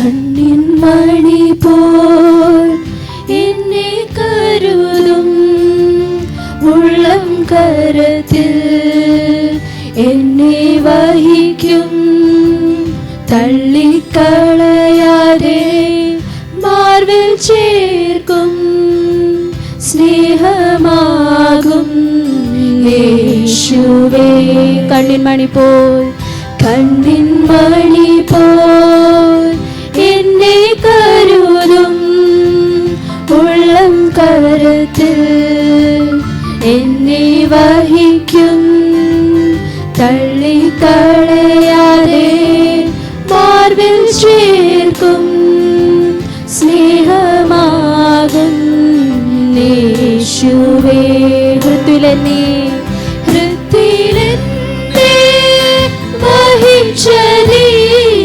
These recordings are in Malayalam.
കണ്ണിൻ മണി പോൽ എന്നെ കരുതും ഉള്ളം കരത്തിൽ എന്നെ വഹിക്കും തള്ളിക്കളയാതെ മാർവിൽ ചേർക്കും സ്നേഹമാകും യേശുവേ. കണ്ണിൻ മണി പോൽ കണ്ണിൻ മണി പോൽ എന്നെ കരുതും ഉള്ളം കരത്തിൽ എന്നെ വഹിക്കും തള്ളിക്കളയാതെ മാർവിൽ ചേർക്കും സ്നേഹമാകും യേശുവേ. ഹൃത്തിലെന്നെ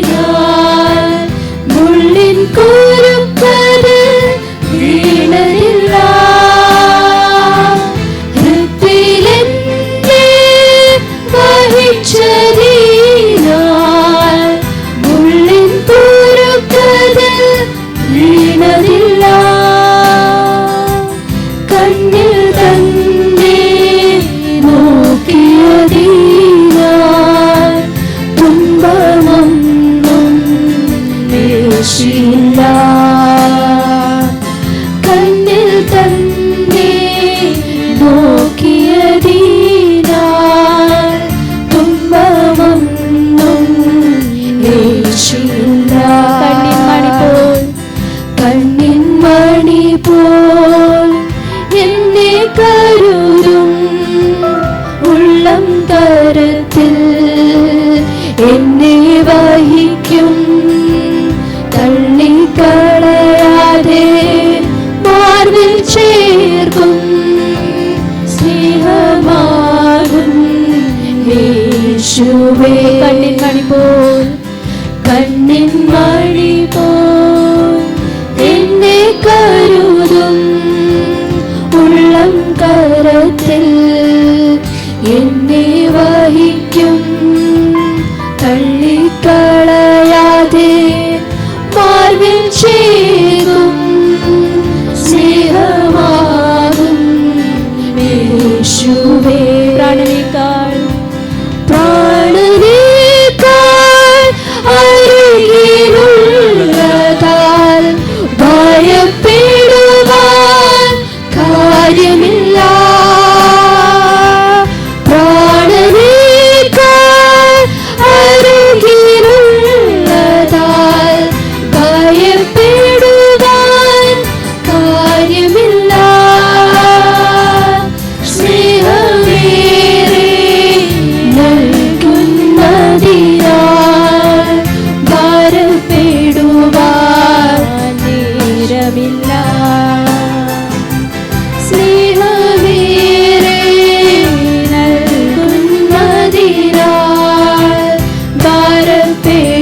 വഹിച്ചതിനാൽ മുള്ളിൻ കുരുക്കത് വീണതില്ല. ഹൃത്തിലെന്നെ വഹിച്ചതിനാൽ മുള്ളിൻ കുരുക്കത് വീണതില്ല. കണ്ണിൽ തന്നെ നോക്കിയതിനാൽ തുമ്പമൊന്നും വീശില്ല. കണ്ണിൽ തന്നെ നോക്കിയതിനാൽ തുമ്പമൊന്നും വീശില്ല. കണ്ണിൻ മണി പോൽ എന്നെ കരുതും ഉള്ളം കരത്തിൽ എന്നെ വഹിക്കും തള്ളിക്കളയാതെ മാർവിൽ ചേർക്കും സ്നേഹമാകും യേശുവേ. കണ്ണിൻ മണി പോൽ കണ്ണിൻ മണി പോൽ എന്നെ കരുതും ഉള്ളം കരത്തിൽ എന്നെ വഹിക്കും തള്ളിക്കളയാതെ മാർവിൽ ചേരും സ്നേഹമാകും യേശുവേ. പ്രാണനേക്കാൾ അരികിലുള്ളതാൽ ഭയപ്പെടുവാൻ കാര്യമില്ല. പ്രാണനേക്കാൾ അരികിലുള്ളതാൽ ഭയപ്പെടുവാൻ കാര്യമില്ല. സ്നേഹമേറെ നൽകുന്നതിനാൽ ഭയപ്പെടുവാൻ നേരമില്ല. സ്നേഹമേറെ നൽകുന്നതിനാൽ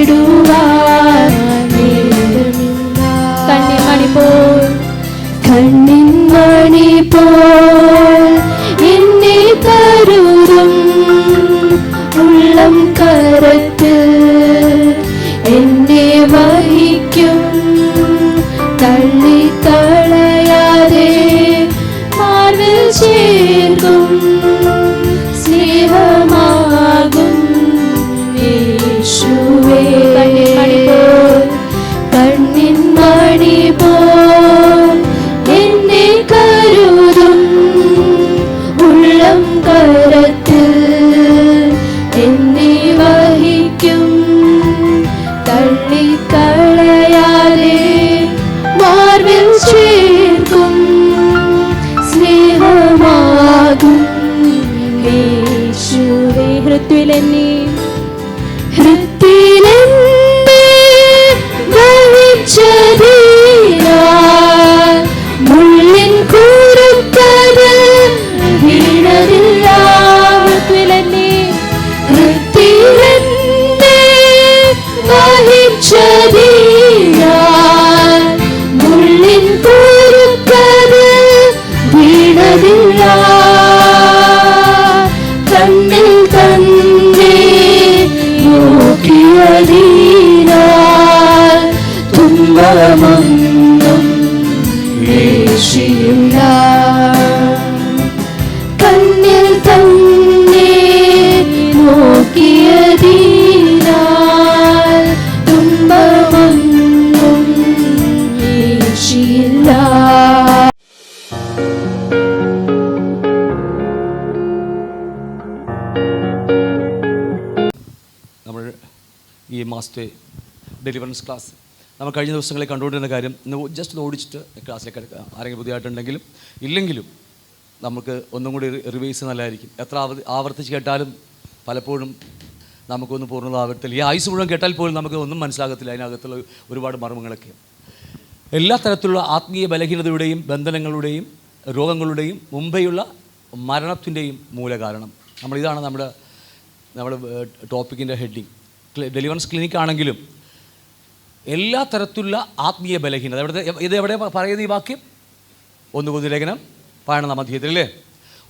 ഭയപ്പെടുവാൻ നേരമില്ല. കണ്ണിൻ മണി പോൽ കണ്ണിൻ മണി പോൽ എന്നെ കരുതും ഉള്ളം കരത്തിൽ എന്നെ വഹിക്കും തള്ളിക്കളയാതെ മാർവിൽ ചേർക്കും സ്നേഹമാകും യേശുവേ. കണ്ണിൻ മണി പോൽ എന്നെ കരുതും ഉള്ളം കരത്തിൽ എന്നെ വഹിക്കും തള്ളിക്കളയാതെ മാർവിൽ ചേർക്കും സ്നേഹമാകും യേശുവേ. ഹൃത്തിലെന്നെ വഹിച്ചതിനാൽ മുള്ളിൻ കുരുക്കത് വീണതില്ല. ഹൃത്തിലെന്നെ വഹിച്ചതിനാൽ മുള്ളിൻ കുരുക്കത് വീണതില്ല. കണ്ണിൽ തന്നെ നോക്കിയതിനാൽ തുമ്പമൊന്നും യേശുവില്ല. കണ്ണിൽ തന്നെ നോക്കിയതിനാൽ തുമ്പമൊന്നും യേശുവില്ല. നമ്മൾ ഈ മാസത്തെ ഡെലിവറൻസ് ക്ലാസ് നമ്മൾ കഴിഞ്ഞ ദിവസങ്ങളിൽ കണ്ടുകൊണ്ടിരുന്ന കാര്യം ജസ്റ്റ് ഒന്ന് ഓടിച്ചിട്ട് ക്ലാസ്സിലേക്ക് എടുക്കുക. ആരെങ്കിലും പുതിയതായിട്ടുണ്ടെങ്കിലും ഇല്ലെങ്കിലും നമുക്ക് ഒന്നും കൂടി റിവൈസ് നല്ലതായിരിക്കും. എത്ര ആവർത്തിച്ച് കേട്ടാലും പലപ്പോഴും നമുക്കൊന്നും പൂർണ്ണത ആവർത്തില്ല. ഈ ആയുസ് മുഴുവൻ കേട്ടാൽ പോലും നമുക്ക് ഒന്നും മനസ്സിലാകത്തില്ല. അതിനകത്തുള്ള ഒരുപാട് മർമ്മങ്ങളൊക്കെ എല്ലാ തരത്തിലുള്ള ആത്മീയ ബലഹീനതയുടെയും ബന്ധനങ്ങളുടെയും രോഗങ്ങളുടെയും മുമ്പെയുള്ള മരണത്തിൻ്റെയും മൂലകാരണം. ഇതാണ് നമ്മുടെ ടോപ്പിക്കിൻ്റെ ഹെഡിങ്. ഡെലിവറൻസ് ക്ലിനിക്ക് ആണെങ്കിലും എല്ലാ തരത്തിലുള്ള ആത്മീയ ബലഹീനത എവിടെ പറയുന്ന ഈ വാക്യം 1 കൊരിന്ത്യർ ലേഖനം 11-ാം അധ്യായത്തിൽ അല്ലേ?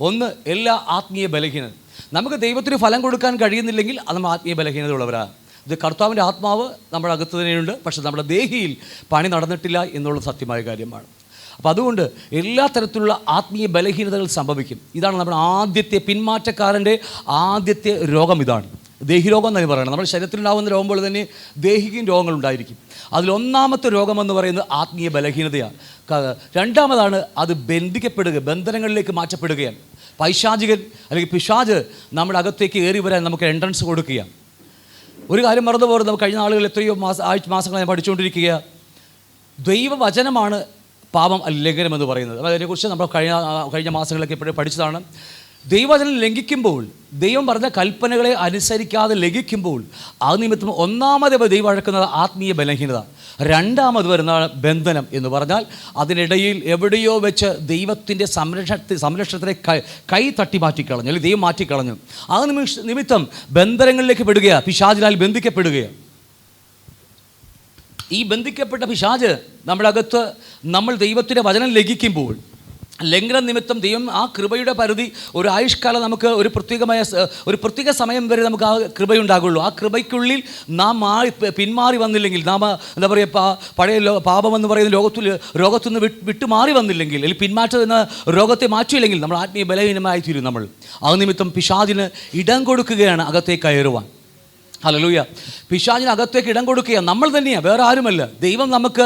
ഒന്ന്, എല്ലാ ആത്മീയ ബലഹീനത. നമുക്ക് ദൈവത്തിന് ഫലം കൊടുക്കാൻ കഴിയുന്നില്ലെങ്കിൽ അത് നമ്മൾ ആത്മീയ ബലഹീനത ഉള്ളവരാണ്. ഇത് കർത്താവിൻ്റെ ആത്മാവ് നമ്മുടെ അകത്ത് തന്നെയുണ്ട്, പക്ഷേ നമ്മുടെ ദേഹിയിൽ പണി നടന്നിട്ടില്ല എന്നുള്ളത് സത്യമായ കാര്യമാണ്. അപ്പോൾ അതുകൊണ്ട് എല്ലാ തരത്തിലുള്ള ആത്മീയ ബലഹീനതകൾ സംഭവിക്കും. ഇതാണ് നമ്മുടെ ആദ്യത്തെ പിന്മാറ്റക്കാരൻ്റെ ആദ്യത്തെ രോഗം. ഇതാണ് ദേഹിരോഗം എന്ന് പറയുന്നത്. നമ്മുടെ ശരീരത്തിലുണ്ടാകുന്ന രോഗം പോലെ തന്നെ ദേഹിക്കും രോഗങ്ങളുണ്ടായിരിക്കും. അതിലൊന്നാമത്തെ രോഗമെന്ന് പറയുന്നത് ആത്മീയ ബലഹീനതയാണ്. രണ്ടാമതാണ് അത് ബന്ധനങ്ങളിലേക്ക് മാറ്റപ്പെടുകയാണ്. പൈശാചികൻ അല്ലെങ്കിൽ പിശാച് നമ്മുടെ അകത്തേക്ക് ഏറി വരാൻ നമുക്ക് എൻട്രൻസ് കൊടുക്കുകയാണ്. ഒരു കാര്യം മറന്നു പോകരുത്. നമുക്ക് കഴിഞ്ഞ നാളുകൾ എത്രയോ മാസങ്ങൾ ഞാൻ പഠിച്ചുകൊണ്ടിരിക്കുക, ദൈവവചനമാണ് പാപം ലംഘനം എന്ന് പറയുന്നത്. അതിനെക്കുറിച്ച് നമ്മൾ കഴിഞ്ഞ മാസങ്ങളിലൊക്കെ എപ്പോഴും പഠിച്ചതാണ്. ദൈവവചനം ലംഘിക്കുമ്പോൾ, ദൈവം പറഞ്ഞ കൽപ്പനകളെ അനുസരിക്കാതെ ലംഘിക്കുമ്പോൾ അത് നിമിത്തം ഒന്നാമത് ദൈവം വഴക്കുന്നത് ആത്മീയ ബലഹീനത. രണ്ടാമത് വരുന്ന ബന്ധനം എന്ന് പറഞ്ഞാൽ അതിനിടയിൽ എവിടെയോ വെച്ച് ദൈവത്തിൻ്റെ സംരക്ഷണത്തിനെ കൈ തട്ടി മാറ്റിക്കളഞ്ഞു, അല്ലെങ്കിൽ ദൈവം മാറ്റിക്കളഞ്ഞു. ആ നിമിത്തം ബന്ധനങ്ങളിലേക്ക് പെടുകയാണ്, പിശാചിനാൽ ബന്ധിക്കപ്പെടുകയാണ്. ഈ ബന്ധിക്കപ്പെട്ട പിശാച് നമ്മുടെ അകത്ത് നമ്മൾ ദൈവത്തിൻ്റെ വചനം ലംഘിക്കുമ്പോൾ, ലംഘനം നിമിത്തം ദൈവം ആ കൃപയുടെ പരിധി ഒരു ആയുഷ്കാലം നമുക്ക് ഒരു പ്രത്യേക സമയം വരെ നമുക്ക് ആ കൃപയുണ്ടാകുള്ളൂ. ആ കൃപയ്ക്കുള്ളിൽ നാം പിന്മാറി വന്നില്ലെങ്കിൽ, നാം എന്താ പറയുക, പഴയ പാപമെന്ന് പറയുന്ന രോഗത്തുനിന്ന് വിട്ടു മാറി വന്നില്ലെങ്കിൽ, അല്ലെങ്കിൽ പിന്മാറ്റം എന്ന രോഗത്തെ മാറ്റിയില്ലെങ്കിൽ നമ്മൾ ആത്മീയ ബലഹീനമായി തീരും. നമ്മൾ ആ നിമിത്തം പിശാചിന് ഇടം കൊടുക്കുകയാണ് അകത്തേക്ക് കയറുവാൻ. ഹല്ലേലൂയ. പിശാചിന് അകത്തേക്ക് ഇടം കൊടുക്കുക നമ്മൾ തന്നെയാണ്, വേറെ ആരുമല്ല. ദൈവം നമുക്ക്,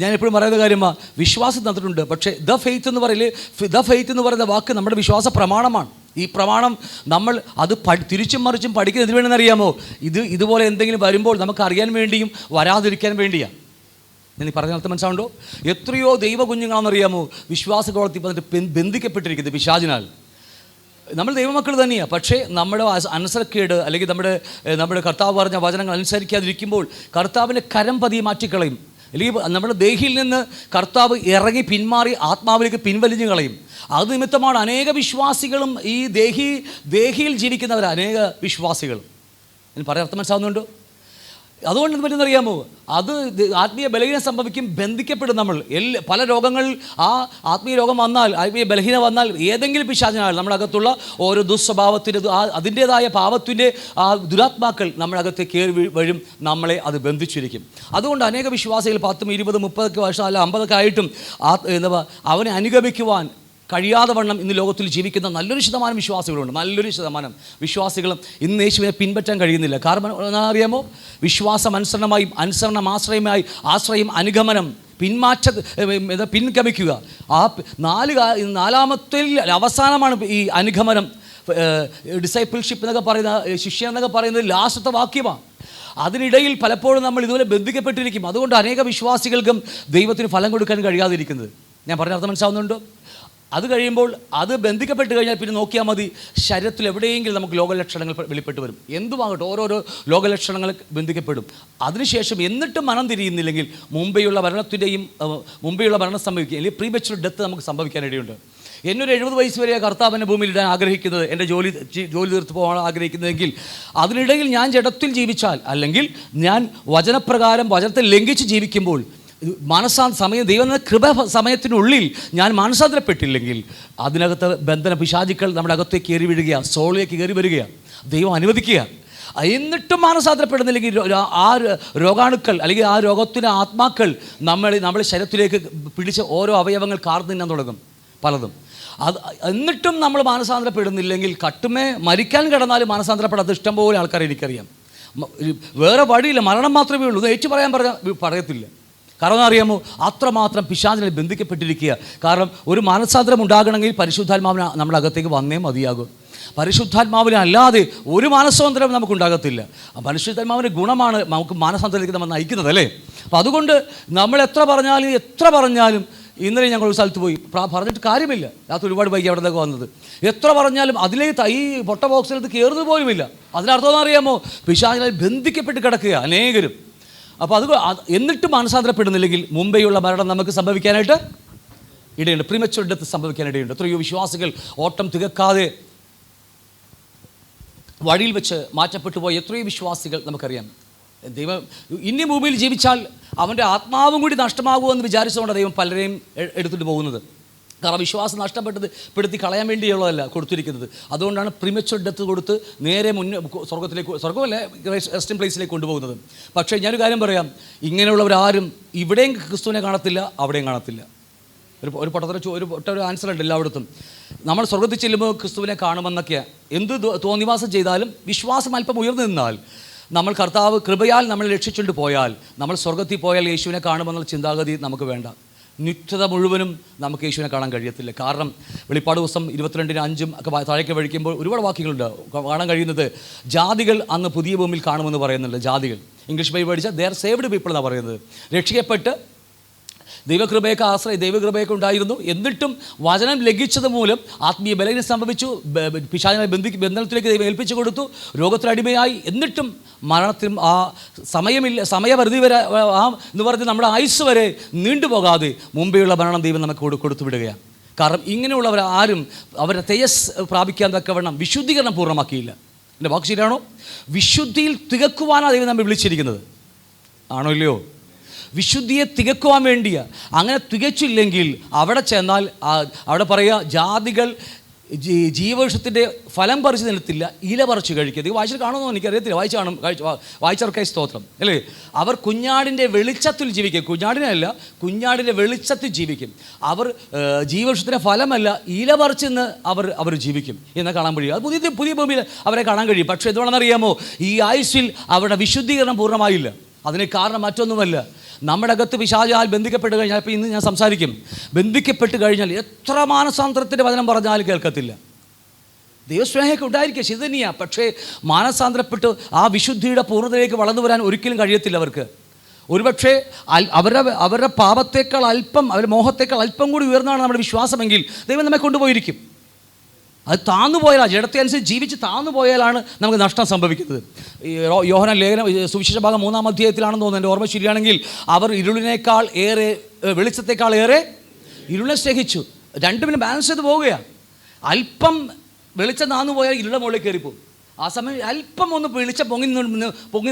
ഞാൻ എപ്പോഴും പറയുന്ന കാര്യമാണ്, വിശ്വാസം തന്നിട്ടുണ്ട്. പക്ഷേ ദ ഫെയ്ത്ത് എന്ന് പറയുന്ന വാക്ക് നമ്മുടെ വിശ്വാസ പ്രമാണമാണ്. ഈ പ്രമാണം നമ്മൾ അത് തിരിച്ചും മറിച്ചും പഠിക്കുന്നത് എന്തിനു വേണമെന്ന് അറിയാമോ? ഇതുപോലെ എന്തെങ്കിലും വരുമ്പോൾ നമുക്ക് അറിയാൻ വേണ്ടിയും വരാതിരിക്കാൻ വേണ്ടിയാണ്. ഞാൻ പറഞ്ഞ അർത്ഥം മനസ്സിലാവുണ്ടോ? എത്രയോ ദൈവ കുഞ്ഞുങ്ങളാണെന്നറിയാമോ വിശ്വാസകോളത്തിൽ വന്നിട്ട് ബന്ധിക്കപ്പെട്ടിരിക്കുന്നത് പിശാചിനാൽ. നമ്മൾ ദൈവമക്കൾ തന്നെയാണ്, പക്ഷേ നമ്മുടെ അനുസരണക്കേട് അല്ലെങ്കിൽ നമ്മുടെ കർത്താവ് പറഞ്ഞ വചനങ്ങൾ അനുസരിക്കാതിരിക്കുമ്പോൾ കർത്താവിൻ്റെ കരം പതിയെ മാറ്റിക്കളയും. അല്ലെങ്കിൽ നമ്മുടെ ദേഹിയിൽ നിന്ന് കർത്താവ് ഇറങ്ങി പിന്മാറി ആത്മാവിലേക്ക് പിൻവലിഞ്ഞു കളയും. അത് നിമിത്തമാണ് അനേക വിശ്വാസികളും ഈ ദേഹിയിൽ ജീവിക്കുന്നവർ, അനേക വിശ്വാസികളും. ഞാൻ പറയാൻ അർത്ഥം മനസ്സിലാവുന്നുണ്ടോ? അതുകൊണ്ട് എന്ത് പറ്റുന്നറിയാമോ? അത് ആത്മീയ ബലഹീനം സംഭവിക്കും, ബന്ധിക്കപ്പെടും നമ്മൾ. പല രോഗങ്ങൾ, ആ ആത്മീയ രോഗം വന്നാൽ, ആത്മീയ ബലഹീനം വന്നാൽ ഏതെങ്കിലും പിശാചിനാൽ നമ്മുടെ അകത്തുള്ള ഓരോ ദുസ്വഭാവത്തിൻ്റെ അതിൻ്റേതായ പാപത്തിൻ്റെ ആ ദുരാത്മാക്കൾ നമ്മുടെ അകത്തേക്ക് കയറി വരും, നമ്മളെ അത് ബന്ധിച്ചിരിക്കും. അതുകൊണ്ട് അനേക വിശ്വാസികൾ 10, 20, 30 വർഷം അല്ല 50 ആയിട്ടും അവനെ അനുഗമിക്കുവാൻ കഴിയാതെ വണ്ണം ഇന്ന് ലോകത്തിൽ ജീവിക്കുന്ന നല്ലൊരു ശതമാനം വിശ്വാസികളുണ്ട്. നല്ലൊരു ശതമാനം വിശ്വാസികളും ഇന്ന് യേശുവിനെ പിൻപറ്റാൻ കഴിയുന്നില്ല. കാരണം അറിയാമോ? വിശ്വാസം അനുസരണമായും, അനുസരണം ആശ്രയം അനുഗമനം, പിൻഗമിക്കുക. ആ നാലാമത്തെ അവസാനമാണ് ഈ അനുഗമനം. ഡിസൈപ്പിൾഷിപ്പ് എന്നൊക്കെ പറയുന്ന, ശിഷ്യ എന്നൊക്കെ പറയുന്നത് ലാസ്റ്റത്തെ വാക്യമാണ്. അതിനിടയിൽ പലപ്പോഴും നമ്മൾ ഇതുപോലെ ബന്ധിക്കപ്പെട്ടിരിക്കും. അതുകൊണ്ട് അനേക വിശ്വാസികൾക്കും ദൈവത്തിന് ഫലം കൊടുക്കാൻ കഴിയാതിരിക്കുന്നത്. ഞാൻ പറഞ്ഞ അർത്ഥം മനസ്സിലാവുന്നുണ്ടോ? അത് കഴിയുമ്പോൾ അത് ബന്ധിക്കപ്പെട്ട് കഴിഞ്ഞാൽ പിന്നെ നോക്കിയാൽ മതി, ശരീരത്തിൽ എവിടെയെങ്കിലും നമുക്ക് രോഗലക്ഷണങ്ങൾ വെളിപ്പെട്ട് വരും. എന്തുമാകട്ടെ, ഓരോരോ രോഗലക്ഷണങ്ങൾ ബന്ധിക്കപ്പെടും. അതിനുശേഷം എന്നിട്ടും മനം തിരിയുന്നില്ലെങ്കിൽ മുമ്പെയുള്ള മരണം സംഭവിക്കുക, അല്ലെങ്കിൽ പ്രീമച്വർ ഡെത്ത് നമുക്ക് സംഭവിക്കാനിടയുണ്ട്. എന്നൊരു 70 വയസ്സ് വരെ കർത്താവിൻ്റെ ഭൂമിയിൽ ഇടാൻ ആഗ്രഹിക്കുന്നത്, എൻ്റെ ജോലി തീർത്ത് പോകാൻ ആഗ്രഹിക്കുന്നതെങ്കിൽ അതിനിടയിൽ ഞാൻ ജഡത്തിൽ ജീവിച്ചാൽ, അല്ലെങ്കിൽ ഞാൻ വചനത്തെ ലംഘിച്ച് ജീവിക്കുമ്പോൾ, ദൈവം കൃപ സമയത്തിനുള്ളിൽ ഞാൻ മാനസാന്തരപ്പെട്ടില്ലെങ്കിൽ അതിനകത്ത് ബന്ധന പിശാചുക്കൾ നമ്മുടെ അകത്തേക്ക് കയറി വീഴുകയാണ്, സോളിലേക്ക് കയറി വരികയാണ്. ദൈവം അനുവദിക്കുക. എന്നിട്ടും മാനസാന്തരപ്പെടുന്നില്ലെങ്കിൽ ആ രോഗാണുക്കൾ അല്ലെങ്കിൽ ആ രോഗത്തിൻ്റെ ആത്മാക്കൾ നമ്മുടെ ശരീരത്തിലേക്ക് പിടിച്ച് ഓരോ അവയവങ്ങൾ കാർന്നു തിന്നാൻ തുടങ്ങും പലതും. എന്നിട്ടും നമ്മൾ മാനസാന്തരപ്പെടുന്നില്ലെങ്കിൽ കട്ടുമേ മരിക്കാൻ കിടന്നാലും മാനസാന്തരപ്പെടാത്ത ഇഷ്ടംപോലെ ആൾക്കാർ എനിക്കറിയാം. വേറെ വഴിയില്ല, മരണം മാത്രമേ ഉള്ളൂ. ഇത് ഏറ്റു പറയാൻ പറയത്തില്ല. കാരണം അറിയാമോ, അത്രമാത്രം പിശാചിനെ ബന്ധിക്കപ്പെട്ടിരിക്കുക. കാരണം ഒരു മാനസാന്തരം ഉണ്ടാകണമെങ്കിൽ പരിശുദ്ധാത്മാവിനെ നമ്മുടെ അകത്തേക്ക് വന്നേ മതിയാകും. പരിശുദ്ധാത്മാവിനെ അല്ലാതെ ഒരു മാനസാന്തരം നമുക്കുണ്ടാകത്തില്ല. പരിശുദ്ധാത്മാവിൻ്റെ ഗുണമാണ് നമുക്ക് മാനസാന്തരത്തിലേക്ക് നമ്മൾ നയിക്കുന്നത്, അല്ലേ? അപ്പോൾ അതുകൊണ്ട് നമ്മൾ എത്ര പറഞ്ഞാലും ഇന്നലെ ഞങ്ങൾ ഒരു സ്ഥലത്ത് പോയി പറഞ്ഞിട്ട് കാര്യമില്ല. രാത്രി ഒരുപാട് വൈകി അവിടെ നിന്നൊക്കെ വന്നത്. എത്ര പറഞ്ഞാലും അതിലേക്ക് ഈ പൊട്ട ബോക്സിനകത്ത് കയറുന്നു പോലുമില്ല. അതിനർത്ഥം അറിയാമോ, പിശാചിനാൽ ബന്ധിക്കപ്പെട്ട് കിടക്കുക അനേകരും. അപ്പോൾ എന്നിട്ട് മാനസാന്തരപ്പെടുന്നില്ലെങ്കിൽ മുമ്പേയുള്ള മരണം നമുക്ക് സംഭവിക്കാനായിട്ട് ഇടയുണ്ട്. പ്രീമച്വർ ഡെത്ത് സംഭവിക്കാനിടയുണ്ട്. എത്രയോ വിശ്വാസികൾ ഓട്ടം തികക്കാതെ വഴിയിൽ വെച്ച് മാറ്റപ്പെട്ടു പോയ എത്രയോ വിശ്വാസികൾ നമുക്കറിയാം. ദൈവം ഇനി ഭൂമിയിൽ ജീവിച്ചാൽ അവൻ്റെ ആത്മാവും കൂടി നഷ്ടമാകുമെന്ന് വിചാരിച്ചുകൊണ്ട് ദൈവം പലരെയും എടുത്തിട്ട് പോകുന്നത്. കാരണം വിശ്വാസം നഷ്ടപ്പെടുത്തി കളയാൻ വേണ്ടിയുള്ളതല്ല കൊടുത്തിരിക്കുന്നത്. അതുകൊണ്ടാണ് പ്രീമച്വർ ഡെത്ത് കൊടുത്ത് നേരെ സ്വർഗമല്ലേ റെസ്റ്റിംഗ് പ്ലേസിലേക്ക് കൊണ്ടുപോകുന്നത്. പക്ഷേ ഞാനൊരു കാര്യം പറയാം, ഇങ്ങനെയുള്ളവരാരും ഇവിടെയും ക്രിസ്തുവിനെ കാണത്തില്ല, അവിടെയും കാണത്തില്ല. ഒരു ആൻസർ ഉണ്ട് എല്ലായിടത്തും. നമ്മൾ സ്വർഗത്തിൽ ചെല്ലുമ്പോൾ ക്രിസ്തുവിനെ കാണുമെന്നൊക്കെയാണ്. എന്ത് തോന്നിവാസം ചെയ്താലും വിശ്വാസം അല്പം ഉയർന്നു നിന്നാൽ, നമ്മൾ കർത്താവ് കൃപയാൽ നമ്മൾ രക്ഷിച്ചുകൊണ്ട് പോയാൽ, നമ്മൾ സ്വർഗത്തിൽ പോയാൽ യേശുവിനെ കാണുമെന്നുള്ള ചിന്താഗതി നമുക്ക് വേണ്ട. നിത്യത മുഴുവനും നമുക്ക് യേശുവിനെ കാണാൻ കഴിയത്തില്ല. കാരണം വെളിപ്പാട് ദിവസം 22:5 ഒക്കെ താഴേക്ക് വഴിക്കുമ്പോൾ ഒരുപാട് വാക്യങ്ങളുണ്ട് കാണാൻ കഴിയുന്നത്. ജാതികൾ അന്ന് പുതിയ ഭൂമിയിൽ കാണുമെന്ന് പറയുന്നുണ്ട്. ജാതികൾ ഇംഗ്ലീഷ് ബൈബിൾ പഠിച്ചാൽ ദേ ആർ സേവ്ഡ് പീപ്പിൾ എന്നാണ് പറയുന്നത്. രക്ഷിക്കപ്പെട്ട് ദൈവകൃപയൊക്കെ ഉണ്ടായിരുന്നു. എന്നിട്ടും വചനം ലംഘിച്ചത് മൂലം ആത്മീയ ബലഹീനത സംഭവിച്ചു. പിശാചിനെ ബന്ധനത്തിലേക്ക് ദൈവം ഏൽപ്പിച്ചു കൊടുത്തു. രോഗത്തിനടിമയായി. എന്നിട്ടും മരണത്തിനും ആ സമയപരിധി വരെ എന്ന് പറഞ്ഞ് നമ്മുടെ ആയുസ് വരെ നീണ്ടുപോകാതെ മുമ്പെയുള്ള മരണം ദൈവം നമുക്ക് കൊടുത്തു വിടുകയാണ്. കാരണം ഇങ്ങനെയുള്ളവർ ആരും അവരെ തേജസ് പ്രാപിക്കാൻ തക്കവണ്ണം വിശുദ്ധീകരണം പൂർണ്ണമാക്കിയില്ല. എൻ്റെ വാക്ക് ശരിയാണോ? വിശുദ്ധിയിൽ തികക്കുവാനാണ് ദൈവം നമ്മെ വിളിച്ചിരിക്കുന്നത്. ആണോ ഇല്ലയോ? വിശുദ്ധിയെ തികക്കുവാൻ വേണ്ടിയ. അങ്ങനെ തികച്ചില്ലെങ്കിൽ അവിടെ ചെന്നാൽ അവിടെ പറയുക, ജാതികൾ ജീവവൃക്ഷത്തിൻ്റെ ഫലം പറിച്ച് നിലത്തില്ല, ഇല പറിച്ച് കഴിക്കുക. ഇത് വായിച്ചിട്ട് കാണുമെന്നോ എനിക്കറിയത്തില്ല. വായിച്ചവർക്കായി സ്തോത്രം, അല്ലേ? അവർ കുഞ്ഞാടിൻ്റെ വെളിച്ചത്തിൽ ജീവിക്കും. കുഞ്ഞാടിനല്ല, കുഞ്ഞാടിൻ്റെ വെളിച്ചത്തിൽ ജീവിക്കും. അവർ ജീവവൃക്ഷത്തിൻ്റെ ഫലമല്ല, ഇല പറിച്ച് നിന്ന് അവർ ജീവിക്കും എന്ന് കാണാൻ കഴിയും. അത് പുതിയ ഭൂമിയിൽ അവരെ കാണാൻ കഴിയും. പക്ഷേ എന്തുവാണെന്നറിയാമോ, ഈ ആയുസ്സിൽ അവരുടെ വിശുദ്ധീകരണം പൂർണ്ണമായില്ല. അതിന് കാരണം മറ്റൊന്നുമല്ല, നമ്മുടെ അകത്ത് പിശാചാൽ ബന്ധിക്കപ്പെട്ട് കഴിഞ്ഞാൽ, ഇപ്പോൾ ഇന്ന് ഞാൻ സംസാരിക്കും, ബന്ധിക്കപ്പെട്ട് കഴിഞ്ഞാൽ എത്ര മാനസാന്തരത്തിൻ്റെ വചനം പറഞ്ഞാലും കേൾക്കത്തില്ല. ദൈവസ്നേഹമൊക്കെ ഉണ്ടായിരിക്കുക ശരി തന്നെയാണ്. പക്ഷേ മാനസാന്തരപ്പെട്ട് ആ വിശുദ്ധിയുടെ പൂർണ്ണതയിലേക്ക് വളർന്നു വരാൻ ഒരിക്കലും കഴിയത്തില്ല അവർക്ക്. ഒരുപക്ഷെ അവരുടെ പാപത്തേക്കാൾ അല്പം, അവരുടെ മോഹത്തേക്കാൾ അല്പം കൂടി ഉയർന്നാണ് നമ്മുടെ വിശ്വാസമെങ്കിൽ ദൈവം നമ്മെ കൊണ്ടുപോയിരിക്കും. അത് താന്നുപോയാലാണ്, ജഡത്തെ അനുസരിച്ച് ജീവിച്ച് താന്നുപോയാലാണ് നമുക്ക് നഷ്ടം സംഭവിക്കുന്നത്. യോഹന്നാൻ ലേഖനം സുവിശേഷ ഭാഗം 3-ാം അധ്യായത്തിലാണെന്ന് തോന്നുന്നു, എൻ്റെ ഓർമ്മ ശരിയാണെങ്കിൽ, അവർ ഇരുളിനേക്കാൾ ഏറെ വെളിച്ചത്തേക്കാൾ ഏറെ ഇരുളിനെ സ്നേഹിച്ചു. രണ്ടും ബാലൻസ് ചെയ്ത് പോവുകയാണ്. അല്പം വെളിച്ചം താന്നുപോയാൽ ഇരുളുടെ മുകളിൽ കയറിപ്പോകും. ആ സമയം അല്പം ഒന്ന് വെളിച്ചം പൊങ്ങി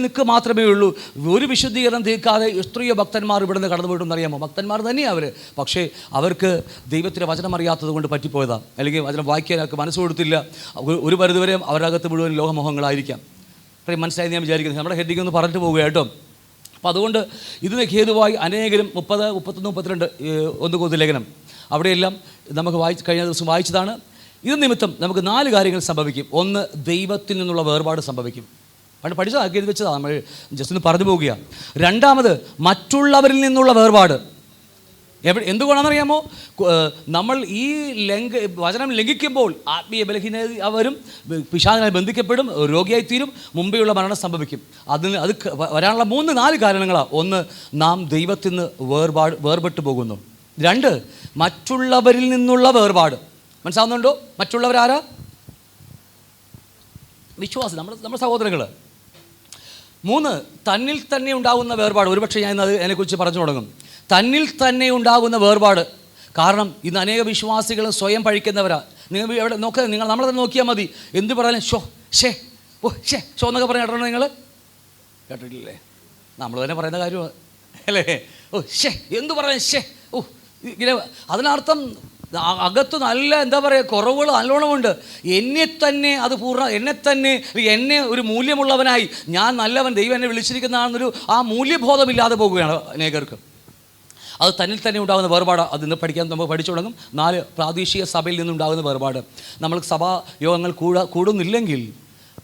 നിൽക്കുക മാത്രമേ ഉള്ളൂ. ഒരു വിശുദ്ധീകരണം തീർക്കാതെ എത്രയോ ഭക്തന്മാർ ഇവിടെ നിന്ന് കടന്നു പോയിട്ടെന്ന് അറിയാമോ? ഭക്തന്മാർ തന്നെയാണ് അവർ. പക്ഷേ അവർക്ക് ദൈവത്തിൻ്റെ വചനം അറിയാത്തത് കൊണ്ട് പറ്റിപ്പോയതാണ്. അല്ലെങ്കിൽ വചനം വായിക്കാൻ അവർക്ക് മനസ്സ് കൊടുത്തില്ല. ഒരു പരിധിവരെ അവരുടെ അകത്ത് മുഴുവൻ ലോകമോഹങ്ങളായിരിക്കാം. അത്രയും മനസ്സിലായി ഞാൻ വിചാരിക്കുന്നത്. നമ്മുടെ ഹെഡിങ് ഒന്ന് പറഞ്ഞിട്ട് പോവുക കേട്ടോ. അപ്പോൾ അതുകൊണ്ട് ഇതിന് ഹേതുവായി അനേകരും 30, 31, 32 1 കൊരിന്ത്യർ ലേഖനം അവിടെയെല്ലാം നമുക്ക് കഴിഞ്ഞ ദിവസം വായിച്ചതാണ്. ഇത് നിമിത്തം നമുക്ക് 4 കാര്യങ്ങൾ സംഭവിക്കും. ഒന്ന്, ദൈവത്തിൽ നിന്നുള്ള വേർപാട് സംഭവിക്കും. പണ്ട് പഠിച്ചതാക്കി എഴുതി വെച്ചതാണ്, നമ്മൾ ജസ്റ്റ് ഒന്ന് പറഞ്ഞു പോവുകയാണ്. രണ്ടാമത്, മറ്റുള്ളവരിൽ നിന്നുള്ള വേർപാട്. എന്തുകൊണ്ടാണെന്നറിയാമോ? നമ്മൾ ഈ വചനം ലംഘിക്കുമ്പോൾ ആത്മീയ ബലഹീനത അവരും പിശാചിനാൽ ബന്ധിക്കപ്പെടും, രോഗിയായിത്തീരും, മുമ്പെയുള്ള മരണം സംഭവിക്കും. അത് വരാനുള്ള 3-4 കാരണങ്ങളാണ്. ഒന്ന്, നാം ദൈവത്തിൽ നിന്ന് വേർപെട്ടു പോകുന്നു. 2, മറ്റുള്ളവരിൽ നിന്നുള്ള വേർപാട്. മനസ്സിലാവുന്നുണ്ടോ? മറ്റുള്ളവരാരാ? വിശ്വാസം, നമ്മുടെ സഹോദരങ്ങൾ. 3, തന്നിൽ തന്നെ ഉണ്ടാകുന്ന വേർപാട്. ഒരുപക്ഷെ ഞാൻ അതിനെക്കുറിച്ച് പറഞ്ഞു തുടങ്ങും. തന്നിൽ തന്നെ ഉണ്ടാകുന്ന വേർപാട്. കാരണം ഇന്ന് അനേക വിശ്വാസികൾ സ്വയം പഴിക്കുന്നവരാണ്. നിങ്ങൾ എവിടെ നോക്കുക, നമ്മളെ തന്നെ നോക്കിയാൽ മതി. എന്ത് പറഞ്ഞാലും ഷോ എന്നൊക്കെ പറഞ്ഞ് കേട്ടോ? നിങ്ങൾ കേട്ടിട്ടില്ലേ? നമ്മൾ തന്നെ പറയുന്ന കാര്യമാണ്, അല്ലേ? എന്ത് പറയാൻ ഇങ്ങനെ. അതിനർത്ഥം അകത്ത് നല്ല എന്താ പറയുക കുറവുകൾ നല്ലോണമുണ്ട്. എന്നെ തന്നെ അത് എന്നെ ഒരു മൂല്യമുള്ളവനായി, ഞാൻ നല്ലവൻ, ദൈവം എന്നെ വിളിച്ചിരിക്കുന്നതാണെന്നൊരു ആ മൂല്യബോധമില്ലാതെ പോകുകയാണ് അനേകർക്ക്. അത് തന്നിൽ തന്നെ ഉണ്ടാകുന്ന വേർപാട്. അത് ഇന്ന് പഠിക്കാൻ നമ്മൾ പഠിച്ചു തുടങ്ങും. 4 പ്രാദേശിക സഭയിൽ നിന്നുണ്ടാകുന്ന വേർപാട്. നമ്മൾ സഭാ യോഗങ്ങൾ കൂടുന്നില്ലെങ്കിൽ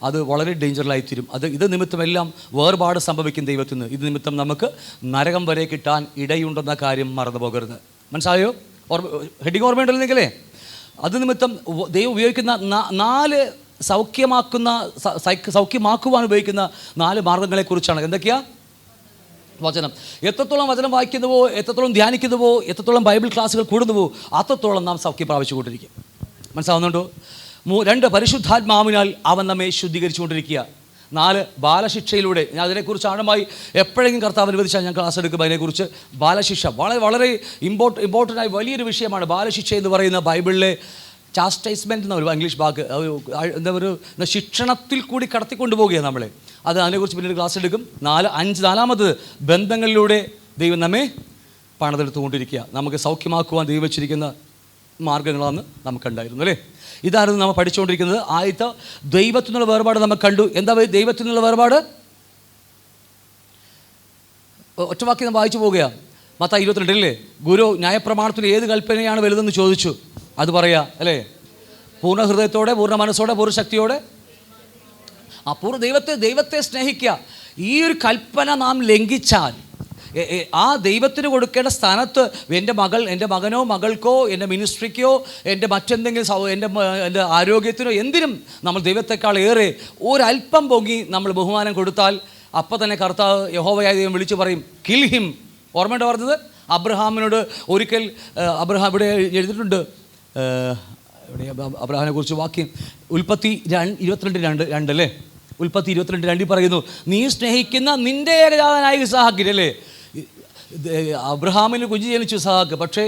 അത് വളരെ ഡേഞ്ചറിലായിത്തീരും. ഇത് നിമിത്തമെല്ലാം വേർപാട് സംഭവിക്കും ദൈവത്തിൽ നിന്ന്. ഇത് നിമിത്തം നമുക്ക് നരകം വരെ കിട്ടാൻ ഇടയുണ്ടെന്ന കാര്യം മറന്നു പോകരുത്. മനസ്സിലായോ? ഹെഡിങ് ഓർമ്മയുണ്ടല്ലെങ്കിലേ, അത് നിമിത്തം ദൈവം ഉപയോഗിക്കുന്ന 4 സൗഖ്യമാക്കുവാൻ ഉപയോഗിക്കുന്ന 4 മാർഗങ്ങളെക്കുറിച്ചാണ്. എന്തൊക്കെയാ? വചനം. എത്രത്തോളം വചനം വായിക്കുന്നുവോ, എത്രത്തോളം ധ്യാനിക്കുന്നുവോ, എത്രത്തോളം ബൈബിൾ ക്ലാസ്സുകൾ കൂടുന്നുവോ, അത്രത്തോളം നാം സൗഖ്യം പ്രാപിച്ചുകൊണ്ടിരിക്കും. മനസ്സിലാവുന്നുണ്ടോ? 2 പരിശുദ്ധാത്മാവിനാൽ അവൻ നമ്മെ ശുദ്ധീകരിച്ചുകൊണ്ടിരിക്കുക. 4 ബാലശിക്ഷയിലൂടെ. ഞാൻ അതിനെക്കുറിച്ച് ആഴമായി എപ്പോഴെങ്കിലും കർത്താവ് അനുവദിച്ചാൽ ഞാൻ ക്ലാസ് എടുക്കും അതിനെക്കുറിച്ച്. ബാലശിക്ഷ വളരെ ഇമ്പോർട്ടൻ്റ് ആയ വലിയൊരു വിഷയമാണ് ബാലശിക്ഷ എന്ന് പറയുന്ന. ബൈബിളിലെ ചാസ്റ്റൈസ്മെൻറ്റ് എന്ന ഒരു ഇംഗ്ലീഷ് വാക്ക്, എന്താ ഒരു ശിക്ഷണത്തിൽ കൂടി കടത്തിക്കൊണ്ടു പോവുകയാണ് നമ്മളെ. അതിനെക്കുറിച്ച് പിന്നീട് ക്ലാസ് എടുക്കും. 4 ബന്ധങ്ങളിലൂടെ ദൈവം നമ്മെ പണിതെടുത്തുകൊണ്ടിരിക്കുക. നമുക്ക് സൗഖ്യമാക്കുവാൻ ദൈവം വെച്ചിരിക്കുന്ന മാർഗ്ഗങ്ങളാണ് നമുക്കുണ്ടായിരുന്നു അല്ലേ. ഇതായിരുന്നു നമ്മൾ പഠിച്ചുകൊണ്ടിരിക്കുന്നത്. ആദ്യത്തെ ദൈവത്തിൽ നിന്നുള്ള വേർപാട് നമ്മൾ കണ്ടു. എന്താ ദൈവത്തിൽ നിന്നുള്ള വേർപാട്? ഒറ്റവാക്കി നമ്മൾ വായിച്ചു പോവുകയാണ്. മത്തായി 22 ഗുരു ന്യായപ്രമാണത്തിൽ ഏത് കൽപ്പനയാണ് വലുതെന്ന് ചോദിച്ചു. അത് പറയാ അല്ലേ? പൂർണ്ണ ഹൃദയത്തോടെ, പൂർണ്ണ മനസ്സോടെ, പൂർണ്ണ ശക്തിയോടെ, ദൈവത്തെ സ്നേഹിക്കുക. ഈ ഒരു കൽപ്പന നാം ലംഘിച്ചാൽ ആ ദൈവത്തിന് കൊടുക്കേണ്ട സ്ഥാനത്ത് എൻ്റെ മകനോ മകൾക്കോ, എൻ്റെ മിനിസ്ട്രിക്കോ, എൻ്റെ മറ്റെന്തെങ്കിലും എൻ്റെ ആരോഗ്യത്തിനോ എന്തിനും നമ്മൾ ദൈവത്തെക്കാൾ ഏറെ ഒരല്പം പൊങ്ങി നമ്മൾ ബഹുമാനം കൊടുത്താൽ അപ്പം തന്നെ കർത്താവ് യഹോവയായ ദൈവം വിളിച്ചു പറയും, കിൽ ഹിം. ഓർമ്മയുണ്ട് പറഞ്ഞത്? അബ്രഹാമിനോട് ഒരിക്കൽ അബ്രഹാം ഇവിടെ എഴുതിയിട്ടുണ്ട്. അബ്രഹാമിനെ കുറിച്ച് വാക്യം ഉൽപ്പത്തി 22:2 അല്ലേ? ഉൽപ്പത്തി 22:2 പറയുന്നു, നീ സ്നേഹിക്കുന്ന നിൻ്റെ ഏകജാതനായ ഇസ്ഹാക്കിനല്ലേ. അബ്രഹാമിന് കുഞ്ഞ് ജനിച്ചു ഇസ്ഹാക്ക്. പക്ഷേ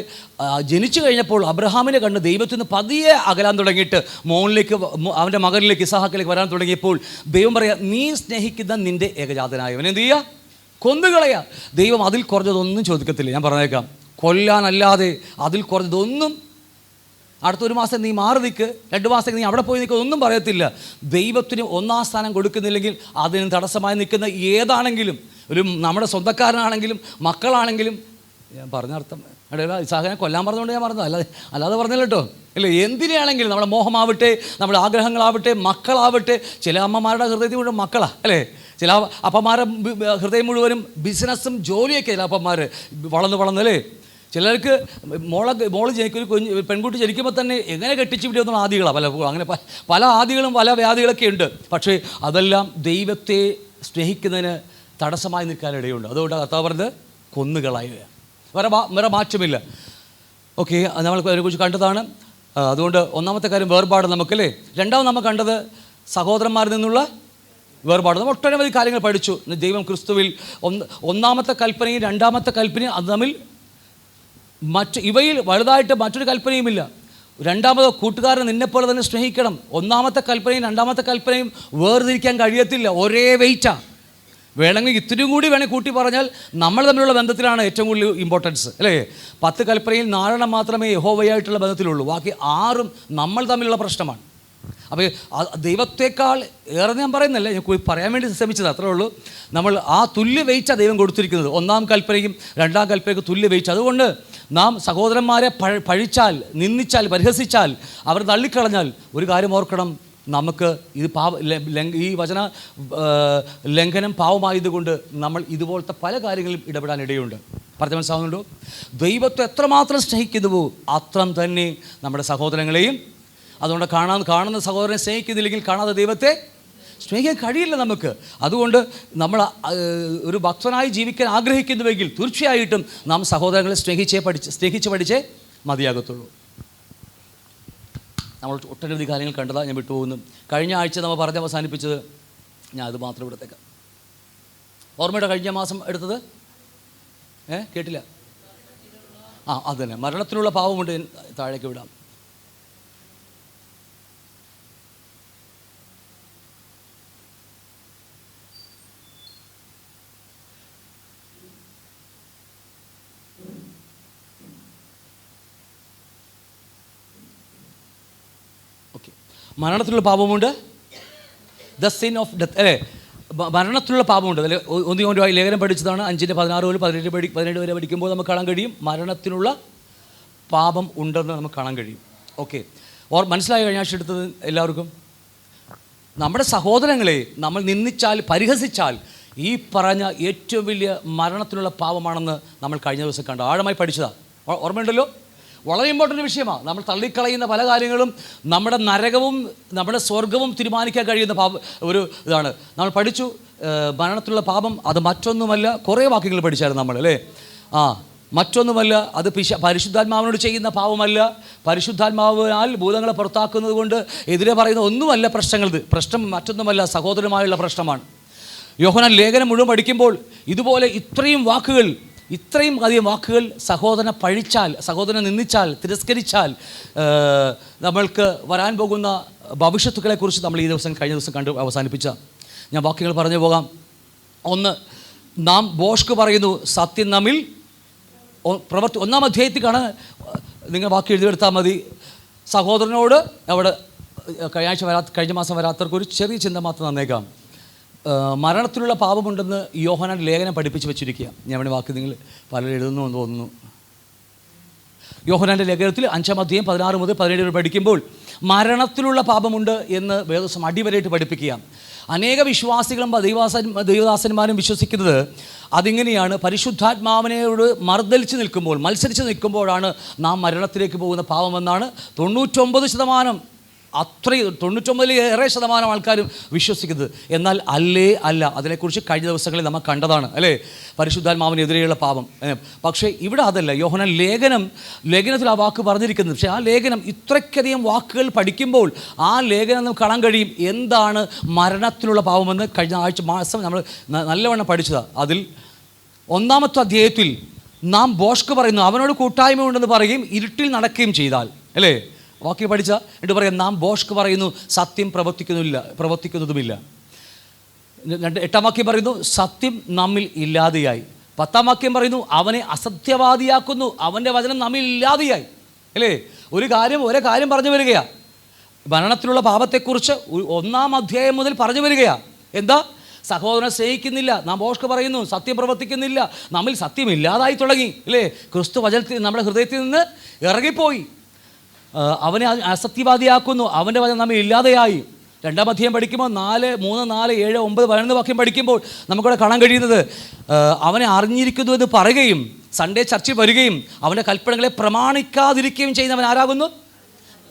ജനിച്ചു കഴിഞ്ഞപ്പോൾ അബ്രഹാമിനെ കണ്ട് ദൈവത്തിൽ നിന്ന് പതിയെ അകലാൻ തുടങ്ങിയിട്ട് മോനിലേക്ക്, അവൻ്റെ മകനിലേക്ക്, ഇസ്ഹാക്കിലേക്ക് വരാൻ തുടങ്ങിയപ്പോൾ ദൈവം പറയാ, നീ സ്നേഹിക്കുന്ന നിൻ്റെ ഏകജാതനായവൻ എന്ത് ചെയ്യുക? കൊന്നുകളയുക. ദൈവം അതിൽ കുറഞ്ഞതൊന്നും ചോദിക്കത്തില്ല. ഞാൻ പറഞ്ഞേക്കാം, കൊല്ലാനല്ലാതെ അതിൽ കുറഞ്ഞതൊന്നും. അടുത്ത 1 മാസം നീ മാറി നിൽക്ക്, 2 മാസം നീ അവിടെ പോയി നിൽക്കുക, ഒന്നും പറയത്തില്ല. ദൈവത്തിന് 1ാം സ്ഥാനം കൊടുക്കുന്നില്ലെങ്കിൽ അതിന് തടസ്സമായി നിൽക്കുന്ന ഏതാണെങ്കിലും, നമ്മുടെ സ്വന്തക്കാരനാണെങ്കിലും മക്കളാണെങ്കിലും, ഞാൻ പറഞ്ഞ അർത്ഥം ഇസ്ഹാക്കിനെ കൊല്ലാൻ പറഞ്ഞുകൊണ്ട് ഞാൻ പറഞ്ഞത് അല്ലാതെ പറഞ്ഞില്ല കേട്ടോ. ഇല്ല, എന്തിനാണെങ്കിലും നമ്മുടെ മോഹമാവട്ടെ, നമ്മുടെ ആഗ്രഹങ്ങളാവട്ടെ, മക്കളാവട്ടെ. ചില അമ്മമാരുടെ ഹൃദയത്തിൽ മുഴുവൻ മക്കളാണ് അല്ലേ? ചില അപ്പന്മാരുടെ ഹൃദയം മുഴുവനും ബിസിനസ്സും ജോലിയൊക്കെ ചില അപ്പന്മാർ വളർന്നല്ലേ. ചിലർക്ക് മോള് ഒരു പെൺകുട്ടി ജനിക്കുമ്പോൾ തന്നെ എങ്ങനെ കെട്ടിച്ചു വിടുമെന്നുള്ള ആദികളാണ് പലപ്പോഴും. അങ്ങനെ പല ആദികളും പല വ്യാധികളൊക്കെ ഉണ്ട്. പക്ഷേ അതെല്ലാം ദൈവത്തെ സ്നേഹിക്കുന്നതിന് തടസ്സമായി നിൽക്കാനിടയുണ്ട്. അതുകൊണ്ട് കർത്താവ് പറഞ്ഞത് കൊന്നുകളയുക, വേറെ മാറ്റമില്ല. ഓക്കെ, നമ്മൾ അതിനെക്കുറിച്ച് കണ്ടതാണ്. അതുകൊണ്ട് 1ാമത്തെ കാര്യം വേർപാട് നമുക്കല്ലേ. 2ാമത് നമ്മൾ കണ്ടത് സഹോദരന്മാരിൽ നിന്നുള്ള വേർപാട്. നമ്മൾ ഒട്ടനവധി കാര്യങ്ങൾ പഠിച്ചു. ദൈവം ക്രിസ്തുവിൽ 1ാമത്തെ കൽപ്പനയും 2ാമത്തെ കൽപ്പനയും അത് തമ്മിൽ ഇവയിൽ വലുതായിട്ട് മറ്റൊരു കൽപ്പനയുമില്ല. 2ാമത് കൂട്ടുകാരൻ നിന്നെപ്പോലെ തന്നെ സ്നേഹിക്കണം. 1ാമത്തെ കൽപ്പനയും 2ാമത്തെ കൽപ്പനയും വേർതിരിക്കാൻ കഴിയത്തില്ല, ഒരേ വെയിറ്റാണ്. വേണമെങ്കിൽ ഇത്തിരി കൂടി കൂട്ടി പറഞ്ഞാൽ നമ്മൾ തമ്മിലുള്ള ബന്ധത്തിലാണ് ഏറ്റവും കൂടുതൽ ഇമ്പോർട്ടൻസ് അല്ലേ. 10 കൽപ്പനയിൽ 4 മാത്രമേ യഹോവയായിട്ടുള്ള ബന്ധത്തിലുള്ളൂ, ബാക്കി 6 നമ്മൾ തമ്മിലുള്ള പ്രശ്നമാണ്. അപ്പോൾ ദൈവത്തെക്കാൾ ഏറെ ഞാൻ പറയുന്നില്ല, ഞാൻ പറയാൻ വേണ്ടി ശ്രമിച്ചത് അത്രേ ഉള്ളൂ. നമ്മൾ ആ തുല്യ വെയിറ്റാണ് ദൈവം കൊടുത്തിരിക്കുന്നത്. 1ാം കൽപ്പനയ്ക്കും 2ാം കൽപ്പനയ്ക്കും തുല്യ വെയിറ്റ്. അതുകൊണ്ട് നാം സഹോദരന്മാരെ പഴിച്ചാൽ, നിന്ദിച്ചാൽ, പരിഹസിച്ചാൽ, അവർ തള്ളിക്കളഞ്ഞാൽ ഒരു കാര്യം ഓർക്കണം, നമുക്ക് ഇത് ഈ വചന ലംഘനം പാവമായതുകൊണ്ട് നമ്മൾ ഇതുപോലത്തെ പല കാര്യങ്ങളിലും ഇടപെടാനിടയുണ്ട്. പറഞ്ഞ മനസ്സിലാവുന്നുണ്ടോ? ദൈവത്തെ എത്രമാത്രം സ്നേഹിക്കുന്നുവോ അത്രം തന്നെ നമ്മുടെ സഹോദരങ്ങളെയും. അതുകൊണ്ട് കാണുന്ന സഹോദരനെ സ്നേഹിക്കുന്നില്ലെങ്കിൽ കാണാതെ ദൈവത്തെ സ്നേഹിക്കാൻ കഴിയില്ല നമുക്ക്. അതുകൊണ്ട് നമ്മൾ ഒരു ഭക്തനായി ജീവിക്കാൻ ആഗ്രഹിക്കുന്നുവെങ്കിൽ തീർച്ചയായിട്ടും നാം സഹോദരങ്ങളെ സ്നേഹിച്ച് പഠിച്ചേ മതിയാകത്തുള്ളൂ. നമ്മൾ ഒട്ടനവധി കാര്യങ്ങൾ കണ്ടതാണ്, ഞാൻ വിട്ടുപോകുന്നു. കഴിഞ്ഞ ആഴ്ച നമ്മൾ പറഞ്ഞ് അവസാനിപ്പിച്ചത്, ഞാൻ അത് മാത്രം എടുത്തേക്കാം. ഓർമ്മയുടെ കഴിഞ്ഞ മാസം എടുത്തത് കേട്ടില്ല? അത് തന്നെ, മരണത്തിനുള്ള പാവമുണ്ട്. താഴേക്ക് വിടാം. മരണത്തിലുള്ള പാപമുണ്ട്, ദ സിൻ ഓഫ് ഡെത്ത്, അല്ലേ? മരണത്തിലുള്ള പാപമുണ്ട്. അല്ലെ, ഒന്നിയോണ്ടുമായി ലേഖനം പഠിച്ചതാണ്. 5:16 മുതൽ 17 വരെ പഠിക്കുമ്പോൾ നമുക്ക് കാണാൻ കഴിയും മരണത്തിനുള്ള പാപം ഉണ്ടെന്ന് നമുക്ക് കാണാൻ കഴിയും. ഓക്കെ, മനസ്സിലായി കഴിഞ്ഞ ആഴ്ച എടുത്തത് എല്ലാവർക്കും? നമ്മുടെ സഹോദരങ്ങളെ നമ്മൾ നിന്ദിച്ചാൽ, പരിഹസിച്ചാൽ ഈ പറഞ്ഞ ഏറ്റവും വലിയ മരണത്തിനുള്ള പാപമാണെന്ന് നമ്മൾ കഴിഞ്ഞ ദിവസം കണ്ടു, ആഴമായി പഠിച്ചതാണ്. ഓർമ്മയുണ്ടല്ലോ? വളരെ ഇമ്പോർട്ടൻ്റ് വിഷയമാണ്. നമ്മൾ തള്ളിക്കളയുന്ന പല കാര്യങ്ങളും നമ്മുടെ നരകവും നമ്മുടെ സ്വർഗവും തീരുമാനിക്കാൻ കഴിയുന്ന ഒരു ഇതാണ്. നമ്മൾ പഠിച്ചു മരണത്തിലുള്ള പാപം അത് മറ്റൊന്നുമല്ല. കുറേ വാക്യങ്ങൾ പഠിച്ചായിരുന്നു നമ്മൾ, അല്ലേ? മറ്റൊന്നുമല്ല, അത് പരിശുദ്ധാത്മാവിനോട് ചെയ്യുന്ന പാപമല്ല. പരിശുദ്ധാത്മാവിനാൽ ഭൂതങ്ങളെ പുറത്താക്കുന്നത് കൊണ്ട് എതിരെ പറയുന്ന ഒന്നുമല്ല പ്രശ്നം മറ്റൊന്നുമല്ല, സഹോദരമായുള്ള പ്രശ്നമാണ്. യോഹന്നാൻ ലേഖനം മുഴുവൻ പഠിക്കുമ്പോൾ ഇതുപോലെ ഇത്രയും അധികം വാക്കുകൾ സഹോദരനെ പഴിച്ചാൽ, സഹോദരനെ നിന്ദിച്ചാൽ, തിരസ്കരിച്ചാൽ നമ്മൾക്ക് വരാൻ പോകുന്ന ഭവിഷ്യത്തുക്കളെക്കുറിച്ച് നമ്മൾ കഴിഞ്ഞ ദിവസം കണ്ട് അവസാനിപ്പിച്ച ഞാൻ വാക്യങ്ങൾ പറഞ്ഞു പോകാം. 1, നാം ബോഷ്ക്ക് പറയുന്നു, സത്യം നമ്മിൽ പ്രവർത്തി. 1-ാം അധ്യായത്തിലാണ്, നിങ്ങൾ വാക്യം എഴുതിയെടുത്താൽ മതി. സഹോദരനോട് അവിടെ കഴിഞ്ഞ മാസം വരാത്തവർക്ക് ഒരു ചെറിയ ചിന്ത മാത്രം തന്നേക്കാം. മരണത്തിലുള്ള പാപമുണ്ടെന്ന് യോഹന്നാൻ ലേഖനം പഠിപ്പിച്ച് വെച്ചിരിക്കുക. ഞാൻ വേണ്ടി വാക്ക് നിങ്ങൾ പലരും എഴുതുന്നു എന്ന് തോന്നുന്നു. യോഹന്നാൻ്റെ ലേഖനത്തിൽ 5-ാം അധ്യായം 16 മുതൽ 17 വരെ പഠിക്കുമ്പോൾ മരണത്തിലുള്ള പാപമുണ്ട് എന്ന് വേദോസം അടിവരയിട്ട് പഠിപ്പിക്കുക. അനേക വിശ്വാസികളും ദൈവദാസന്മാരും വിശ്വസിക്കുന്നത് അതിങ്ങനെയാണ്, പരിശുദ്ധാത്മാവിനോട് മത്സരിച്ച് നിൽക്കുമ്പോഴാണ് നാം മരണത്തിലേക്ക് പോകുന്ന പാപമെന്നാണ് 99% 99% ആൾക്കാരും വിശ്വസിക്കുന്നത്. എന്നാൽ അല്ല. അതിനെക്കുറിച്ച് കഴിഞ്ഞ ദിവസങ്ങളിൽ നമ്മൾ കണ്ടതാണ്, അല്ലേ? പരിശുദ്ധാത്മാവിനെതിരെയുള്ള പാപം. പക്ഷേ ഇവിടെ അതല്ല. യോഹന്നാൻ ലേഖനത്തിൽ ആ വാക്ക് പറഞ്ഞിരിക്കുന്നത്. പക്ഷേ ആ ലേഖനം ഇത്രയ്ക്കധികം വാക്കുകൾ പഠിക്കുമ്പോൾ ആ ലേഖനം നമുക്ക് കാണാൻ കഴിയും എന്താണ് മരണത്തിലുള്ള പാപമെന്ന്. കഴിഞ്ഞ മാസം നമ്മൾ നല്ലവണ്ണം പഠിച്ചതാണ്. അതിൽ 1-ാമത്തെ അധ്യായത്തിൽ നാം ബോഷ്ക്ക് പറയുന്നു, അവനോട് കൂട്ടായ്മ ഉണ്ടെന്ന് പറയുകയും ഇരുട്ടിൽ നടക്കുകയും ചെയ്താൽ, അല്ലേ? വാക്യം പഠിച്ച എന്നിട്ട് പറയാം, നാം ബോഷ്ക്ക് പറയുന്നു, സത്യം പ്രവർത്തിക്കുന്നതുമില്ല. 8-ാം വാക്യം പറയുന്നു, സത്യം നമ്മിൽ ഇല്ലാതെയായി. 10-ാം വാക്യം പറയുന്നു, അവനെ അസത്യവാദിയാക്കുന്നു, അവൻ്റെ വചനം നമ്മിൽ ഇല്ലാതെയായി, അല്ലേ? ഒരേ കാര്യം പറഞ്ഞു വരികയാണ്. മരണത്തിലുള്ള പാപത്തെക്കുറിച്ച് 1-ാം അധ്യായം മുതൽ പറഞ്ഞു വരികയാണ്. എന്താ? സഹോദരനെ സ്നേഹിക്കുന്നില്ല, നാം ബോഷ്ക്ക് പറയുന്നു, സത്യം പ്രവർത്തിക്കുന്നില്ല, നമ്മിൽ സത്യം ഇല്ലാതായി തുടങ്ങി, അല്ലേ? ക്രിസ്തു വചനത്തിൽ നമ്മുടെ ഹൃദയത്തിൽ നിന്ന് ഇറങ്ങിപ്പോയി. അവനെ അസത്യവാദിയാക്കുന്നു, അവൻ്റെ വചനം നമ്മെ ഇല്ലാതെയായി. 2-ാം അധ്യായം പഠിക്കുമ്പോൾ 4, 3, 4, 7, 9, 11 വാക്യം പഠിക്കുമ്പോൾ നമുക്കിവിടെ കാണാൻ കഴിയുന്നത് അവനെ അറിഞ്ഞിരിക്കുന്നു എന്ന് പറയുകയും സൺഡേ ചർച്ചിൽ വരികയും അവൻ്റെ കൽപ്പനകളെ പ്രമാണിക്കാതിരിക്കുകയും ചെയ്യുന്നവൻ ആരാകുന്നു?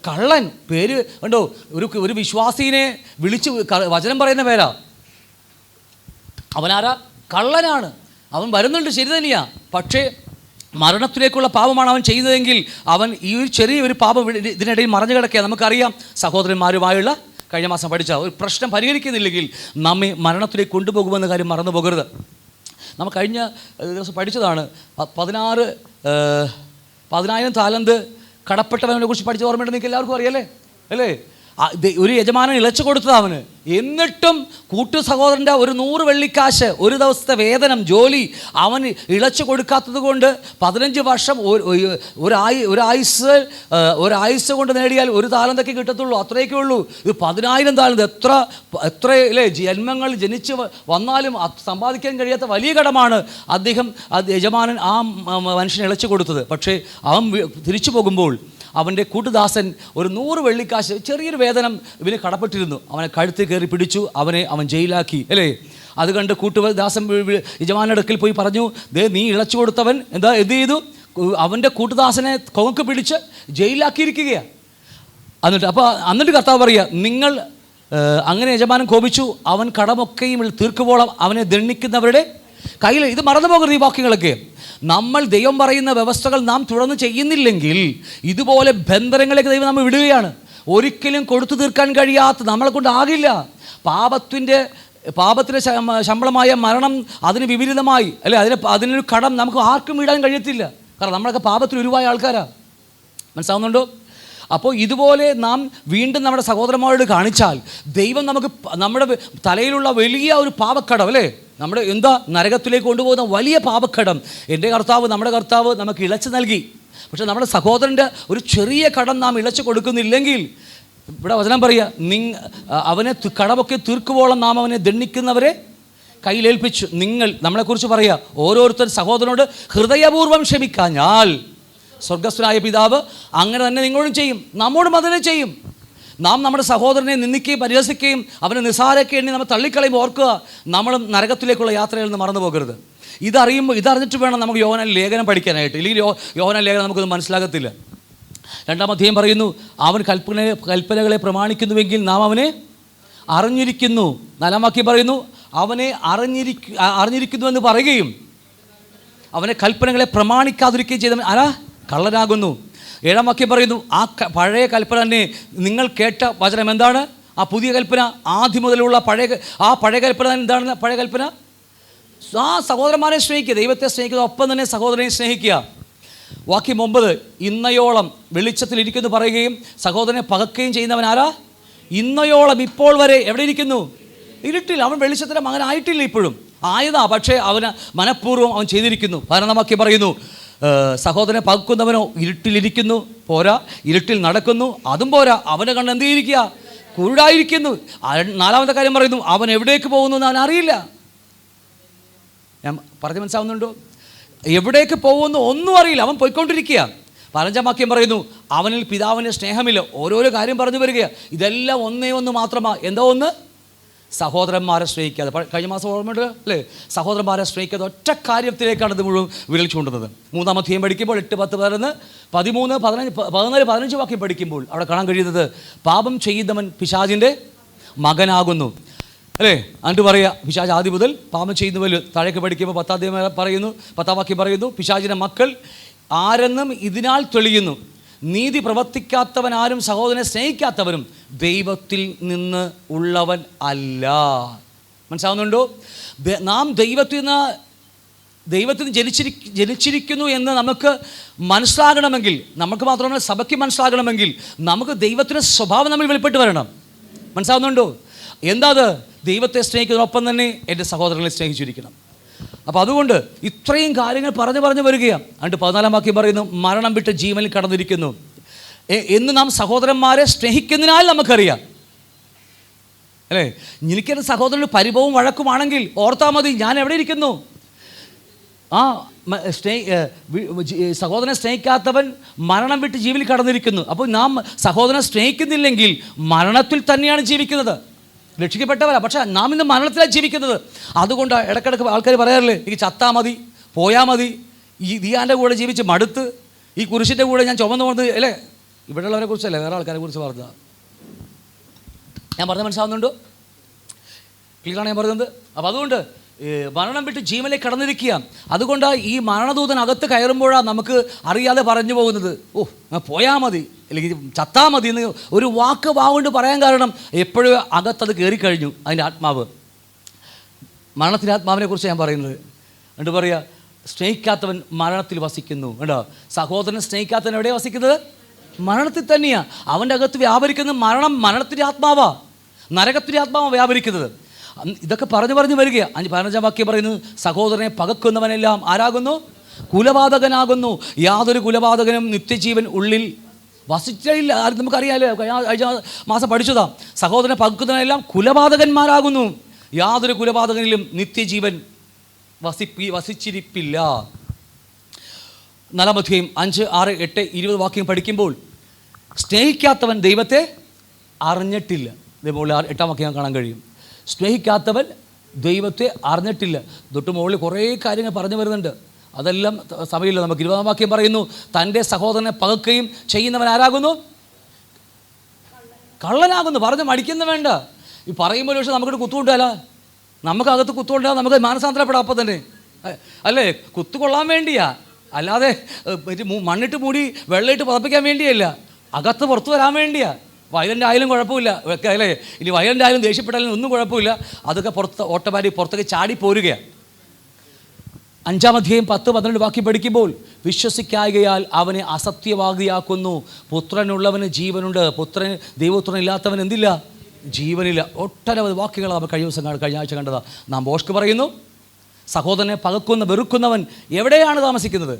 കള്ളൻ. പേര് കണ്ടോ? ഒരു വിശ്വാസീനെ വിളിച്ച് വചനം പറയുന്ന പേരാ. അവനാരാ? കള്ളനാണ്. അവൻ വരുന്നുണ്ട്, ശരി തന്നെയാ. പക്ഷേ മരണത്തിലേക്കുള്ള പാപമാണ് അവൻ ചെയ്യുന്നതെങ്കിൽ അവൻ ഈ ചെറിയൊരു പാപം ഇതിനിടയിൽ മറഞ്ഞു കിടക്കുക. നമുക്കറിയാം, സഹോദരന്മാരുമായുള്ള കഴിഞ്ഞ മാസം പഠിച്ച ഒരു പ്രശ്നം പരിഹരിക്കുന്നില്ലെങ്കിൽ നമ്മെ മരണത്തിലേക്ക് കൊണ്ടുപോകുമെന്ന കാര്യം മറന്നു പോകരുത്. നമ്മൾ കഴിഞ്ഞ ദിവസം പഠിച്ചതാണ് 10,000 താലന്ത് കടപ്പെട്ടവനെ കുറിച്ച് പഠിച്ച ഓർമ്മയുണ്ട് നിങ്ങൾക്ക് എല്ലാവർക്കും അറിയാലേ, അല്ലേ? ഒരു യജമാനൻ ഇളച്ചു കൊടുത്തത് അവന്. എന്നിട്ടും കൂട്ടു സഹോദരൻ്റെ ഒരു 100 വെള്ളിക്കാശ്, ഒരു ദിവസത്തെ വേതനം, ജോലി അവൻ ഇളച്ചു കൊടുക്കാത്തത് കൊണ്ട് 15 വർഷം ഒരായുസ് കൊണ്ട് നേടിയാൽ 1 താലന്തൊക്കെ കിട്ടത്തുള്ളൂ, അത്രയൊക്കെ ഉള്ളൂ. ഇത് 10,000 താലന്ത് എത്ര അല്ലേ? ജന്മങ്ങൾ ജനിച്ച് വന്നാലും സമ്പാദിക്കാൻ കഴിയാത്ത വലിയ കടമാണ് യജമാനൻ ആ മനുഷ്യനെ ഇളച്ചു കൊടുത്തത്. പക്ഷേ അവൻ തിരിച്ചു പോകുമ്പോൾ അവൻ്റെ കൂട്ടുദാസൻ ഒരു 100 വെള്ളിക്കാശ്, ചെറിയൊരു വേതനം ഇവന് കടപ്പെട്ടിരുന്നു. അവനെ കഴുത്തിൽ കയറി പിടിച്ചു, അവൻ ജയിലാക്കി, അല്ലേ? അത് കണ്ട് കൂട്ടുദാസൻ യജമാനന്റെ അടുക്കൽ പോയി പറഞ്ഞു, നീ ഇളച്ചു കൊടുത്തവൻ എന്ത് ചെയ്തു? അവൻ്റെ കൂട്ടുദാസനെ കൊങ്ങക്ക് പിടിച്ച് ജയിലാക്കിയിരിക്കുകയാണ്. എന്നിട്ട് കർത്താവ് പറയുക, നിങ്ങൾ അങ്ങനെ യജമാനൻ കോപിച്ചു, അവൻ കടമൊക്കെയും തീർക്കുവോളം അവനെ ദണ്ഡിക്കുന്നവരുടെ കയ്യിൽ. ഇത് മറന്നു പോകരുത് ഈ വാക്യങ്ങളൊക്കെ. നമ്മൾ ദൈവം പറയുന്ന വ്യവസ്ഥകൾ നാം തുടർന്ന് ചെയ്യുന്നില്ലെങ്കിൽ ഇതുപോലെ ബന്ധനങ്ങളിലേക്ക് ദൈവം നമ്മൾ വിടുകയാണ്. ഒരിക്കലും കൊടുത്തു തീർക്കാൻ കഴിയാത്ത നമ്മളെ കൊണ്ടാകില്ല. പാപത്തിൻ്റെ ശമ്പളമായ മരണം അതിന് വിപരീതമായി, അല്ലെ? അതിനൊരു കടം നമുക്ക് ആർക്കും വിടാൻ കഴിയത്തില്ല. കാരണം നമ്മളൊക്കെ പാപത്തിൽ ഉരുവായ ആൾക്കാരാണ്. മനസ്സിലാവുന്നുണ്ടോ? അപ്പോൾ ഇതുപോലെ നാം വീണ്ടും നമ്മുടെ സഹോദരന്മാരോട് കാണിച്ചാൽ ദൈവം നമ്മുടെ തലയിലുള്ള വലിയ ഒരു പാപക്കടം, അല്ലേ? നമ്മുടെ നരകത്തിലേക്ക് കൊണ്ടുപോകുന്ന വലിയ പാപക്കടം നമ്മുടെ കർത്താവ് നമുക്ക് ഇളച്ചു നൽകി. പക്ഷെ നമ്മുടെ സഹോദരൻ്റെ ഒരു ചെറിയ കടം നാം ഇളച്ചു കൊടുക്കുന്നില്ലെങ്കിൽ ഇവിടെ വചനം പറയുക, അവനെ കടമൊക്കെ തീർക്കുവോളം നാം അവനെ ദണ്ഡിക്കുന്നവരെ കയ്യിലേൽപ്പിച്ചു. നമ്മളെക്കുറിച്ച് പറയുക, ഓരോരുത്തർ സഹോദരനോട് ഹൃദയപൂർവ്വം ക്ഷമിക്കാഞ്ഞാൽ സ്വർഗസ്ഥനായ പിതാവ് അങ്ങനെ തന്നെ നിങ്ങളോടും ചെയ്യും, നമ്മോടും അതിനെ ചെയ്യും. നാം നമ്മുടെ സഹോദരനെ നിന്ദിക്കുകയും പരിഹസിക്കുകയും അവനെ നിസ്സാരമൊക്കെ എണ്ണി നമ്മൾ തള്ളിക്കളയുമ്പോൾ ഓർക്കുക, നമ്മളും നരകത്തിലേക്കുള്ള യാത്രയിൽ നിന്ന് മറന്നു പോകരുത്. ഇതറിഞ്ഞിട്ട് വേണം നമുക്ക് യോഹന്നാൻ ലേഖനം പഠിക്കാനായിട്ട്, ഇല്ലെങ്കിൽ യോഹന്നാൻ ലേഖനം നമുക്കൊന്നും മനസ്സിലാകത്തില്ല. 2-ാം അധ്യായം പറയുന്നു, അവൻ കൽപ്പനകളെ പ്രമാണിക്കുന്നുവെങ്കിൽ നാം അവനെ അറിഞ്ഞിരിക്കുന്നു. 4-ാം വാക്യം പറയുന്നു, അവനെ അറിഞ്ഞിരിക്കുന്നുവെന്ന് പറയുകയും അവനെ കൽപ്പനകളെ പ്രമാണിക്കാതിരിക്കുകയും ചെയ്തവൻ ആരാ? കള്ളനാകുന്നു. 7-ാം വാക്യം പറയുന്നു, ആ പഴയ കൽപ്പന തന്നെ നിങ്ങൾ കേട്ട വചനം എന്താണ്? ആ പുതിയ കൽപ്പന ആദ്യം മുതലുള്ള പഴയ കൽപ്പന എന്താണ്? പഴയ കൽപ്പന ആ സഹോദരന്മാരെ സ്നേഹിക്കുക, ദൈവത്തെ സ്നേഹിക്കുക, ഒപ്പം തന്നെ സഹോദരനെ സ്നേഹിക്കുക. വാക്യം 9, ഇന്നയോളം വെളിച്ചത്തിലിരിക്കുന്നു പറയുകയും സഹോദരനെ പകക്കുകയും ചെയ്യുന്നവൻ ആരാ? ഇന്നയോളം, ഇപ്പോൾ വരെ എവിടെ ഇരിക്കുന്നു? ഇരുട്ടിൽ. അവൻ വെളിച്ചത്തിൻ്റെ മകനായിട്ടില്ല, ഇപ്പോഴും ആയതാ, പക്ഷേ അവന് മനഃപൂർവ്വം അവൻ ചെയ്തിരിക്കുന്നു. 11-ാം വാക്യം പറയുന്നു, സഹോദരനെ പകക്കുന്നവനോ ഇരുട്ടിലിരിക്കുന്നു, പോരാ ഇരുട്ടിൽ നടക്കുന്നു, അതും പോരാ, അവൻ്റെ കണ്ണ് എന്ത് ചെയ്തിരിക്കുക? കുരുടായിരിക്കുന്നു. 4-ാമത്തെ കാര്യം പറയുന്നു, അവൻ എവിടേക്ക് പോകുന്നു എന്ന് അവൻ അറിയില്ല. ഞാൻ പറഞ്ഞ് മനസ്സിലാവുന്നുണ്ടോ? എവിടേക്ക് പോകുന്നു ഒന്നും അറിയില്ല, അവൻ പോയിക്കൊണ്ടിരിക്കുക. 15-ാം വാക്യം പറയുന്നു, അവനിൽ പിതാവിൻ്റെ സ്നേഹമില്ല. ഓരോരോ കാര്യം പറഞ്ഞു വരിക. ഇതെല്ലാം ഒന്നേ ഒന്ന് മാത്രമാണ്. എന്തോ ഒന്ന്? സഹോദരന്മാരെ സ്നേഹിക്കാതെ. കഴിഞ്ഞ മാസം ഓർമ്മയുണ്ട് അല്ലേ? സഹോദരന്മാരെ സ്നേഹിക്കാതെ ഒറ്റ കാര്യത്തിലേക്കാണ് ഇത് മുഴുവൻ വിരൽ ചൂണ്ടുന്നത്. 3-ാം അധ്യായം പഠിക്കുമ്പോൾ 8, 10, 11, 13, 14, 15 വാക്യം പഠിക്കുമ്പോൾ അവിടെ കാണാൻ കഴിയുന്നത്, പാപം ചെയ്യുന്നവൻ പിശാചിൻ്റെ മകനാകുന്നു അല്ലേ? എന്നിട്ട് പറയുക, പിശാച് ആദ്യം മുതൽ പാപം ചെയ്യുന്നവർ. താഴേക്ക് പഠിക്കുമ്പോൾ 10-ാം അധ്യായം പറയുന്നു, 10-ാം വാക്യം പറയുന്നു, പിശാചിൻ്റെ മക്കൾ ആരെന്നും ഇതിനാൽ തെളിയുന്നു, നീതി പ്രവർത്തിക്കാത്തവൻ ആരും സഹോദരനെ സ്നേഹിക്കാത്തവനും ദൈവത്തിൽ നിന്ന് ഉള്ളവൻ അല്ല. മനസ്സിലാവുന്നുണ്ടോ? നാം ദൈവത്തിൽ നിന്ന് ജനിച്ചിരിക്കുന്നു എന്ന് നമുക്ക് മനസ്സിലാകണമെങ്കിൽ, നമുക്ക് മാത്രമല്ല സഭയ്ക്ക് മനസ്സിലാകണമെങ്കിൽ, നമുക്ക് ദൈവത്തിൻ്റെ സ്വഭാവം നമ്മൾ വെളിപ്പെട്ട് വരണം. മനസ്സിലാവുന്നുണ്ടോ? എന്താ അത്? ദൈവത്തെ സ്നേഹിക്കുന്നതിനൊപ്പം തന്നെ എൻ്റെ സഹോദരനെ സ്നേഹിച്ചിരിക്കണം. അപ്പോൾ അതുകൊണ്ട് ഇത്രയും കാര്യങ്ങൾ പറഞ്ഞു വരികയാണ്. എന്നിട്ട് 14-ാം വാക്യം പറയുന്നു, മരണം വിട്ട് ജീവനിൽ കടന്നിരിക്കുന്നു എന്ന് നാം സഹോദരന്മാരെ സ്നേഹിക്കുന്നതിനാൽ നമുക്കറിയാം അല്ലേ? എനിക്കെൻ്റെ സഹോദരന് പരിഭവവും വഴക്കുമാണെങ്കിൽ ഓർത്താൽ മതി, ഞാൻ എവിടെ ഇരിക്കുന്നു. സഹോദരനെ സ്നേഹിക്കാത്തവൻ മരണം വിട്ട് ജീവനിൽ കടന്നിരിക്കുന്നു. അപ്പോൾ നാം സഹോദരനെ സ്നേഹിക്കുന്നില്ലെങ്കിൽ മരണത്തിൽ തന്നെയാണ് ജീവിക്കുന്നത്. രക്ഷിക്കപ്പെട്ടവരാ, പക്ഷേ നാം ഇന്ന് മരണത്തിലാണ് ജീവിക്കുന്നത്. അതുകൊണ്ട് ഇടയ്ക്കിടയ്ക്ക് ആൾക്കാർ പറയാറില്ലേ, എനിക്ക് ചത്താൽ മതി, പോയാൽ മതി, ഈ ദിയാൻ്റെ കൂടെ ജീവിച്ച് മടുത്ത്, ഈ കുരിശിൻ്റെ കൂടെ ഞാൻ ചുമന്നു പോകുന്നത് അല്ലേ? ഇവിടെയുള്ളവരെ കുറിച്ചല്ലേ, വേറെ ആൾക്കാരെ കുറിച്ച് പറഞ്ഞതാണ്. ഞാൻ പറഞ്ഞത് മനസ്സിലാവുന്നുണ്ടോ? ക്ലിയറാണ് ഞാൻ പറയുന്നത്. അപ്പോൾ അതുകൊണ്ട് മരണം വിട്ട് ജീവനിലേക്ക് കടന്നിരിക്കുക. അതുകൊണ്ട് ഈ മരണദൂതൻ അകത്ത് കയറുമ്പോഴാണ് നമുക്ക് അറിയാതെ പറഞ്ഞു പോകുന്നത്, പോയാൽ മതി, അല്ലെങ്കിൽ ചത്താൽ മതി എന്ന് ഒരു വാക്ക് വാവുകൊണ്ട് പറയാൻ കാരണം എപ്പോഴും അകത്തത് കയറിക്കഴിഞ്ഞു. അതിൻ്റെ ആത്മാവ്, മരണത്തിൻ്റെ ആത്മാവിനെ കുറിച്ച് ഞാൻ പറയുന്നത്. എന്നിട്ട് പറയുക, സ്നേഹിക്കാത്തവൻ മരണത്തിൽ വസിക്കുന്നു. കേട്ടോ, സഹോദരനെ സ്നേഹിക്കാത്തവൻ എവിടെയാണ് വസിക്കുന്നത്? മരണത്തിൽ തന്നെയാണ്. അവൻ്റെ അകത്ത് വ്യാപരിക്കുന്നത് മരണത്തിൻ്റെ ആത്മാവാ, നരകത്തിൻ്റെ ആത്മാവാണ് വ്യാപരിക്കുന്നത്. ഇതൊക്കെ പറഞ്ഞു വരിക. 15-ാം വാക്യം പറയുന്നു, സഹോദരനെ പകക്കുന്നവനെല്ലാം ആരാകുന്നു? കുലപാതകനാകുന്നു. യാതൊരു കുലപാതകനും നിത്യജീവൻ ഉള്ളിൽ വസിച്ചില്ല. നമുക്കറിയാമല്ലോ, കഴിഞ്ഞ മാസം പഠിച്ചതാ. സഹോദരനെ പകക്കുന്നവനെല്ലാം കുലപാതകന്മാരാകുന്നു, യാതൊരു കുലപാതകനിലും നിത്യജീവൻ വസിച്ചിരിപ്പില്ല. 4-ാം അധ്യായം 5, 6, 8, 20 വാക്യം പഠിക്കുമ്പോൾ, സ്നേഹിക്കാത്തവൻ ദൈവത്തെ അറിഞ്ഞിട്ടില്ല. ഇതേപോലെ 8-ാം വാക്യം കാണാൻ കഴിയും. സ്നേഹിക്കാത്തവൻ ദൈവത്തെ അറിഞ്ഞിട്ടില്ല. തൊട്ട് മുകളിൽ കുറേ കാര്യങ്ങൾ പറഞ്ഞു വരുന്നുണ്ട്, അതെല്ലാം സമയമില്ല നമുക്ക്. 20-ാം വാക്യം പറയുന്നു, തൻ്റെ സഹോദരനെ പകക്കുകയും ചെയ്യുന്നവൻ ആരാകുന്നു? കള്ളനാകുന്നു. പറഞ്ഞ് മടിക്കുന്ന വേണ്ട. ഈ പറയുമ്പോൾ പക്ഷേ നമുക്കിട്ട് കുത്തുകൊണ്ടാല, നമുക്കകത്ത് കുത്തുകൊണ്ടാൽ നമുക്ക് മാനസാന്തരപ്പെടാം അപ്പം തന്നെ അല്ലേ? കുത്തുകൊള്ളാൻ വേണ്ടിയാ, അല്ലാതെ മണ്ണിട്ട് മൂടി വെള്ളയിട്ട് പതപ്പിക്കാൻ വേണ്ടിയല്ല, അകത്ത് പുറത്തു വരാൻ വേണ്ടിയാ. വയലൻ്റ് ആയാലും കുഴപ്പമില്ല അല്ലേ? ഇനി വയലൻ്റ് ആയാലും ദേഷ്യപ്പെട്ടാലും ഒന്നും കുഴപ്പമില്ല, അതൊക്കെ ഓട്ടോമാറ്റിക് പുറത്തേക്ക് ചാടി പോരുകയാണ്. 5-ാം അധ്യായം 10, 12 വാക്യം പഠിക്കുമ്പോൾ, വിശ്വസിക്കായകയാൽ അവനെ അസത്യവാദിയാക്കുന്നു. പുത്രനുള്ളവന് ജീവനുണ്ട്, ദൈവപുത്രൻ ഇല്ലാത്തവൻ എന്തില്ല? ജീവനില്ല. ഒട്ടനവധി വാക്യങ്ങൾ നമ്മൾ കഴിഞ്ഞ ആഴ്ച കണ്ടതാണ്. നാം ബോഷ്ക്ക് പറയുന്നു, സഹോദരനെ പകക്കുന്ന വെറുക്കുന്നവൻ എവിടെയാണ് താമസിക്കുന്നത്?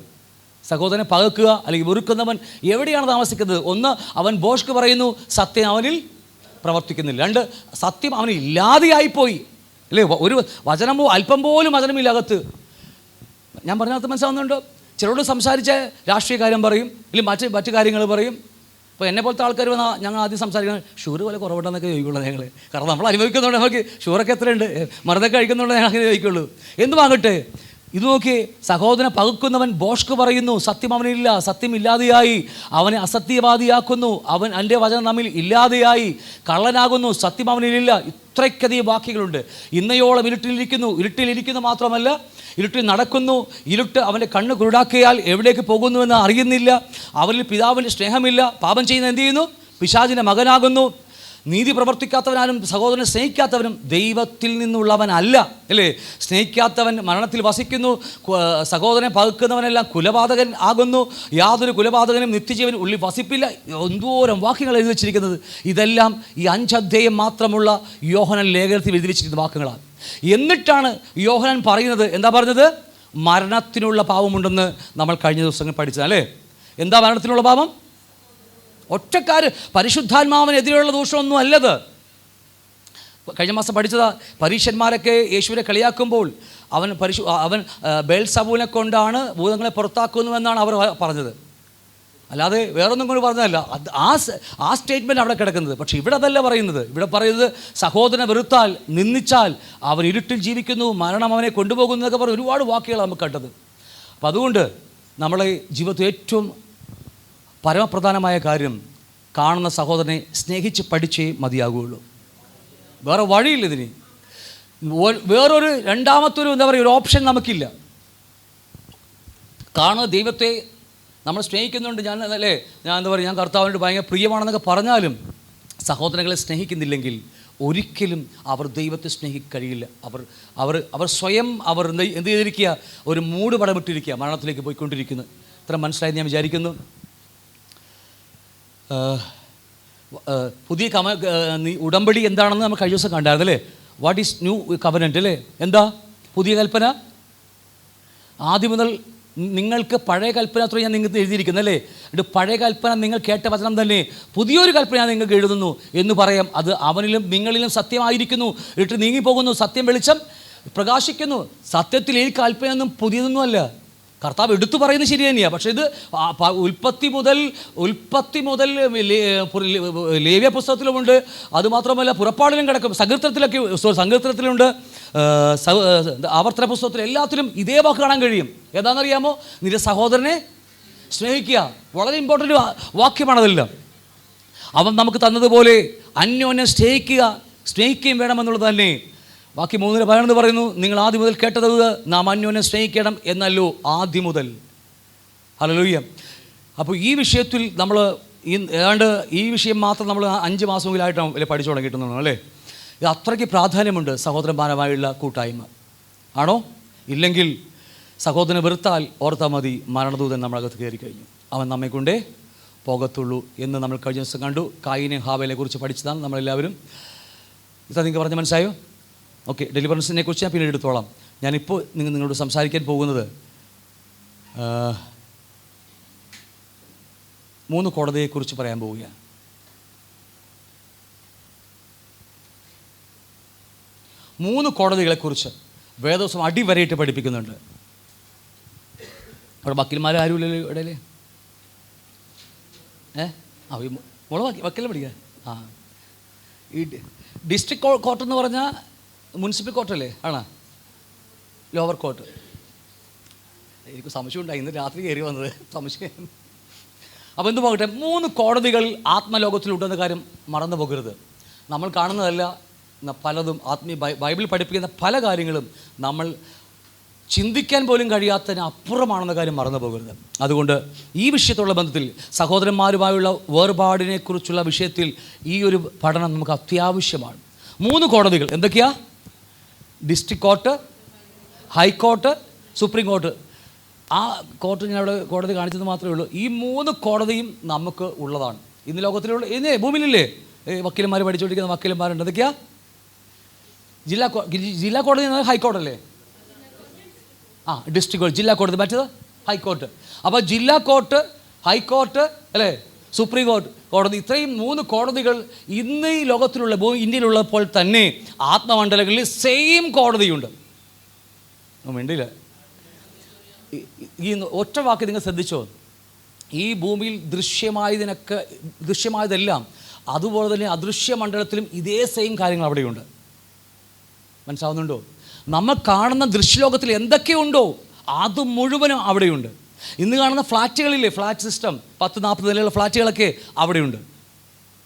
സഹോദരനെ പകക്കുക അല്ലെങ്കിൽ വെറുക്കുന്നവൻ എവിടെയാണ് താമസിക്കുന്നത്? ഒന്ന്, അവൻ ഭോഷ്ക് പറയുന്നു, സത്യം അവനിൽ പ്രവർത്തിക്കുന്നില്ല. രണ്ട്, സത്യം അവന് ഇല്ലാതെയായിപ്പോയി അല്ലേ? ഒരു വചനമോ അല്പം പോലും വചനമില്ല അകത്ത്. ഞാൻ പറഞ്ഞത് മനസ്സിലാവുന്നുണ്ടോ? ചിലരോട് സംസാരിച്ച രാഷ്ട്രീയ കാര്യം പറയും, ഇല്ലെങ്കിൽ മറ്റു കാര്യങ്ങൾ പറയും. ഇപ്പോൾ എന്നെ പോലത്തെ ആൾക്കാർ വന്നാൽ ഞങ്ങൾ ആദ്യം സംസാരിക്കുന്നത് ഷുഗർ പോലെ കുറവുണ്ടെന്നൊക്കെ ചോദിക്കുള്ളൂ ഞങ്ങൾ. കാരണം നമ്മൾ അനുഭവിക്കുന്നുണ്ട്, നമുക്ക് ഷുഗറൊക്കെ എത്രയുണ്ട്, മരുന്നൊക്കെ കഴിക്കുന്നുണ്ട്, ഞങ്ങൾ അങ്ങനെ ചോദിക്കുള്ളൂ. എന്തുമാകട്ടെ, ഇത് നോക്കി, സഹോദരനെ പകുക്കുന്നവൻ ഭോഷ്ക് പറയുന്നു, സത്യം അവനില്ല, സത്യം ഇല്ലാതെയായി, അവനെ അസത്യവാദിയാക്കുന്നു, അവൻ എൻ്റെ വചനം നമ്മിൽ ഇല്ലാതെയായി, കള്ളനാകുന്നു, സത്യം അവനിലില്ല. ഇത്രയ്ക്കധികം വാക്യങ്ങളുണ്ട്. ഇന്നയോളം ഇരുട്ടിലിരിക്കുന്നു മാത്രമല്ല, ഇരുട്ടിൽ നടക്കുന്നു, ഇരുട്ട് അവൻ്റെ കണ്ണ് കുരുടാക്കിയാൽ എവിടേക്ക് പോകുന്നുവെന്ന് അറിയുന്നില്ല, അവരിൽ പിതാവിൻ്റെ സ്നേഹമില്ല, പാപം ചെയ്യുന്ന എന്ത് ചെയ്യുന്നു? പിശാചിൻ്റെ മകനാകുന്നു. നീതി പ്രവർത്തിക്കാത്തവനാലും സഹോദരനെ സ്നേഹിക്കാത്തവനും ദൈവത്തിൽ നിന്നുള്ളവനല്ല അല്ലേ? സ്നേഹിക്കാത്തവൻ മരണത്തിൽ വസിക്കുന്നു, സഹോദരനെ പകുക്കുന്നവനെല്ലാം കുലപാതകൻ ആകുന്നു, യാതൊരു കുലപാതകനും നിത്യജീവൻ ഉള്ളിൽ വസിപ്പില്ല. എന്തോരം വാക്യങ്ങൾ എഴുതി വച്ചിരിക്കുന്നത്. ഇതെല്ലാം ഈ 5 അധ്യായം മാത്രമുള്ള യോഹന്നാൻ ലേഖനത്തിൽ എഴുതി വച്ചിരിക്കുന്ന വാക്യങ്ങളാണ്. എന്നിട്ടാണ് യോഹന്നാൻ പറയുന്നത്, എന്താ പറഞ്ഞത്? മരണത്തിനുള്ള പാപമുണ്ടെന്ന് നമ്മൾ കഴിഞ്ഞ ദിവസങ്ങൾ പഠിച്ചത് അല്ലേ? എന്താ മരണത്തിനുള്ള പാപം? ഒറ്റക്കാര് പരിശുദ്ധാത്മാവിനെതിരെയുള്ള ദൂഷണമൊന്നും അല്ലത്. കഴിഞ്ഞ മാസം പഠിച്ചതാ, പരീശന്മാരൊക്കെ യേശുവിനെ കളിയാക്കുമ്പോൾ അവൻ ബേൽസബൂലിനെ കൊണ്ടാണ് ഭൂതങ്ങളെ പുറത്താക്കുന്നുവെന്നാണ് അവർ പറഞ്ഞത്. അല്ലാതെ വേറൊന്നും കൊണ്ട് പറഞ്ഞതല്ല. ആ സ്റ്റേറ്റ്മെൻറ്റ് അവിടെ കിടക്കുന്നത്. പക്ഷേ ഇവിടെ അതല്ല പറയുന്നത്. ഇവിടെ പറയുന്നത് സഹോദരനെ വെറുത്താൽ, നിന്ദിച്ചാൽ അവൻ ഇരുട്ടിൽ ജീവിക്കുന്നു, മരണം അവനെ കൊണ്ടുപോകുന്നു എന്നൊക്കെ പറഞ്ഞ് ഒരുപാട് വാക്കുകൾ നമുക്ക് കണ്ടത്. അപ്പം അതുകൊണ്ട് നമ്മളെ ജീവിതത്തിൽ ഏറ്റവും പരമപ്രധാനമായ കാര്യം, കാണുന്ന സഹോദരനെ സ്നേഹിച്ച് പഠിച്ചേ മതിയാകുകയുള്ളൂ. വേറെ വഴിയില്ല ഇതിന്. വേറൊരു രണ്ടാമത്തൊരു എന്താ പറയുക, ഒരു ഓപ്ഷൻ നമുക്കില്ല. കാണുന്ന ദൈവത്തെ നമ്മൾ സ്നേഹിക്കുന്നുണ്ട്, ഞാൻ എന്താ പറയുക, ഞാൻ കർത്താവിനോട് ഭയങ്കര പ്രിയമാണെന്നൊക്കെ പറഞ്ഞാലും സഹോദരങ്ങളെ സ്നേഹിക്കുന്നില്ലെങ്കിൽ ഒരിക്കലും അവർ ദൈവത്തെ സ്നേഹിക്കഴിയില്ല. അവർ സ്വയം എന്ത് ചെയ്തിരിക്കുക? ഒരു മൂട് പടമിട്ടിരിക്കുക, മരണത്തിലേക്ക് പോയിക്കൊണ്ടിരിക്കുന്നു. ഇത്ര മനസ്സിലായി ഞാൻ വിചാരിക്കുന്നു. പുതിയ ഉടമ്പടി എന്താണെന്ന് നമ്മൾ കഴിഞ്ഞ ദിവസം കണ്ടായിരുന്നു അല്ലേ? വാട്ട് ഈസ് ന്യൂ കവനൻ്റ് അല്ലേ? എന്താ പുതിയ കൽപ്പന? ആദ്യം മുതൽ നിങ്ങൾക്ക് പഴയ കൽപ്പന അത്ര ഞാൻ നിങ്ങൾക്ക് എഴുതിയിരിക്കുന്നു അല്ലേ? എന്നിട്ട് പഴയ കൽപ്പന നിങ്ങൾ കേട്ട വചനം തന്നെ പുതിയൊരു കൽപ്പന ഞാൻ നിങ്ങൾക്ക് എഴുതുന്നു എന്ന് പറയാം. അത് അവനിലും നിങ്ങളിലും സത്യമായിരിക്കുന്നു. ഇട്ട് നീങ്ങിപ്പോകുന്നു, സത്യം വെളിച്ചം പ്രകാശിക്കുന്നു. സത്യത്തിൽ ഈ കൽപ്പനയൊന്നും പുതിയതൊന്നും അല്ല. കർത്താവ് എടുത്തു പറയുന്നത് ശരി തന്നെയാണ്. പക്ഷേ ഇത് ഉൽപ്പത്തി മുതൽ ലേവ്യ പുസ്തകത്തിലുമുണ്ട്. അതുമാത്രമല്ല പുറപ്പാടിലും കിടക്കും, സങ്കീർത്തനത്തിലുണ്ട്, ആവർത്തന പുസ്തകത്തിൽ, എല്ലാത്തിലും ഇതേ വാക്ക് കാണാൻ കഴിയും. ഏതാണെന്നറിയാമോ? നിന്റെ സഹോദരനെ സ്നേഹിക്കുക. വളരെ ഇമ്പോർട്ടൻ്റ് വാക്യമാണതെല്ലാം. അവൻ നമുക്ക് തന്നതുപോലെ അന്യോന്യം സ്നേഹിക്കുകയും വേണമെന്നുള്ളത് തന്നെ. ബാക്കി 3:11 പറയുന്നു, നിങ്ങൾ ആദ്യം മുതൽ കേട്ടത് നാം അന്യോന്യം സ്നേഹിക്കണം എന്നല്ലോ ആദ്യം മുതൽ. ഹല്ലേലൂയ. അപ്പോൾ ഈ വിഷയത്തിൽ നമ്മൾ ഏതാണ്ട് ഈ വിഷയം മാത്രം നമ്മൾ 5 മാസമെങ്കിലായിട്ടാണ് അല്ലേ പഠിച്ചു തുടങ്ങിയിട്ടുണ്ടോ അല്ലേ? ഇത് അത്രയ്ക്ക് പ്രാധാന്യമുണ്ട് സഹോദരന്മാരുമായുള്ള കൂട്ടായ്മ. ആണോ? ഇല്ലെങ്കിൽ സഹോദരനെ വെറുത്താൽ ഓർത്താൽ മതി, മരണദൂതൻ നമ്മളകത്ത് കയറി കഴിഞ്ഞു, അവൻ നമ്മെ കൊണ്ടേ പോകത്തുള്ളൂ എന്ന് നമ്മൾ കഴിഞ്ഞ ദിവസം കണ്ടു. കായീനെ ഹാബേലെ കുറിച്ച് പഠിച്ചതാണ് നമ്മളെല്ലാവരും. ഇതാ നിങ്ങൾക്ക് പറഞ്ഞ് മനസ്സിലായോ? ഓക്കെ, ഡെലിവറൻസിനെ കുറിച്ച് ഞാൻ പിന്നീട് എടുത്തോളാം. ഞാനിപ്പോൾ നിങ്ങളോട് സംസാരിക്കാൻ പോകുന്നത് 3 കോടതിയെക്കുറിച്ച് പറയാൻ പോവുകയാണ്. 3 കോടതികളെക്കുറിച്ച് വേദോസം അടിവരയിട്ട് പഠിപ്പിക്കുന്നുണ്ട്. അവിടെ വക്കീൽമാരാരുമില്ലല്ലോ ഇടയിൽ. വക്കീലെ പഠിക്കുക. ഈ ഡിസ്ട്രിക്ട് കോർട്ട് എന്ന് പറഞ്ഞാൽ മുനിസിപ്പൽ കോർട്ടല്ലേ? ആണോ? Lower court. എനിക്ക് സംശയമുണ്ടായി, ഇന്ന് രാത്രി കയറി വന്നത് സംശയം. അപ്പോൾ എന്തു പോകട്ടെ, 3 കോടതികൾ ആത്മലോകത്തിലുണ്ടെന്ന കാര്യം മറന്നു പോകരുത്. നമ്മൾ കാണുന്നതല്ല പലതും, ബൈബിൾ പഠിപ്പിക്കുന്ന പല കാര്യങ്ങളും നമ്മൾ ചിന്തിക്കാൻ പോലും കഴിയാത്തതിന് അപ്പുറമാണെന്ന കാര്യം മറന്നു പോകരുത്. അതുകൊണ്ട് ഈ വിഷയത്തോടുള്ള ബന്ധത്തിൽ സഹോദരന്മാരുമായുള്ള വേർപാടിനെക്കുറിച്ചുള്ള വിഷയത്തിൽ ഈ ഒരു പഠനം നമുക്ക് അത്യാവശ്യമാണ്. 3 കോടതികൾ എന്തൊക്കെയാ? District court, high court, supreme court. ആ കോർട്ട് ഞാൻ അവിടെ കോടതി കാണിച്ചത് മാത്രമേ ഉള്ളൂ. ഈ 3 കോടതിയും നമുക്ക് ഉള്ളതാണ്. ഇന്ന് ലോകത്തിലുള്ള ഭൂമിയിലില്ലേ വക്കീലന്മാർ പഠിച്ചുകൊണ്ടിരിക്കുന്ന വക്കീലന്മാരുണ്ട്. എന്തൊക്കെയാ? ജില്ലാ കോടതി ഹൈക്കോർട്ടല്ലേ? ഡിസ്ട്രിക്ട് കോടതി, ജില്ലാ കോടതി, മറ്റേത് ഹൈക്കോർട്ട്. അപ്പോൾ ജില്ലാ കോർട്ട്, ഹൈക്കോർട്ട്, അല്ലേ, സുപ്രീം കോടതി, ഇത്രയും 3 കോടതികൾ ഇന്ന് ഈ ലോകത്തിലുള്ള ഇന്ത്യയിലുള്ളപ്പോൾ തന്നെ ആത്മമണ്ഡലങ്ങളിൽ സെയിം കോടതിയുണ്ട്. വേണ്ടിയില്ല, ഈ ഒറ്റ വാക്ക് നിങ്ങൾ ശ്രദ്ധിച്ചോ, ഈ ഭൂമിയിൽ ദൃശ്യമായതെല്ലാം അതുപോലെ തന്നെ അദൃശ്യ മണ്ഡലത്തിലും ഇതേ സെയിം കാര്യങ്ങൾ അവിടെയുണ്ട്. മനസ്സിലാവുന്നുണ്ടോ? നമ്മൾ കാണുന്ന ദൃശ്യലോകത്തിൽ എന്തൊക്കെയുണ്ടോ അത് മുഴുവനും അവിടെയുണ്ട്. ഇന്ന് കാണുന്ന ഫ്ലാറ്റുകളില്ലേ, ഫ്ലാറ്റ് സിസ്റ്റം, 10-40 നിലയുള്ള ഫ്ലാറ്റുകളൊക്കെ അവിടെയുണ്ട്.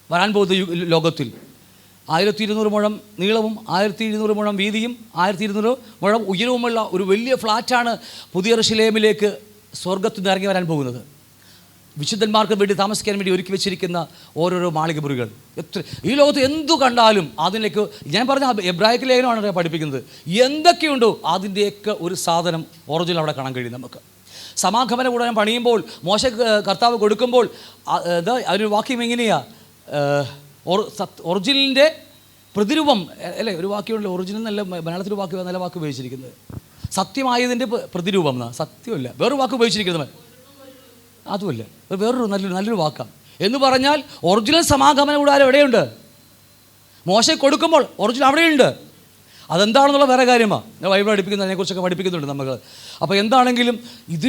വരാൻ പോകുന്ന ലോകത്തിൽ 1200 മുഴം നീളവും 1200 മുഴം വീതിയും 1200 മുഴം ഉയരവുമുള്ള ഒരു വലിയ ഫ്ലാറ്റാണ് പുതിയ യെരൂശലേമിലേക്ക് സ്വർഗത്തിൽ നിന്ന് ഇറങ്ങി വരാൻ പോകുന്നത്. വിശുദ്ധന്മാർക്ക് വേണ്ടി താമസിക്കാൻ വേണ്ടി ഒരുക്കി വെച്ചിരിക്കുന്ന ഓരോരോ മാളികമുറികൾ. ഈ ലോകത്ത് എന്തു കണ്ടാലും അതിലേക്ക്, ഞാൻ പറഞ്ഞ എബ്രായിക്ക് ലേഖനമാണ് പഠിപ്പിക്കുന്നത്, എന്തൊക്കെയുണ്ടോ അതിൻ്റെയൊക്കെ ഒരു സാധനം ഒറിജിനൽ അവിടെ കാണാൻ കഴിയും നമുക്ക്. സമാഗമന കൂടാരം പണിയുമ്പോൾ മോശ കർത്താവ് കൊടുക്കുമ്പോൾ അതിനൊരു വാക്യം എങ്ങനെയാ, ഒറിജിനലിൻ്റെ പ്രതിരൂപം അല്ലേ, ഒരു വാക്യമുണ്ടല്ലോ, ഒറിജിനൽ നല്ല മലയാളത്തിൽ വാക്ക് നല്ല വാക്ക് ഉപയോഗിച്ചിരിക്കുന്നത്, സത്യമായതിൻ്റെ പ്രതിരൂപം എന്നാ, സത്യമല്ല, വേറൊരു വാക്ക് ഉപയോഗിച്ചിരിക്കുന്നത് അതുമല്ല, വേറൊരു നല്ലൊരു വാക്കാണ്. എന്ന് പറഞ്ഞാൽ ഒറിജിനൽ സമാഗമന കൂടാരം എവിടെയുണ്ട്? മോശ കൊടുക്കുമ്പോൾ ഒറിജിനൽ അവിടെയുണ്ട്. അതെന്താണെന്നുള്ള വേറെ കാര്യമാണ് ബൈബിൾ പഠിപ്പിക്കുന്നതിനെക്കുറിച്ചൊക്കെ പഠിപ്പിക്കുന്നുണ്ട് നമുക്ക്. അപ്പോൾ എന്താണെങ്കിലും